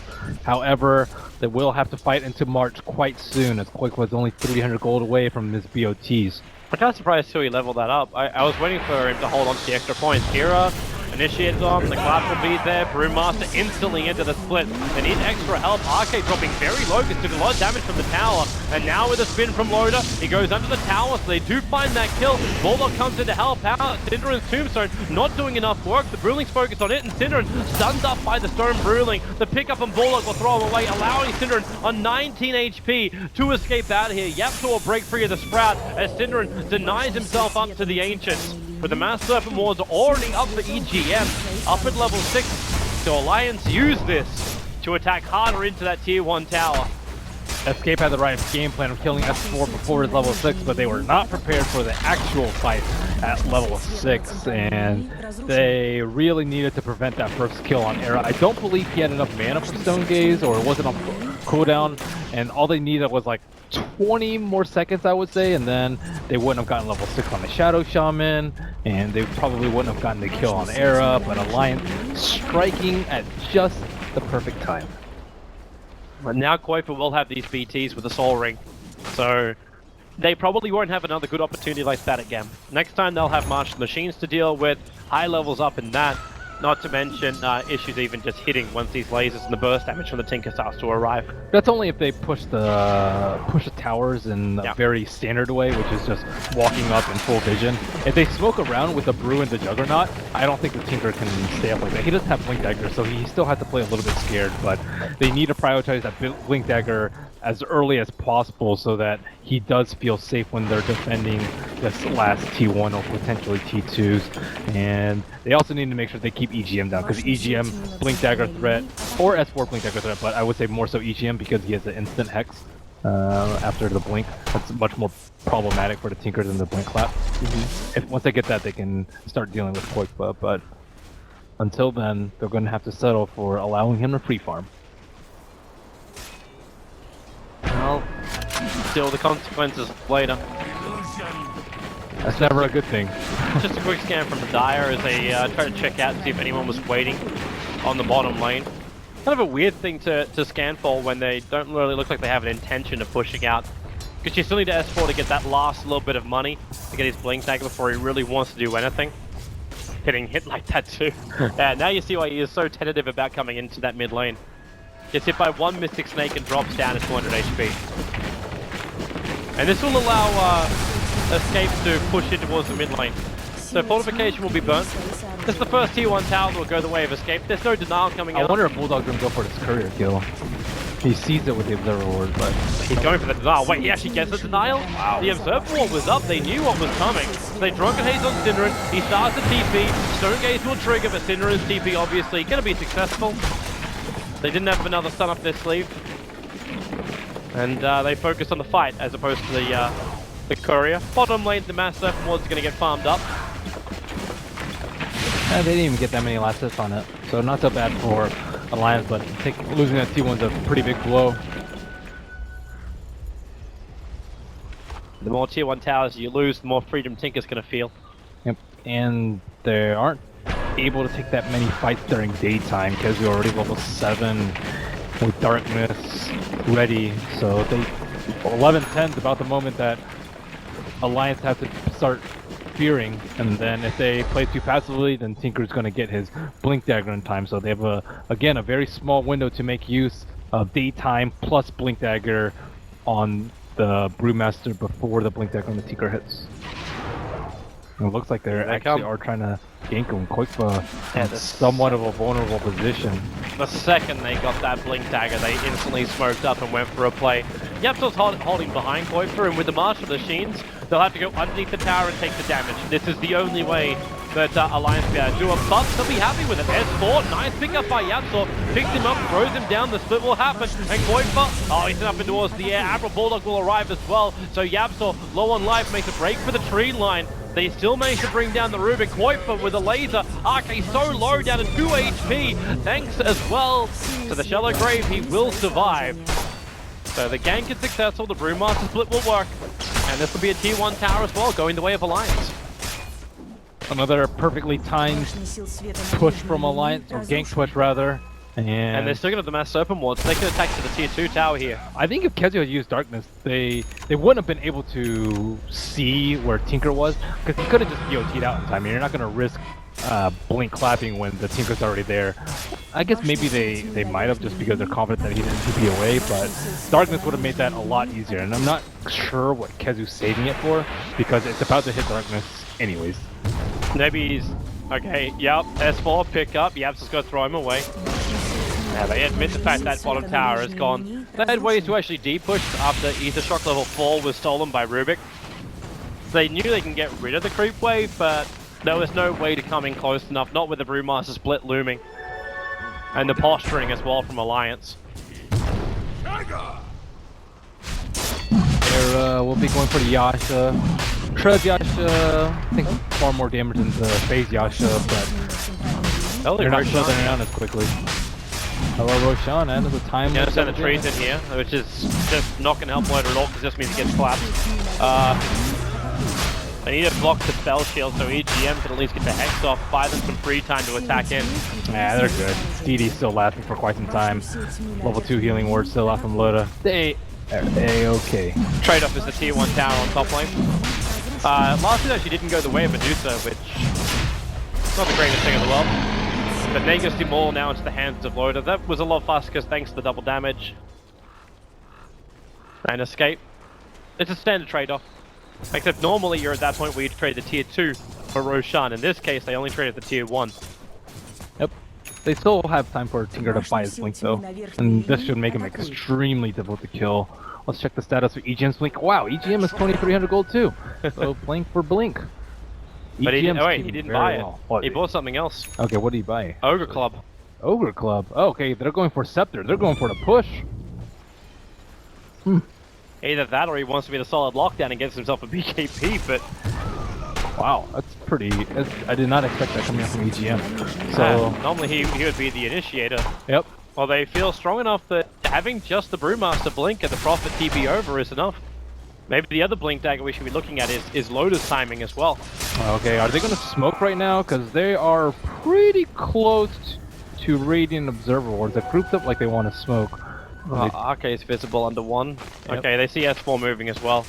C: However, they will have to fight into March quite soon, as Quick was only 300 gold away from his BOTs.
B: I'm kind of surprised too he leveled that up. I was waiting for him to hold on to the extra points. Era initiated on, the collapse will be there. Brewmaster instantly into the split. They need extra help. RK dropping very low, because took a lot of damage from the tower. And now with a spin from Loader, he goes under the tower, so they do find that kill. Bulldog comes in to help out. Synderen's Tombstone not doing enough work. The Brewling's focused on it, and Synderen stunned up by the Stone Brewling. The pickup on Bulldog will throw him away, allowing Synderen on 19 HP to escape out of here. Yapsor will break free of the Sprout as Synderen denies himself up to the Ancients. But the Mass Serpent Wards are already up for EGM, up at level 6. So Alliance use this to attack harder into that tier 1 tower.
C: Escape had the right game plan of killing S4 before his level 6, but they were not prepared for the actual fight at level 6, and they really needed to prevent that first kill on Era. I don't believe he had enough mana for Stone Gaze, or it wasn't on cooldown, and all they needed was like 20 more seconds, I would say, and then they wouldn't have gotten level 6 on the Shadow Shaman, and they probably wouldn't have gotten the kill on Era, but Alliance striking at just the perfect time.
B: But now Qualifier will have these BTs with the Soul Ring, so they probably won't have another good opportunity like that again. Next time they'll have Martial Machines to deal with, high levels up in that, not to mention issues even just hitting once these lasers and the burst damage from the Tinker starts to arrive.
C: That's only if they push the towers in a very standard way, which is just walking up in full vision. If they smoke around with the Brew and the Juggernaut, I don't think the Tinker can stay up like that. He doesn't have Blink Dagger, so he still has to play a little bit scared, but they need to prioritize that Blink Dagger as early as possible so that he does feel safe when they're defending this last T1 or potentially T2s. And they also need to make sure they keep EGM down, because EGM Blink Dagger threat, or S4 Blink Dagger threat, but I would say more so EGM because he has the instant Hex after the Blink. That's much more problematic for the Tinker than the Blink Clap. If once they get that, they can start dealing with Koikba, but until then, they're going to have to settle for allowing him to free farm.
B: Well, still the consequences later.
C: That's never a good thing.
B: Just a quick scan from the Dire as they try to check out and see if anyone was waiting on the bottom lane. Kind of a weird thing to scan for when they don't really look like they have an intention of pushing out. Because you still need to S4 to get that last little bit of money to get his Blink Dagger before he really wants to do anything. Getting hit like that too. Yeah, now you see why he is so tentative about coming into that mid lane. Gets hit by one Mystic Snake and drops down to 200 HP. And this will allow Escape to push in towards the mid lane. So Fortification will be burnt. This is the first T1 tower that will go the way of Escape. There's no denial coming out.
C: I wonder if Bulldog's gonna go for this courier kill. He sees it with the Observer Ward, but
B: he's going for the denial. Wait, he actually gets the denial? Wow. The Observer Ward was up, they knew what was coming. So they Drunken Haze on Synderen, he starts the TP, Stone Gaze will trigger, but Synderen's TP obviously gonna be successful. They didn't have another stun up their sleeve. And they focus on the fight as opposed to the courier. Bottom lane, the Mass Serpent Ward's gonna get farmed up.
C: They didn't even get that many last hits on it, so not so bad for Alliance, but losing that T1's a pretty big blow.
B: The more tier 1 towers you lose, the more freedom Tinker's gonna feel.
C: Yep, and they aren't able to take that many fights during daytime because we're already level 7 with Darkness ready, so they 11-10 is about the moment that Alliance have to start fearing, and then if they play too passively, then Tinker's going to get his Blink Dagger in time, so they have again a very small window to make use of daytime plus Blink Dagger on the Brewmaster before the Blink Dagger on the Tinker hits. And it looks like they actually are trying to gank him. Koikba in somewhat of a vulnerable position.
B: The second they got that Blink Dagger, they instantly smoked up and went for a play. Yapsol's holding behind Koikba, and with the Martial Machines, they'll have to go underneath the tower and take the damage. This is the only way that Alliance will be able to do it, but they'll be happy with it. S4, nice pickup by Yapsol, picks him up, throws him down, the split will happen, and Koikba, oh, he's up and towards the air. Admiral Bulldog will arrive as well, so Yapsol, low on life, makes a break for the tree line. They still manage to bring down the Rubik. Koikba with a laser. RK so low, down to 2 HP. Thanks as well to the Shallow Grave, he will survive. So the gank is successful, the Brewmaster split will work. And this will be a tier 1 tower as well, going the way of Alliance.
C: Another perfectly timed push from Alliance, or gank push rather. And
B: they're still going to have the Mass Serpent Ward, so they can attack to the tier 2 tower here.
C: I think if Kezio had used Darkness, they wouldn't have been able to see where Tinker was, because he could have just BOT'd out in time. You're not going to risk Blink clapping when the Tinker's already there. I guess maybe they might have, just because they're confident that he didn't TP away, but Darkness would have made that a lot easier. And I'm not sure what Kezio's saving it for, because it's about to hit Darkness anyways.
B: Maybe he's... Okay, yep, S4, pick up, Yaps is going to throw him away. Yeah, they admit the fact that bottom tower is gone. They had ways to actually deep-push after Ether Shock level 4 was stolen by Rubik. They knew they can get rid of the creep wave, but there was no way to come in close enough, not with the Brewmaster split looming. And the posturing as well from Alliance.
C: Akira will be going for the Yasha. Trev Yasha, I think far more damage than the phase Yasha, but they're not slowing down as quickly. Hello Roshan, and there's a time.
B: Yeah, send the trees in here, which is just not going to help Loader at all because this means he gets collapsed. They need to block the spell shield so EGM can at least get the Hex off, buy them some free time to attack in.
C: Yeah, they're good. DD's still lasting for quite some time. Level 2 healing ward still out from Loda. They're A-okay.
B: Trade-off is the tier 1 tower on top lane. Last year actually didn't go the way of Medusa, which is not the greatest thing in the world. But Nagus Timor now into the hands of Loda. That was a lot faster because thanks to the double damage. And escape. It's a standard trade-off. Except normally you're at that point where you trade the tier 2 for Roshan. In this case, they only traded the tier 1.
C: Yep. They still have time for Tinker to buy his Blink though. And this should make him extremely difficult to kill. Let's check the status of EGM's Blink. Wow, EGM is 2300 gold too. So Blink for Blink.
B: But he didn't buy it.
C: Well.
B: He bought something else.
C: Okay, what did he buy?
B: Ogre Club.
C: Ogre Club. Oh, okay, they're going for Scepter. They're going for the push.
B: Either that or he wants to be in a solid lockdown and gets himself a BKP, but...
C: Wow, that's pretty... I did not expect that coming out from EGM. So...
B: normally he would be the initiator.
C: Yep.
B: Well, they feel strong enough that having just the Brewmaster Blink and the Prophet TP over is enough. Maybe the other Blink Dagger we should be looking at is Loda's timing as well. Okay, are they going to smoke right now? Because they are pretty close to Radiant Observer Wards. They're grouped up like they want to smoke. RK is visible under 1.
C: Yep.
B: Okay, they see S4 moving as well.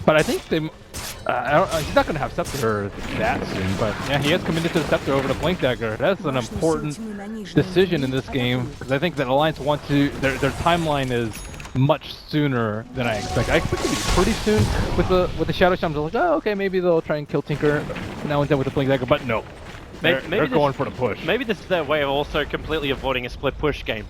C: But I think they... he's not going to have Scepter that soon, but yeah, he has committed to the Scepter over the Blink Dagger. That's an important decision in this game, because I think that Alliance wants to... Their timeline is much sooner than I expect. I expect it to be pretty soon with the Shadow Shams. I'm like, oh, okay, maybe they'll try and kill Tinker now and then with the Blink Dagger, but no. They're going for the push. Maybe this is their way of also completely avoiding a split push game.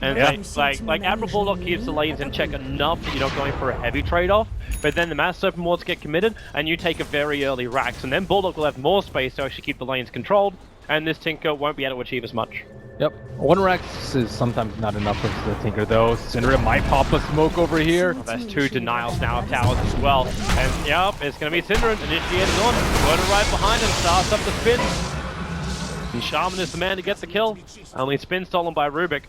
C: And like Admiral Bulldog keeps the lanes in check enough that you're not going for a heavy trade-off, but then the mass open wards get committed, and you take a very early Rax, and then Bulldog will have more space to actually keep the lanes controlled, and this Tinker won't be able to achieve as much. Yep. 1 Rax is sometimes not enough for the Tinker, though. Syndra might pop a smoke over here. Well, that's 2 denials now of towers as well. And yep, it's going to be Syndra initiated on. Loader right behind him, starts up the spin. And Shaman is the man to get the kill. Only spin stolen by Rubik.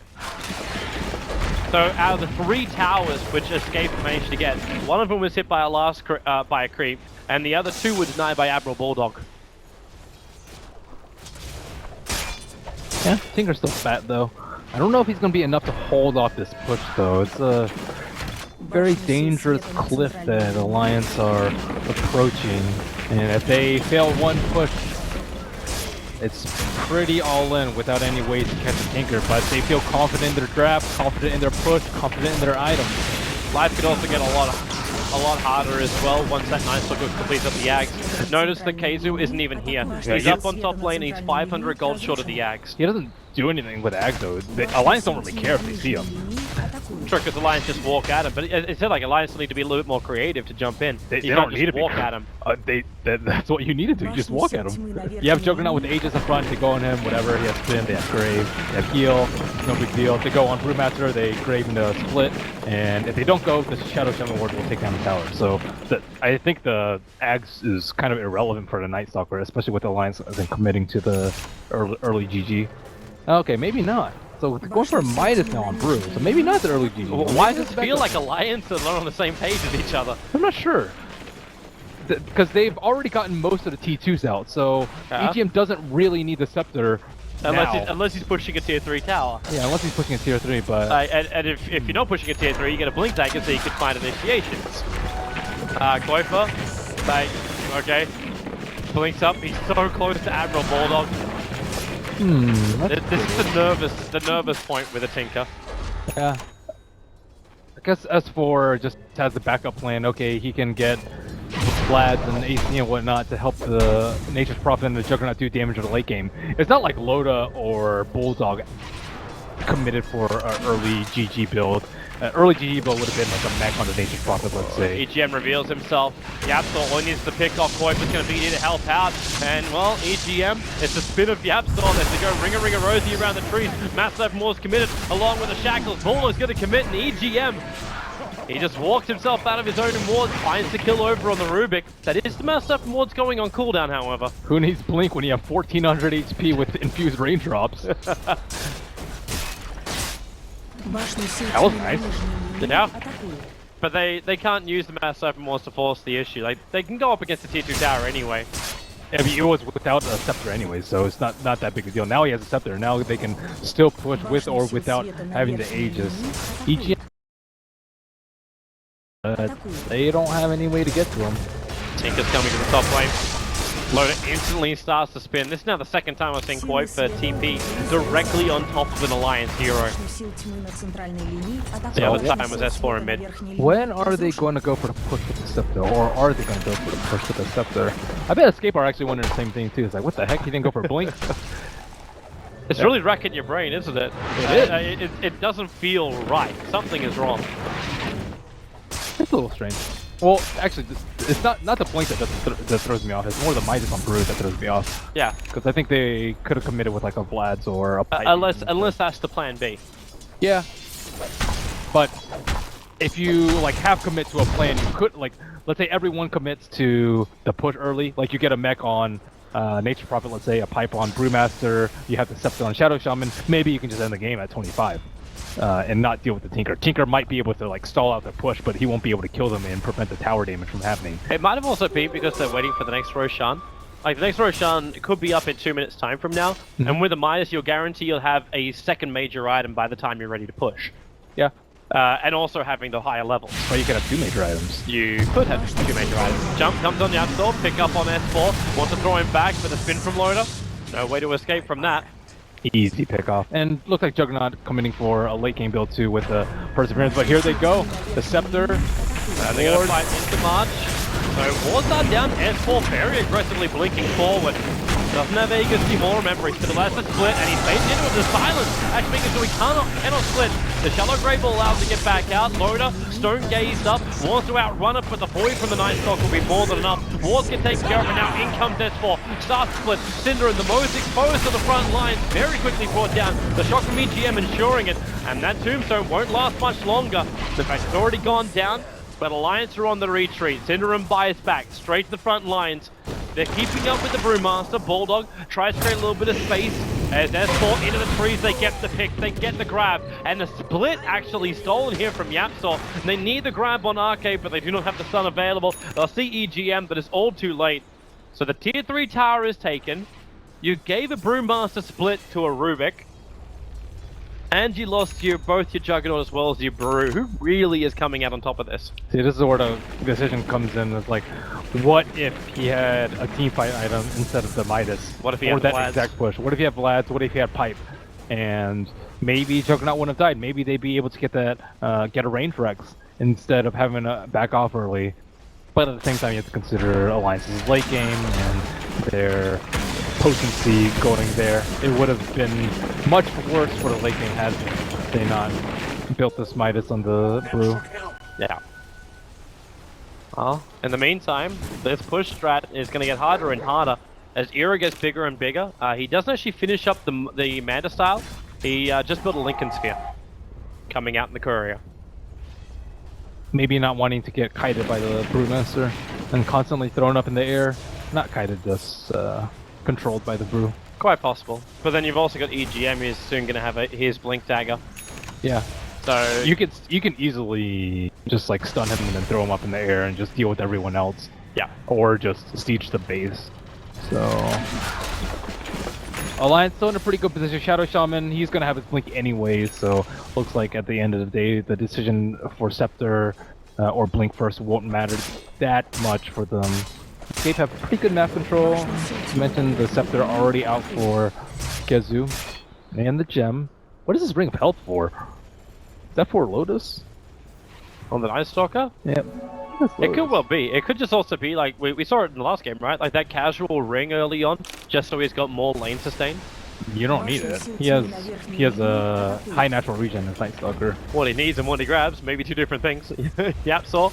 C: So out of the 3 towers which Escape managed to get, 1 of them was hit by a creep, and the other 2 were denied by Admiral Bulldog. Yeah, Tinker's still fat though. I don't know if he's going to be enough to hold off this push though. It's a very dangerous cliff that Alliance are approaching, and if they fail 1 push, it's pretty all in without any way to catch a Tinker, but they feel confident in their draft, confident in their push, confident in their items. Life could also get a lot harder as well once that nice look completes up the Ags. Notice that Keizu isn't even here. He's up on top lane and he's 500 gold short of the Ags. He doesn't do anything with Ags though. The Alliance don't really care if they see him. Sure, because Alliance just walk at him, but it said like Alliance need to be a little bit more creative to jump in. They don't need to walk at him. That's what you need to do. You just walk at him. You have Juggernaut with Aegis in front. They go on him. Whatever. He has spin. They have Grave. They have heal. No big deal. If they go on Brewmaster, they Grave in the split. And if they don't go, the Shadow Shaman Ward will take down the tower. So I think the Ags is kind of irrelevant for the Night Stalker, especially with the Alliance committing to the early GG. Okay, maybe not. So they're going for a Midas now on Brew, so maybe not the early GG. Well, why does it feel like Alliance are not on the same page as each other? I'm not sure. Because they've already gotten most of the T2s out, so EGM doesn't really need the Scepter unless he's pushing a tier 3 tower. Yeah, unless he's pushing a tier 3, but... and if you're not pushing a tier 3, you get a Blink Dagger so you can find initiations. Qualifier, okay. Blinks up, he's so close to Admiral Bulldog. This is the nervous point with a Tinker. Yeah. I guess S4 just has the backup plan. Okay, he can get Vlads and AC and whatnot to help the Nature's Prophet and the Juggernaut do damage in the late game. It's not like Loda or Bulldog committed for an early GG build. Early GG build would have been like a mech on the Nature's Prophet, let's say. EGM reveals himself. Yapsol only needs to pick off Koi, but going to be here to help out. And, well, EGM, it's the spin of Yapsol as they go ring a rosy around the trees. Mass Left Moore's committed along with the Shackles. Bulldog's going to commit, and EGM
B: He just walks himself out of his own ward, finds the kill over on the Rubik. That is the Master Serpent ward's going on cooldown, however.
C: Who needs Blink when you have 1400 HP with infused raindrops? That was nice.
B: Yeah. But they can't use the Master Serpent wards to force the issue. Like, they can go up against the tier 2 tower anyway.
C: I mean, it was without a scepter anyway, so it's not that big a deal. Now he has a scepter. Now they can still push with or without having the Aegis. EG, they don't have any way to get to him.
B: Tinker's coming to the top lane. Loader instantly starts to spin. This is now the second time I've seen Quote for TP directly on top of an Alliance hero. The other time was S4 in mid.
C: When are they going to go for the push with the scepter? Or are they going to go for the push with the scepter? I bet Escape are actually wondering the same thing too. It's like, what the heck? He didn't go for Blink?
B: It's really wrecking your brain, isn't it?
C: It is.
B: It doesn't feel right. Something is wrong.
C: It's a little strange. Well, actually, it's not the Blink that throws me off. It's more the Midas on Brew that throws me off.
B: Yeah.
C: Because I think they could have committed with like a Vlad's or a Pipe.
B: Unless that's the plan B.
C: Yeah. But if you like half commit to a plan, you could like, let's say everyone commits to the push early. Like you get a mech on Nature Prophet, let's say a Pipe on Brewmaster. You have the Scepter on Shadow Shaman. Maybe you can just end the game at 25. And not deal with the Tinker. Tinker might be able to like stall out the push, but he won't be able to kill them and prevent the tower damage from happening.
B: It might have also been because they're waiting for the next Roshan. Like the next Roshan could be up in 2 minutes time from now, and with a Midas you'll guarantee you'll have a second major item by the time you're ready to push.
C: Yeah.
B: And also having the higher levels.
C: Or you could have 2 major items.
B: You could have 2 major items. Jump comes on the Absol, pick up on S4, wants to throw him back with a spin from Loader. No way to escape from that.
C: Easy pick off. And looks like Juggernaut committing for a late game build too with the Perseverance, but here they go. The Scepter.
B: They're going to fight into March. So wards are down, S4 very aggressively blinking forward. Doesn't have Aegis anymore, remember, he's to the last to split, and he's faced into it with the silence, actually making sure he cannot split. The Shallow Grave will allow him to get back out. Loader, stone gazed up, wants to outrun it, but the void from the Night Stalk will be more than enough. Wards can take care of it now, in comes S4, starts to split. Syndra, the most exposed to the front lines, very quickly brought down. The shot from EGM ensuring it, and that Tombstone won't last much longer. The fact it's already gone down, but Alliance are on the retreat. Syndra and bias back, straight to the front lines. They're keeping up with the Brewmaster. Bulldog tries to create a little bit of space. As S4 into the trees, they get the pick, they get the grab. And the split actually stolen here from Yapsor. They need the grab on Arcade, but they do not have the stun available. They'll see EGM, but it's all too late. So the tier 3 tower is taken. You gave a Brewmaster split to a Rubik. And you lost both your Juggernaut as well as your Brew. Who really is coming out on top of this?
C: See, this is where the decision comes in. It's like, what if he had a team fight item instead of the Midas?
B: What if he had
C: that
B: Vlad's?
C: Exact push? What if he had Vlad's? What if he had Pipe? And maybe Juggernaut wouldn't have died. Maybe they'd be able to get that, get a range Rex instead of having to back off early. But at the same time, you have to consider Alliance's late game and their potency going there. It would have been much worse for the late game had they not built this Midas on the Brew.
B: Yeah. Well, in the meantime, this push strat is going to get harder and harder as Era gets bigger and bigger. He doesn't actually finish up the Manta style. He just built a Lincoln Sphere coming out in the courier.
C: Maybe not wanting to get kited by the Brewmaster and constantly thrown up in the air. Not kited, just controlled by the Brew.
B: Quite possible. But then you've also got EGM who's soon going to have his Blink Dagger.
C: Yeah.
B: So
C: you can easily just like stun him and then throw him up in the air and just deal with everyone else.
B: Yeah.
C: Or just siege the base. So Alliance still in a pretty good position. Shadow Shaman, he's gonna have his blink anyways, so looks like at the end of the day the decision for Scepter or Blink first won't matter that much for them. Escape have pretty good map control. You mentioned the Scepter already out for Gezu. And the gem. What is this Ring of Health for? Is that for Lotus?
B: On the Night Stalker?
C: Yep.
B: It could well be. It could just also be like, we saw it in the last game, right? Like that casual ring early on, just so he's got more lane sustain.
C: You don't need it. He has a high natural regen as Night Stalker.
B: What he needs and what he grabs, maybe two different things. Yep, so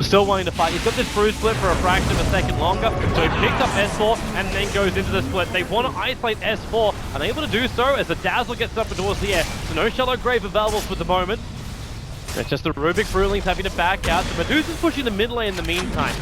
B: still wanting to fight. He's got this Brew split for a fraction of a second longer, so he picks up S4 and then goes into the split. They want to isolate S4, unable to do so as the Dazzle gets up towards the air. So no Shallow Grave available for the moment. It's just the Rubik Brewlings having to back out. The Medusa's pushing the mid lane in the meantime.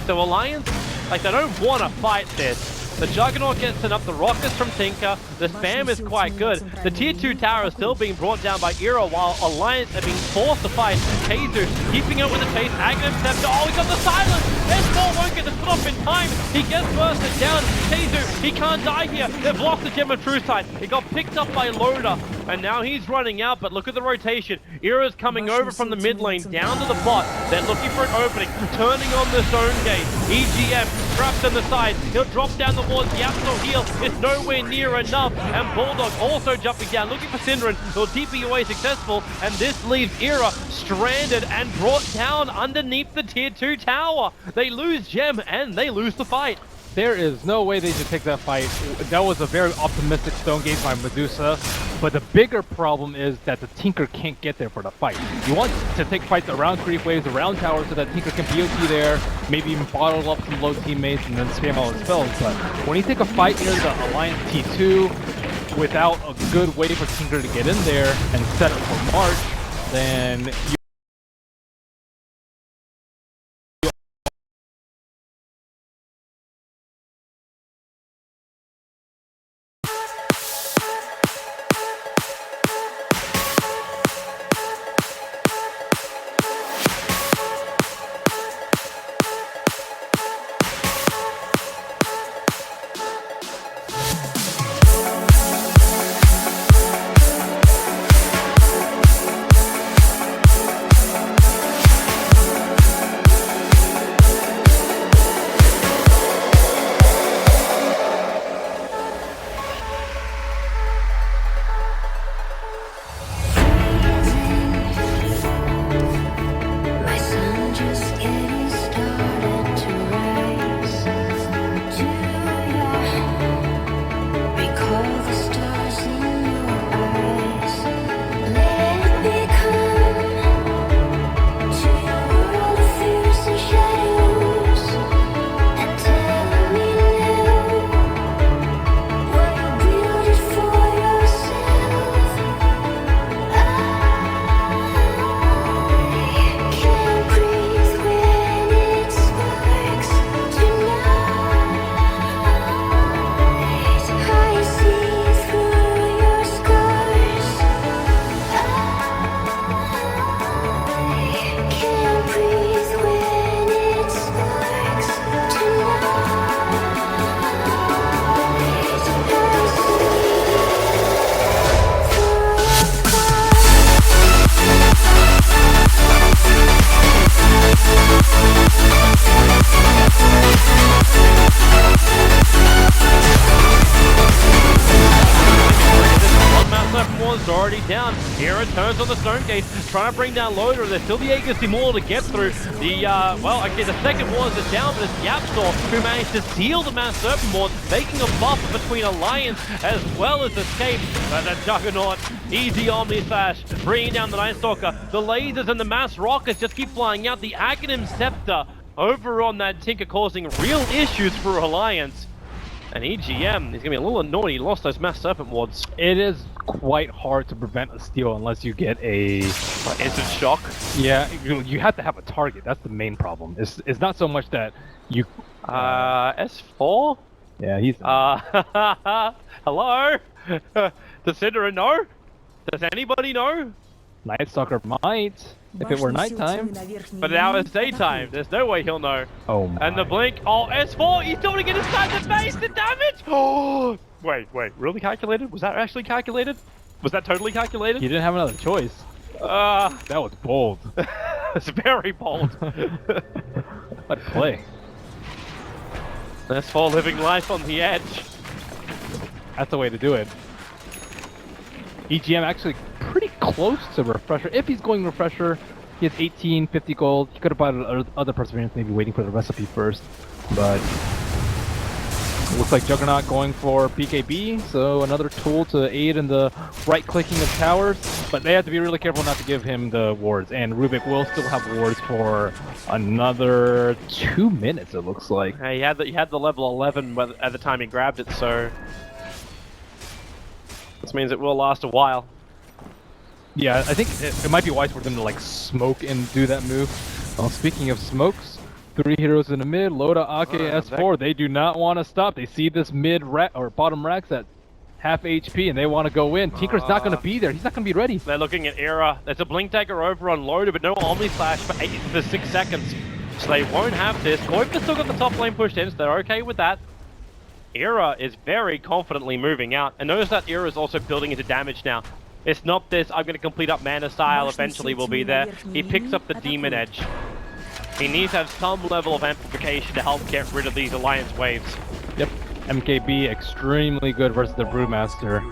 B: So Alliance, like, they don't want to fight this. The Juggernaut gets sent up, the Rockets from Tinker, the spam is quite good. The tier 2 tower is still being brought down by Era while Alliance are being forced to fight. Kaizu keeping up with the chase, Aghanim Scepter, oh, he's got the silence! S4 won't get the split off in time, he gets bursted down. Kaizu, he can't die here, they've lost the Gem of True Sight. He got picked up by Loader, and now he's running out, but look at the rotation. Era's coming over from the mid lane down to the bot. They're looking for an opening, turning on the zone gate. EGM trapped on the side, he'll drop down the wall. Yapso heal is nowhere near enough, and Bulldog also jumping down, looking for Synderen. He'll TP away successful, and this leaves Era stranded and brought down underneath the tier 2 tower. They lose Gem, and they lose the fight.
C: There is no way they should take that fight. That was a very optimistic stone gate by Medusa, but the bigger problem is that the Tinker can't get there for the fight. You want to take fights around creep waves, around towers, so that Tinker can BOT there, maybe even bottle up some low teammates and then spam all his spells. But when you take a fight near the Alliance T2 without a good way for Tinker to get in there and set up for March, then you
B: already down. Era turns on the Stone Gate, trying to bring down Loader. There's still the Aegis Immortal to get through. The, well, okay, the second Wars is down, but it's Yapstor who managed to seal the Mass Serpent Ward, making a buffer between Alliance as well as Escape. But the Juggernaut, easy Omni Slash, bringing down the Night Stalker. The lasers and the Mass Rockets just keep flying out. The Aghanim Scepter over on that Tinker causing real issues for Alliance. And EGM is going to be a little annoyed he lost those Mass Serpent Wards.
C: It is quite hard to prevent a steal unless you get a
B: instant shock.
C: Yeah, you have to have a target. That's the main problem. It's not so much that you...
B: S4?
C: Yeah, he's...
B: hello? Does Synderen know? Does anybody know?
C: Night Stalker might, if it were nighttime.
B: But now it's daytime. There's no way he'll know.
C: Oh my.
B: And the blink. Oh, S4! He's doing it inside the base! The damage! Oh! Wait. Really calculated? Was that actually calculated? Was that totally calculated?
C: He didn't have another choice. That was bold.
B: It's very bold.
C: What play?
B: S4 living life on the edge.
C: That's the way to do it. EGM actually pretty close to Refresher. If he's going Refresher, he has 1850 gold. He could have bought other Perseverance, maybe waiting for the recipe first. But it looks like Juggernaut going for BKB, so another tool to aid in the right-clicking of towers. But they have to be really careful not to give him the wards. And Rubik will still have wards for another 2 minutes, it looks like.
B: He had the level 11 at the time he grabbed it, so... this means it will last a while.
C: Yeah, I think it might be wise for them to like smoke and do that move. Well, speaking of smokes, 3 heroes in the mid, Loda, Ake, S4. They do not want to stop. They see this mid rack or bottom racks at half HP, and they want to go in. Tinker's not going to be there. He's not going to be ready.
B: They're looking at Era. There's a Blink Dagger over on Loda, but no Omni Slash for 6 seconds. So they won't have this. Koiva's still got the top lane pushed in, so they're okay with that. Era is very confidently moving out, and notice that Era is also building into damage now. It's not this, I'm going to complete up mana style, eventually will be there. He picks up the Demon Edge. He needs to have some level of amplification to help get rid of these Alliance waves.
C: Yep, MKB extremely good versus the Brewmaster,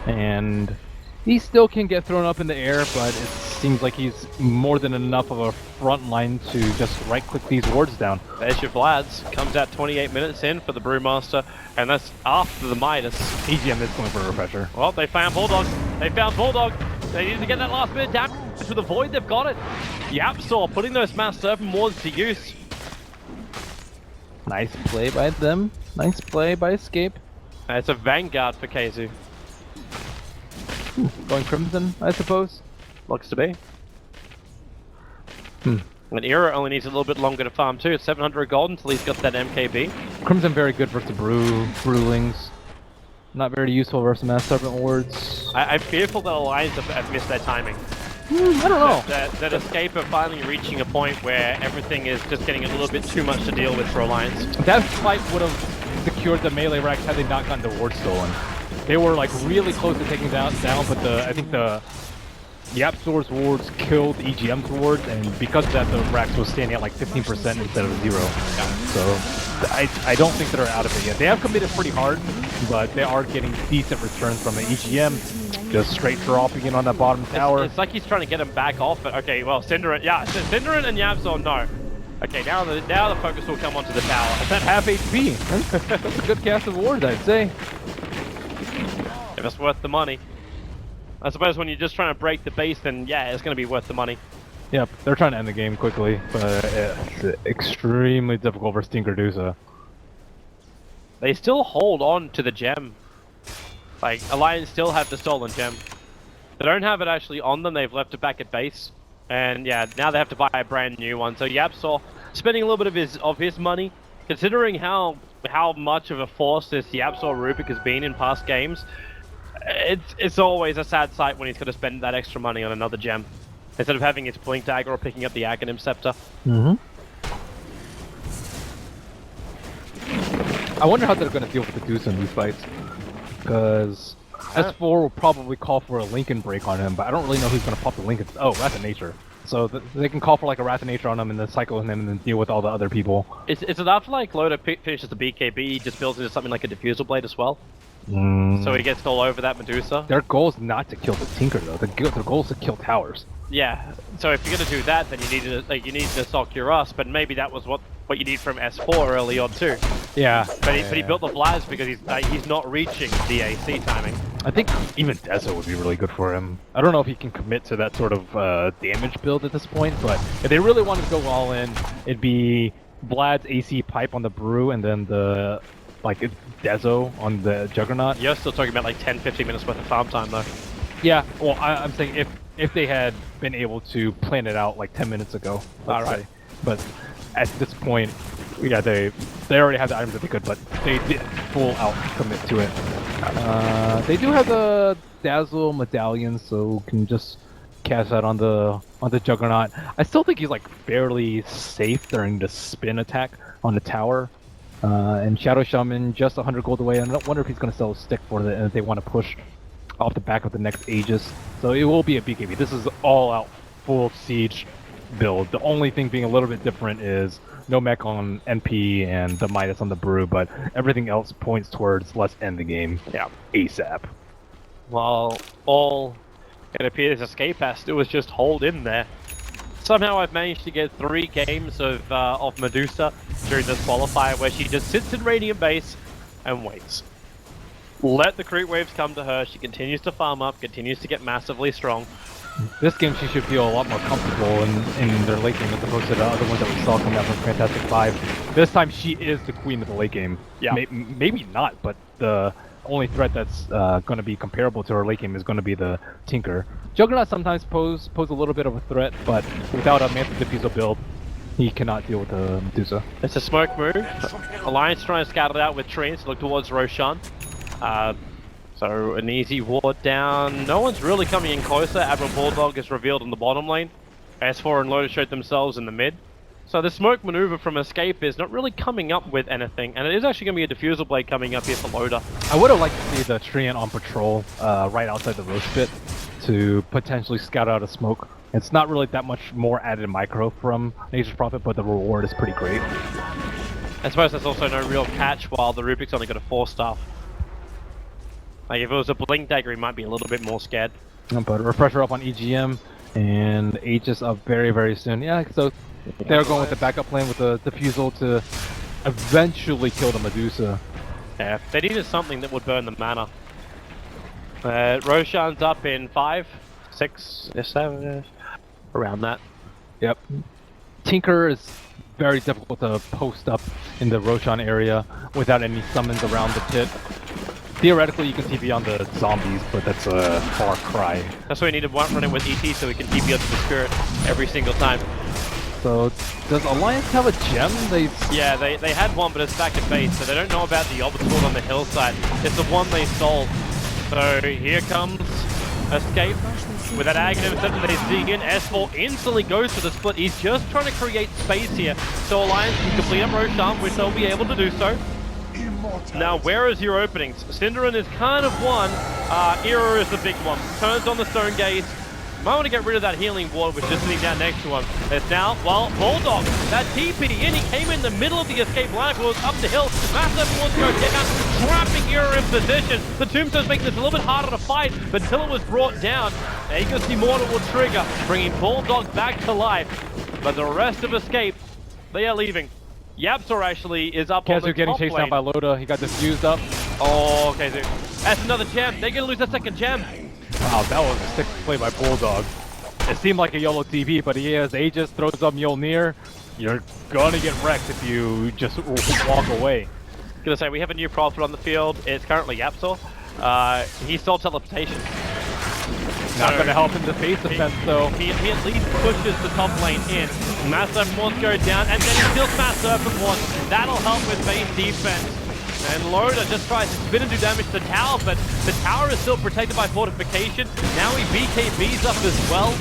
C: and he still can get thrown up in the air, but it seems like he's more than enough of a front line to just right-click these wards down.
B: There's your Vlads, comes out 28 minutes in for the Brewmaster, and that's after the Midas.
C: EGM is going for a refresher.
B: Well, they found Bulldog. They found Bulldog. They need to get that last bit of damage with the Void. They've got it. Yapsaw putting those Mass Serpent wards to use.
C: Nice play by them. Nice play by Escape.
B: It's a Vanguard for KZU.
C: Going Crimson, I suppose.
B: Looks to be. And Era only needs a little bit longer to farm too. It's 700 gold until he's got that MKB.
C: Crimson very good versus the Brewlings. Not very useful versus Mass Serpent wards.
B: I'm fearful that Alliance have missed their timing.
C: I don't know.
B: That Escape are finally reaching a point where everything is just getting a little bit too much to deal with for Alliance.
C: That fight would have secured the melee racks had they not gotten the ward stolen. They were like really close to taking that down, but I think the Yapsor's wards killed EGM's wards, and because of that, the racks was standing at like 15% instead of 0. So I don't think they're out of it yet. They have committed pretty hard, but they are getting decent returns from it. EGM just straight dropping in on that bottom tower.
B: It's like he's trying to get him back off it. Okay, well, Cinderin, yeah, Cinderin and Yapsor, no. Okay, now the focus will come onto the tower.
C: That's at half HP. That's a good cast of wards, I'd say.
B: If it's worth the money. I suppose when you're just trying to break the base, then yeah, it's going to be worth the money.
C: Yep, they're trying to end the game quickly, but it's extremely difficult for Stinkerdusa.
B: They still hold on to the gem. Like, Alliance still have the stolen gem. They don't have it actually on them, they've left it back at base. And yeah, now they have to buy a brand new one. So Yapsor spending a little bit of his money, considering how much of a force this Yapsor Rubik has been in past games. It's always a sad sight when he's going to spend that extra money on another gem instead of having his Blink Dagger or picking up the Aghanim Scepter.
C: I wonder how they're going to deal with the Deuce in these fights, because S4 will probably call for a Lincoln break on him, but I don't really know who's going to pop the Lincoln. Oh, Wrath of Nature. So they can call for like a Wrath of Nature on him and then cycle him and then deal with all the other people.
B: Is it after like Loda finishes the BKB, he just builds into something like a Diffusal Blade as well? So he gets all over that Medusa?
C: Their goal is not to kill the Tinker though, their goal is to kill towers.
B: Yeah, so if you're going to do that, then you need to sock your ass, but maybe that was what you need from S4 early on too.
C: Yeah.
B: But he built the Vlads because he's not reaching the AC timing.
C: I think even Dezo would be really good for him. I don't know if he can commit to that sort of damage build at this point, but if they really wanted to go all in, it'd be Vlad's AC pipe on the Brew and then the Dezo on the Juggernaut.
B: You're still talking about like 10-15 minutes worth of farm time though.
C: Yeah, well I'm saying if they had been able to plan it out like 10 minutes ago. Alright. But at this point, yeah, they already have the items that they could, but they did full out commit to it. They do have the Dazzle medallion, so can just cast that on the Juggernaut. I still think he's like fairly safe during the spin attack on the tower. And Shadow Shaman just 100 gold away. I wonder if he's going to sell a stick for it, and if they want to push off the back of the next Aegis. So it will be a BKB. This is all out full siege build. The only thing being a little bit different is no mech on NP and the Midas on the Brew, but everything else points towards let's end the game ASAP.
B: While all it appears Escape has to do is just hold in there. Somehow I've managed to get 3 games of Medusa during this qualifier where she just sits in Radiant base and waits. Let the creep waves come to her, she continues to farm up, continues to get massively strong.
C: This game she should feel a lot more comfortable in their late game as opposed to the other ones that we saw coming out from Fantastic 5. This time she is the queen of the late game.
B: Yeah.
C: Maybe not, but the only threat that's going to be comparable to her late game is going to be the Tinker. Juggernaut sometimes pose a little bit of a threat, but without a Mantle Diffusal build, he cannot deal with the Medusa.
B: It's a smoke move. Alliance trying to scout it out with trees, look towards Roshan. So an easy ward down. No one's really coming in closer. Admiral Bulldog is revealed in the bottom lane. S4 and Lotus showed themselves in the mid. So the smoke maneuver from Escape is not really coming up with anything, and it is actually going to be a Diffusal Blade coming up here for Loda.
C: I would have liked to see the Treant on patrol right outside the Roche pit to potentially scout out a smoke. It's not really that much more added micro from Nature's Prophet, but the reward is pretty great.
B: I suppose there's also no real catch while the Rubik's only got a 4-star. Like if it was a Blink Dagger, he might be a little bit more scared.
C: But Refresher up on EGM, and Aegis up very, very soon. Yeah, so they're going with the backup plan with the Diffusal to eventually kill the Medusa.
B: Yeah, they needed something that would burn the mana. Roshan's up in 5, 6, 7, around that.
C: Yep. Tinker is very difficult to post up in the Roshan area without any summons around the pit. Theoretically, you can TP on the zombies, but that's a far cry.
B: That's why we need to run in with ET so we can TP onto the Spirit every single time.
C: So, does Alliance have a gem?
B: Yeah, they had one, but it's back at base, so they don't know about the obstacle on the hillside. It's the one they sold. So here comes Escape with that Aghanim set that they dig in. S4 instantly goes for the split. He's just trying to create space here so Alliance can complete up Roshan, which they'll be able to do so. Now, where is your openings? Synderin is kind of one. Era is the big one. Turns on the Stone Gaze. Might want to get rid of that healing ward, which is sitting down next to him. It's now, well, Bulldog, that TP in, he came in the middle of the escape line, was up the hill, Massive wants to go down, trapping Era in position. The Tombstone's making this a little bit harder to fight, but until it was brought down, Aegis Immortal will trigger, bringing Bulldog back to life. But the rest of Escape, they are leaving. Yapzor actually is up on the top
C: getting chased
B: lane.
C: down by Loda, he got diffused up.
B: Oh, okay, dude. That's another gem. They're gonna lose that second gem.
C: Wow, that was a sick play by Bulldog. It seemed like a YOLO TV, but he has Aegis, throws up Mjolnir. You're gonna get wrecked if you just walk away.
B: Gonna say, we have a new prophet on the field. It's currently Yapzor. He stole teleportation.
C: Not gonna help in the face defense, though.
B: He at least pushes the top lane in. Mass Serpent wants to go down, and then he steals Mass Serpent wants. That'll help with base defense. And Loda just tries to spin and do damage to the tower, but the tower is still protected by fortification. Now he BKBs up as well.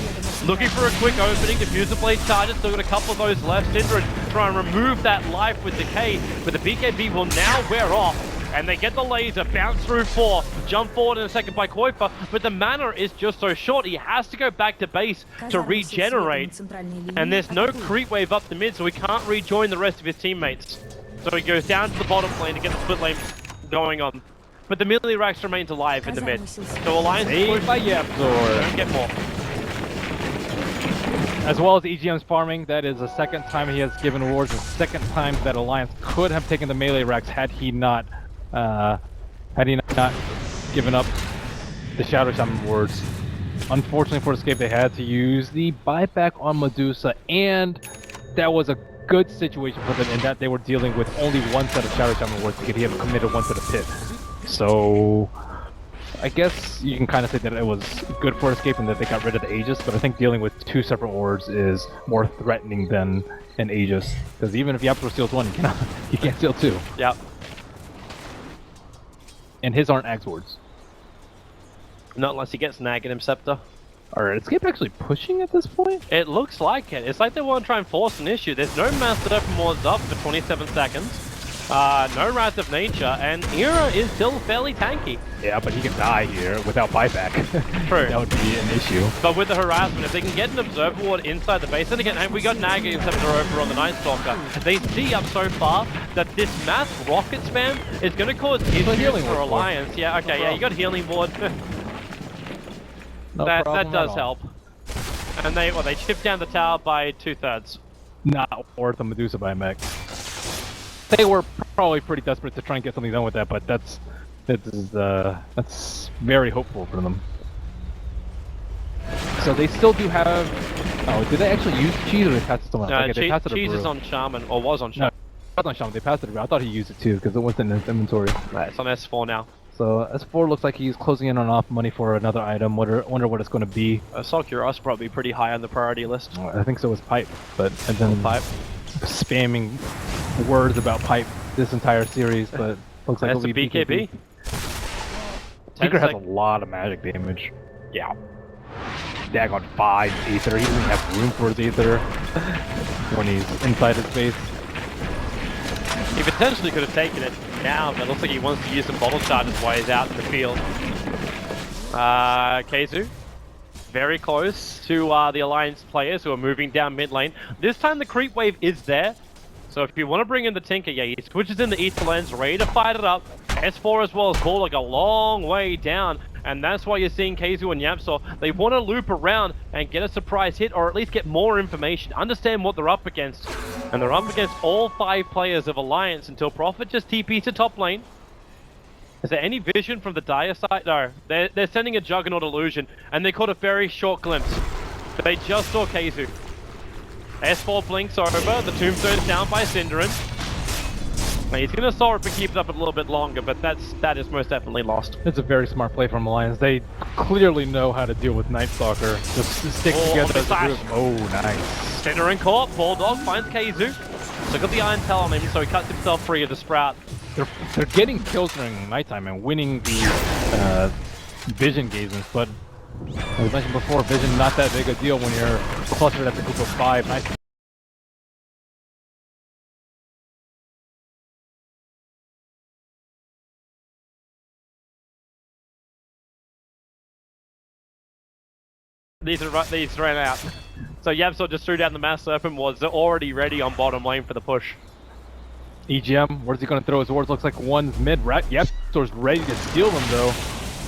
B: Looking for a quick opening, Diffuser Blade charges, still got a couple of those left. Syndra try and remove that life with Decay, but the BKB will now wear off. And they get the laser, bounce through 4, jump forward in a second by Kuiper, but the mana is just so short, he has to go back to base to regenerate. And there's no creep wave up the mid, so he can't rejoin the rest of his teammates. So he goes down to the bottom lane to get the split lane going on. But the melee Rax remains alive in the mid. So Alliance
C: Saved by Yapzor.
B: Don't get more.
C: As well as EGM's farming, that is the second time he has given wards, the second time that Alliance could have taken the melee Rax had he not given up the Shadow Shaman wards. Unfortunately for Escape, they had to use the buyback on Medusa, and that was a good situation for them in that they were dealing with only one set of Shadow Shaman wards because he had committed one to the pit. So I guess you can kind of say that it was good for Escape and that they got rid of the Aegis, but I think dealing with two separate wards is more threatening than an Aegis. Because even if Yapzor steals one, you can't steal two.
B: Yep.
C: And his aren't Axe wards.
B: Not unless he gets an Aghanim Scepter.
C: Are Escape actually pushing at this point?
B: It looks like it. It's like they want to try and force an issue. There's no Master Serpent wards up for 27 seconds. No Wrath of Nature, and Era is still fairly tanky.
C: Yeah, but he can die here without buyback.
B: True.
C: That would be an issue.
B: But with the harassment, if they can get an Observer Ward inside the base, then again, we got Naga and Scepter over on the Night Stalker. They see up so far that this mass rocket spam is going to cause issues for Alliance. Yeah, okay, yeah, you got Healing Ward. that does help. And they chip down the tower by 2/3.
C: Not worth a Medusa buyback. They were probably pretty desperate to try and get something done with that, but that's very hopeful for them. So they still do have. Oh, did they actually use Cheese or they passed it to someone else? Okay, they passed it to
B: Cheese is
C: Brew.
B: on Shaman, or was on Shaman.
C: No, it was on Shaman. They passed it to Brew. I thought he used it too because it wasn't in his inventory.
B: Right, it's on S4 now.
C: So S4 looks like he's closing in on off money for another item. Wonder what it's going to be.
B: Solcuros probably pretty high on the priority list.
C: I think so was Pipe, and then
B: Pipe.
C: spamming words about Pipe this entire series, but looks like
B: That's
C: it'll
B: a
C: be
B: BKB.
C: Tinker has a lot of magic damage. Yeah. Dagon 5 Aether. He doesn't even have room for his Aether when he's inside his base.
B: He potentially could have taken it now, but it looks like he wants to use some bottle charges while he's out in the field. Keizu, very close to the Alliance players who are moving down mid lane. This time the creep wave is there, so if you want to bring in the Tinker, yeah, he switches in the Ether lens, ready to fight it up. S4 as well as Bulldog a long way down, and that's why you're seeing Keizu and Yapsor. They want to loop around and get a surprise hit, or at least get more information, understand what they're up against. And they're up against all 5 players of Alliance until Prophet just TPs to top lane. Is there any vision from the Dire side? No, they're sending a Juggernaut illusion, and they caught a very short glimpse. They just saw Keizu. S4 blinks over, the Tombstone's down by Cinderin. Now he's going to Soul Rip and keep it up a little bit longer, but that is most definitely lost.
C: It's a very smart play from Alliance. They clearly know how to deal with Night Stalker. Just stick together as a group. Oh, nice.
B: Cinderin caught, Bulldog finds Keizu. So got the Iron Tail on him, so he cuts himself free of the Sprout.
C: They're getting kills during nighttime and winning the Vision gazes, but as I mentioned before, Vision not that big a deal when you're clustered at the group of 5. Nice.
B: These ran out. So Yabsor just threw down the Mass Serpent Wards. They're already ready on bottom lane for the push.
C: EGM, where's he going to throw his wards? Looks like one's mid, right? Yep, Sor's ready to steal them though.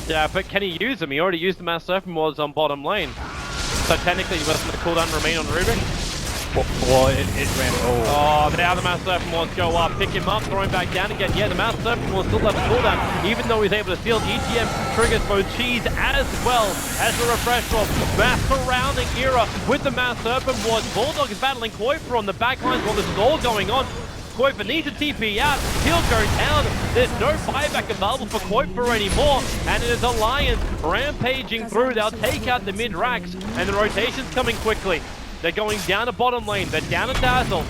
B: Yeah, but can he use them? He already used the Mass Serpent Wards on bottom lane. So technically, he wasn't the cooldown remain on Rubik.
C: Well, it ran.
B: Oh, now the Mass Serpent Wards go up. Pick him up, throw him back down again. Yeah, the Mass Serpent Wards still have a cooldown, even though he's able to steal. EGM triggers both Cheese as well as the refresh off. Mass surrounding Era with the Mass Serpent Wards. Bulldog is battling Kuiper on the back lines while this is all going on. Kuiper needs a TP out, he'll go down, there's no buyback available for Kuiper anymore, and it is Alliance rampaging through. They'll take out the mid racks, and the rotation's coming quickly. They're going down to bottom lane, they're down to Dazzle,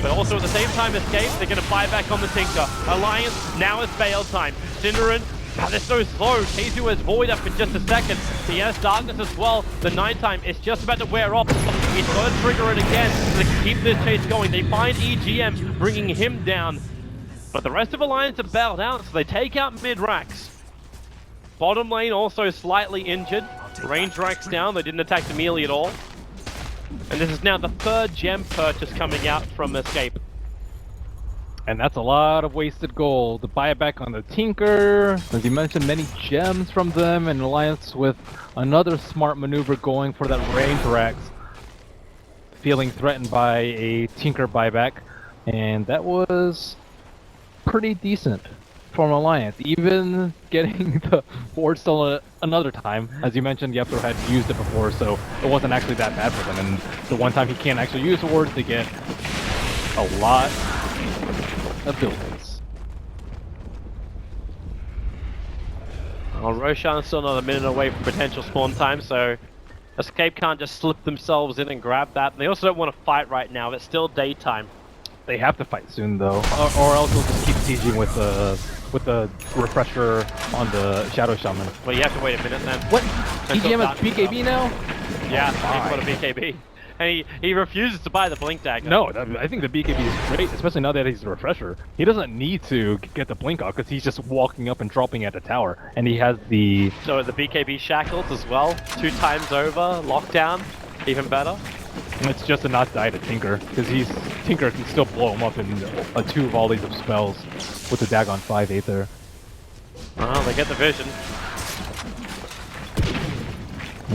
B: but also at the same time Escape, they're going to buy back on the Tinker. Alliance, now it's bail time. Cinderin, they're so slow. Keizu has Void up in just a second. He has Darkness as well. The nighttime is just about to wear off. He's going to trigger it again to keep this chase going. They find EGM, bringing him down. But the rest of Alliance are bailed out, so they take out mid-racks. Bottom lane also slightly injured. Range racks down, they didn't attack the melee at all. And this is now the 3rd gem purchase coming out from Escape.
C: And that's a lot of wasted gold. To buy it back on the Tinker, as you mentioned, many gems from them, and Alliance with another smart maneuver going for that range racks. Feeling threatened by a Tinker buyback, and that was pretty decent from Alliance. Even getting the board still another time. As you mentioned, Yepthor had used it before, so it wasn't actually that bad for them. And the one time he can't actually use the wards, they get a lot of buildings.
B: Well, Roshan's still another minute away from potential spawn time, so Escape can't just slip themselves in and grab that. They also don't want to fight right now, it's still daytime.
C: They have to fight soon though, or else they'll just keep sieging with the refresher on the Shadow Shaman.
B: Well, you have to wait a minute then.
C: What? EGM has BKB now?
B: Yeah, he's got a BKB. And he refuses to buy the Blink Dagger.
C: No, I think the BKB is great, especially now that he's a refresher. He doesn't need to get the Blink off because he's just walking up and dropping at the tower. And he has the...
B: So the BKB shackles as well, 2 times over, lockdown, even better.
C: And it's just to not die to Tinker, because Tinker can still blow him up in 2 volleys of spells with the Dagon 5 Aether.
B: Well, they get the vision.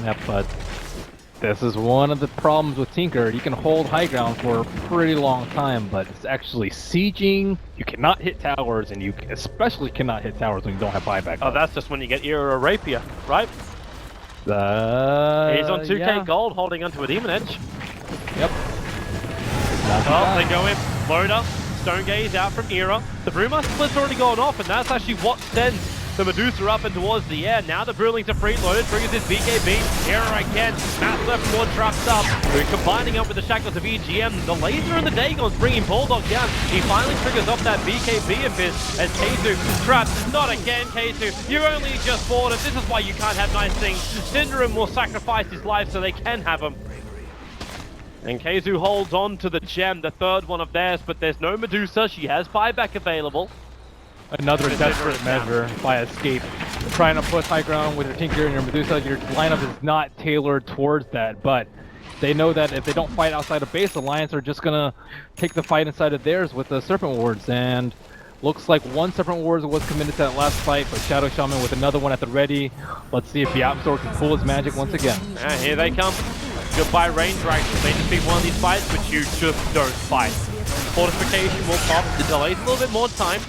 C: Yeah, but this is one of the problems with Tinker. You can hold high ground for a pretty long time, but it's actually sieging. You cannot hit towers, and you especially cannot hit towers when you don't have buyback.
B: Oh, that's just when you get Era or Rapier, right? He's on 2k
C: yeah.
B: gold, holding onto a Demon Edge.
C: Yep.
B: Oh, they go in. Loader, Stone Gaze out from Era. The Brewmaster Split's already gone off, and that's actually what sends The Medusa up and towards the air. Now the Brewlings are preloaded. Triggers his BKB. Error again. Massive more traps up. We're combining up with the shackles of EGM. The laser and the Dagon's bringing Bulldog down. He finally triggers off that BKB of his as Keizu trapped. Not again, Keizu. You only just bought it. This is why you can't have nice things. Syndrome will sacrifice his life so they can have him. And Keizu holds on to the gem, the third one of theirs, but there's no Medusa. She has buyback available.
C: Another desperate measure by Escape. Trying to push high ground with your Tinker and your Medusa. Your lineup is not tailored towards that, but they know that if they don't fight outside of base, Alliance are just gonna take the fight inside of theirs with the Serpent Wards. And looks like one Serpent Ward was committed to that last fight, but Shadow Shaman with another one at the ready. Let's see if the Absol can pull his magic once again.
B: Here they come. Goodbye range racks. They defeat one of these fights, which you just don't fight. Fortification will pop. It delays a little bit more time.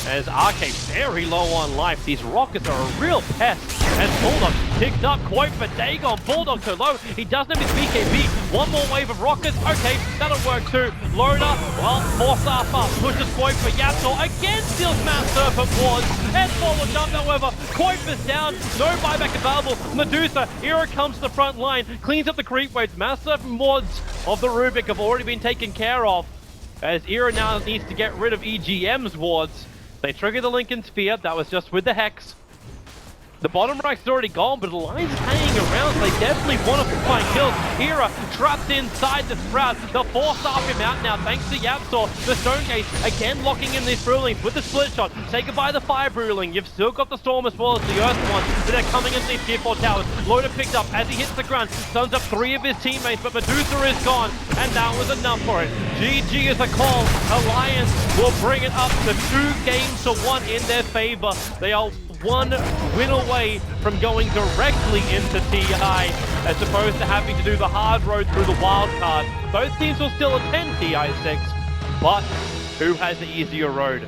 B: As Arcade very low on life. These rockets are a real pest. As Bulldog picked up quite for Dagon. Bulldog so low. He doesn't have his BKB. One more wave of rockets. Okay, that'll work too. Loader, well, more staff up. Pushes Quoit for Yaptor. Again steals Mass Serpent Wards. And forward jump, however. Quoit is down. No buyback available. Medusa, Era comes to the front line. Cleans up the creep waves. Mass Serpent Wards of the Rubik have already been taken care of. As Era now needs to get rid of EGM's wards. They trigger the Lincoln Sphere. That was just with the Hex. The bottom right's already gone, but Alliance is hanging around, so they definitely want to find kills. Hera trapped inside the Sprout. They'll force off him out now, thanks to Yapsor. The Stonegate again locking in these Brewlings with the split shot. Say goodbye to the Fire Brewling. You've still got the Storm as well as the Earth one, but they're coming into these Tier 4 towers. Loader picked up as he hits the ground. Stuns up 3 of his teammates, but Medusa is gone, and that was enough for it. GG is a call. Alliance will bring it up to 2-1 in their favor. They are 1 win away from going directly into TI, as opposed to having to do the hard road through the wild card. Both teams will still attend TI6, but who has the easier road?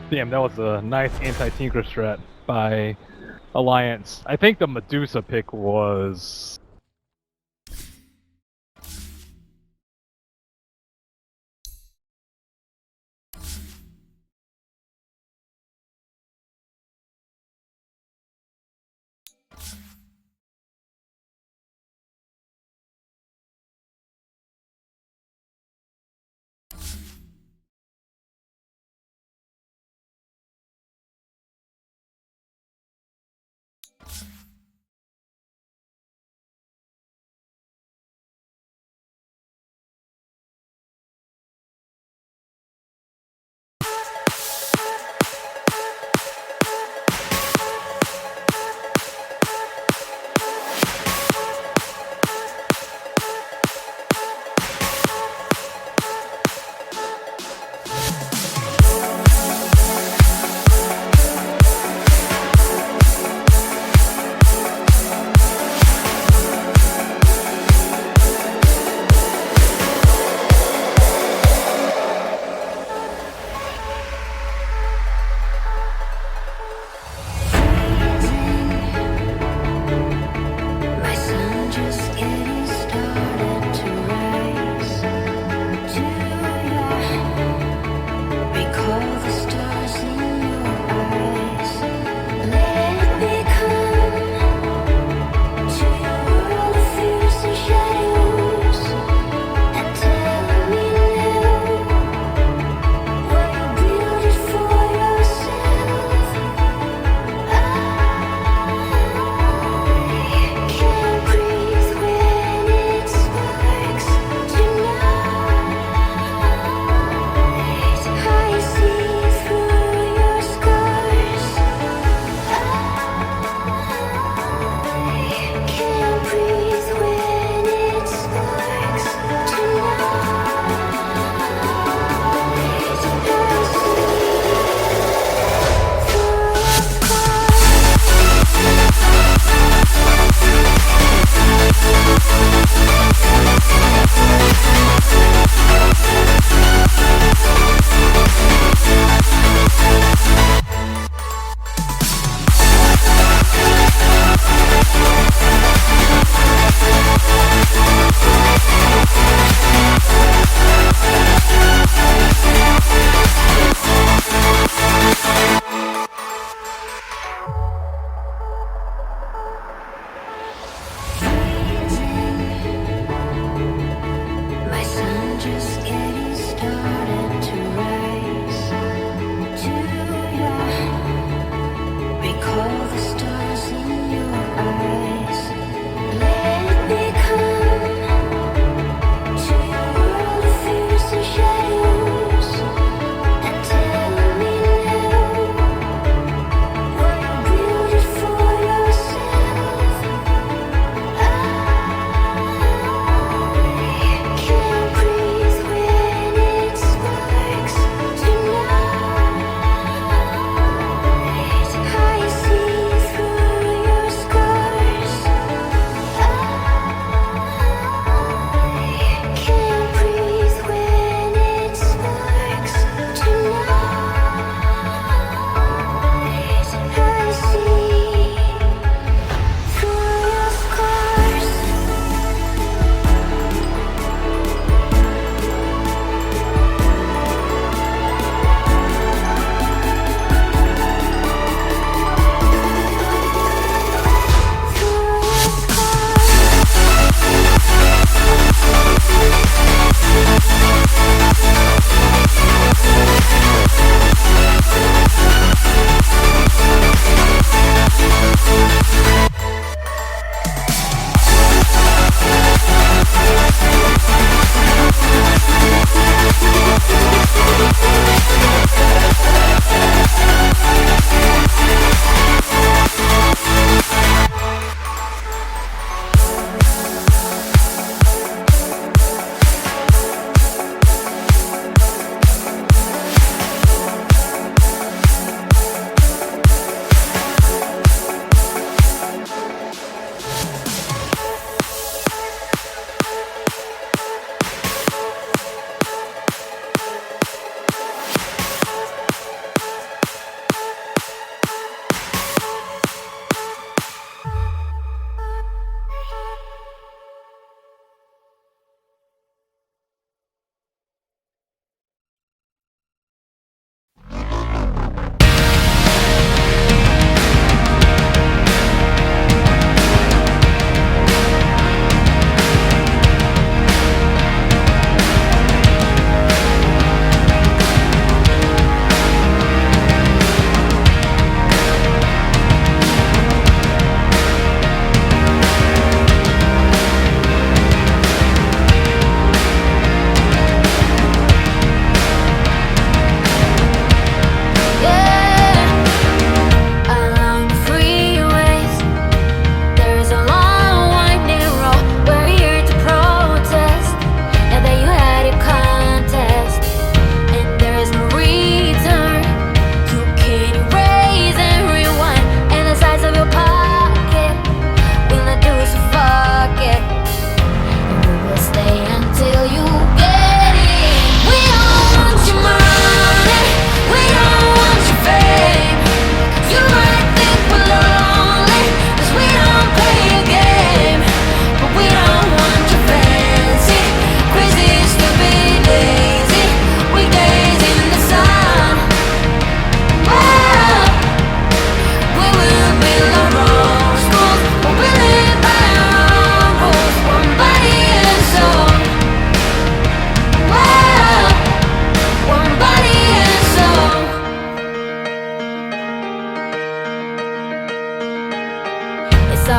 C: Damn, that was a nice anti-Tinker strat by Alliance. I think the Medusa pick was...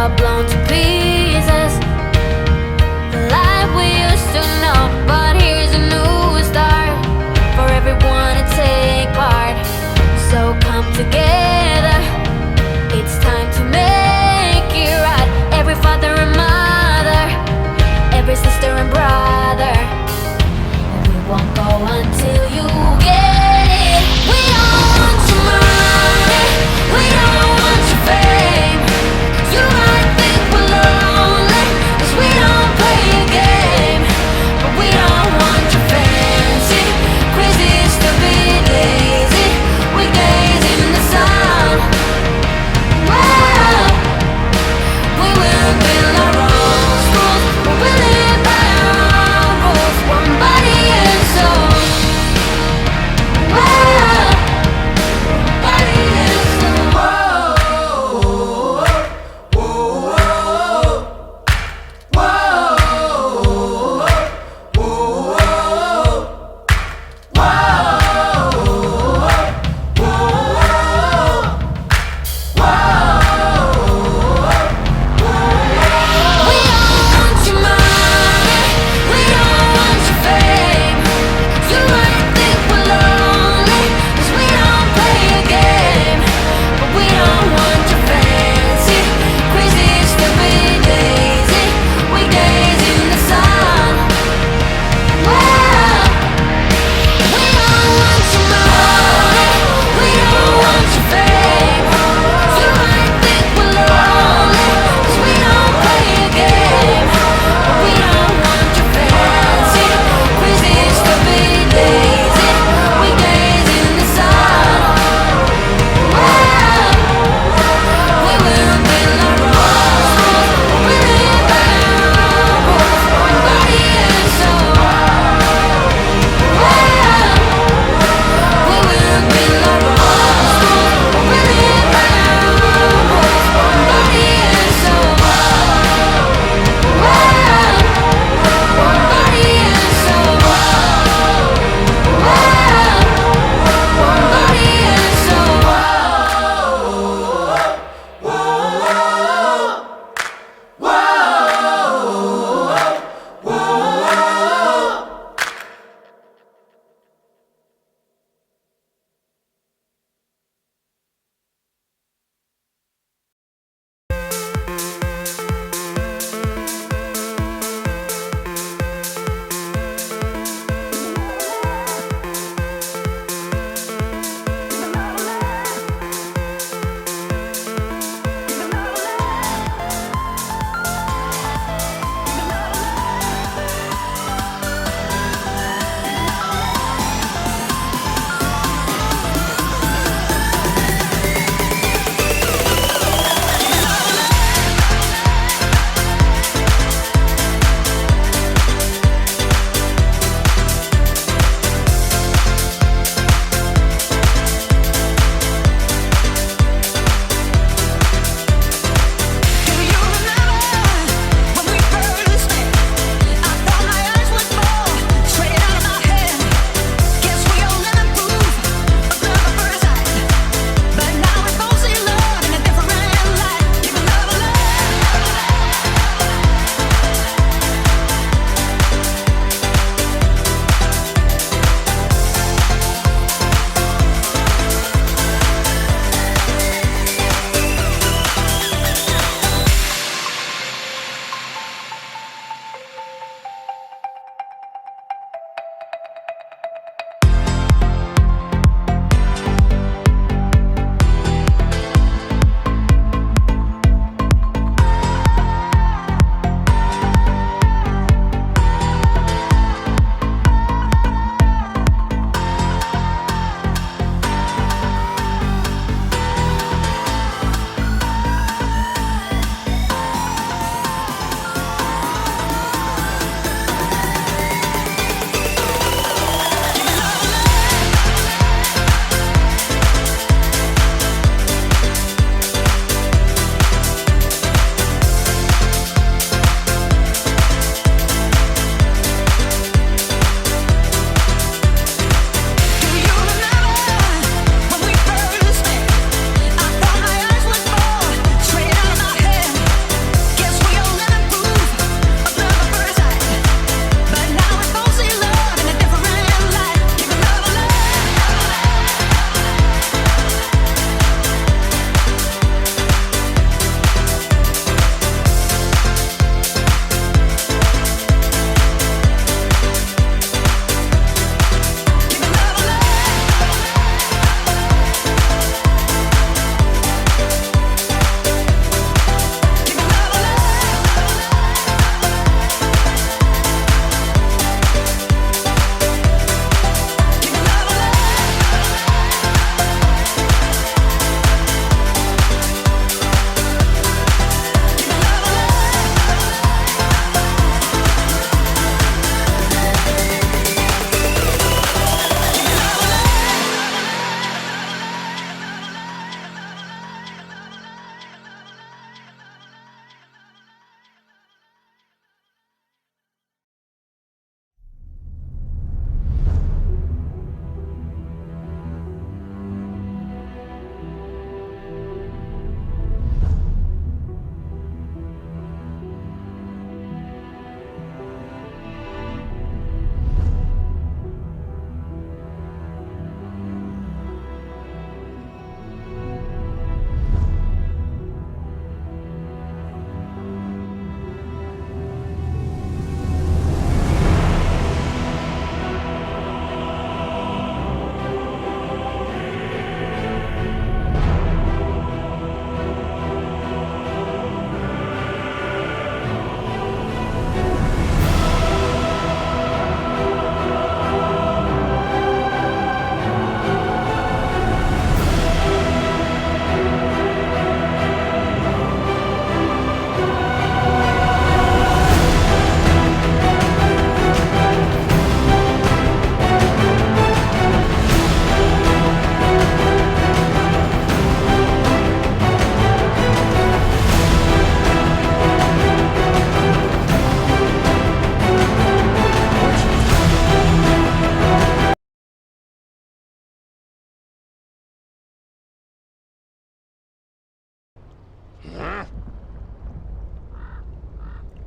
D: all blown to pieces. The life we used to know, but here's a new start for everyone to take part. So come together, it's time to make it right. Every father and mother, every sister and brother, and we won't go until you get it. We don't want your money, we don't want your fame. You might think we're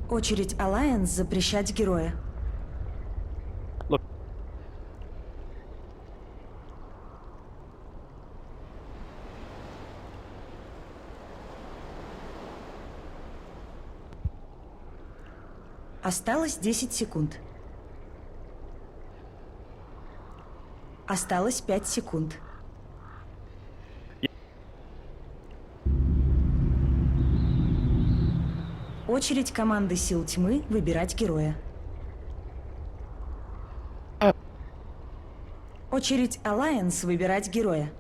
A: Очередь Alliance запрещать героя.
B: Look.
A: Осталось 10 секунд. Осталось 5 секунд. Очередь команды Сил Тьмы выбирать героя. Очередь Alliance выбирать героя.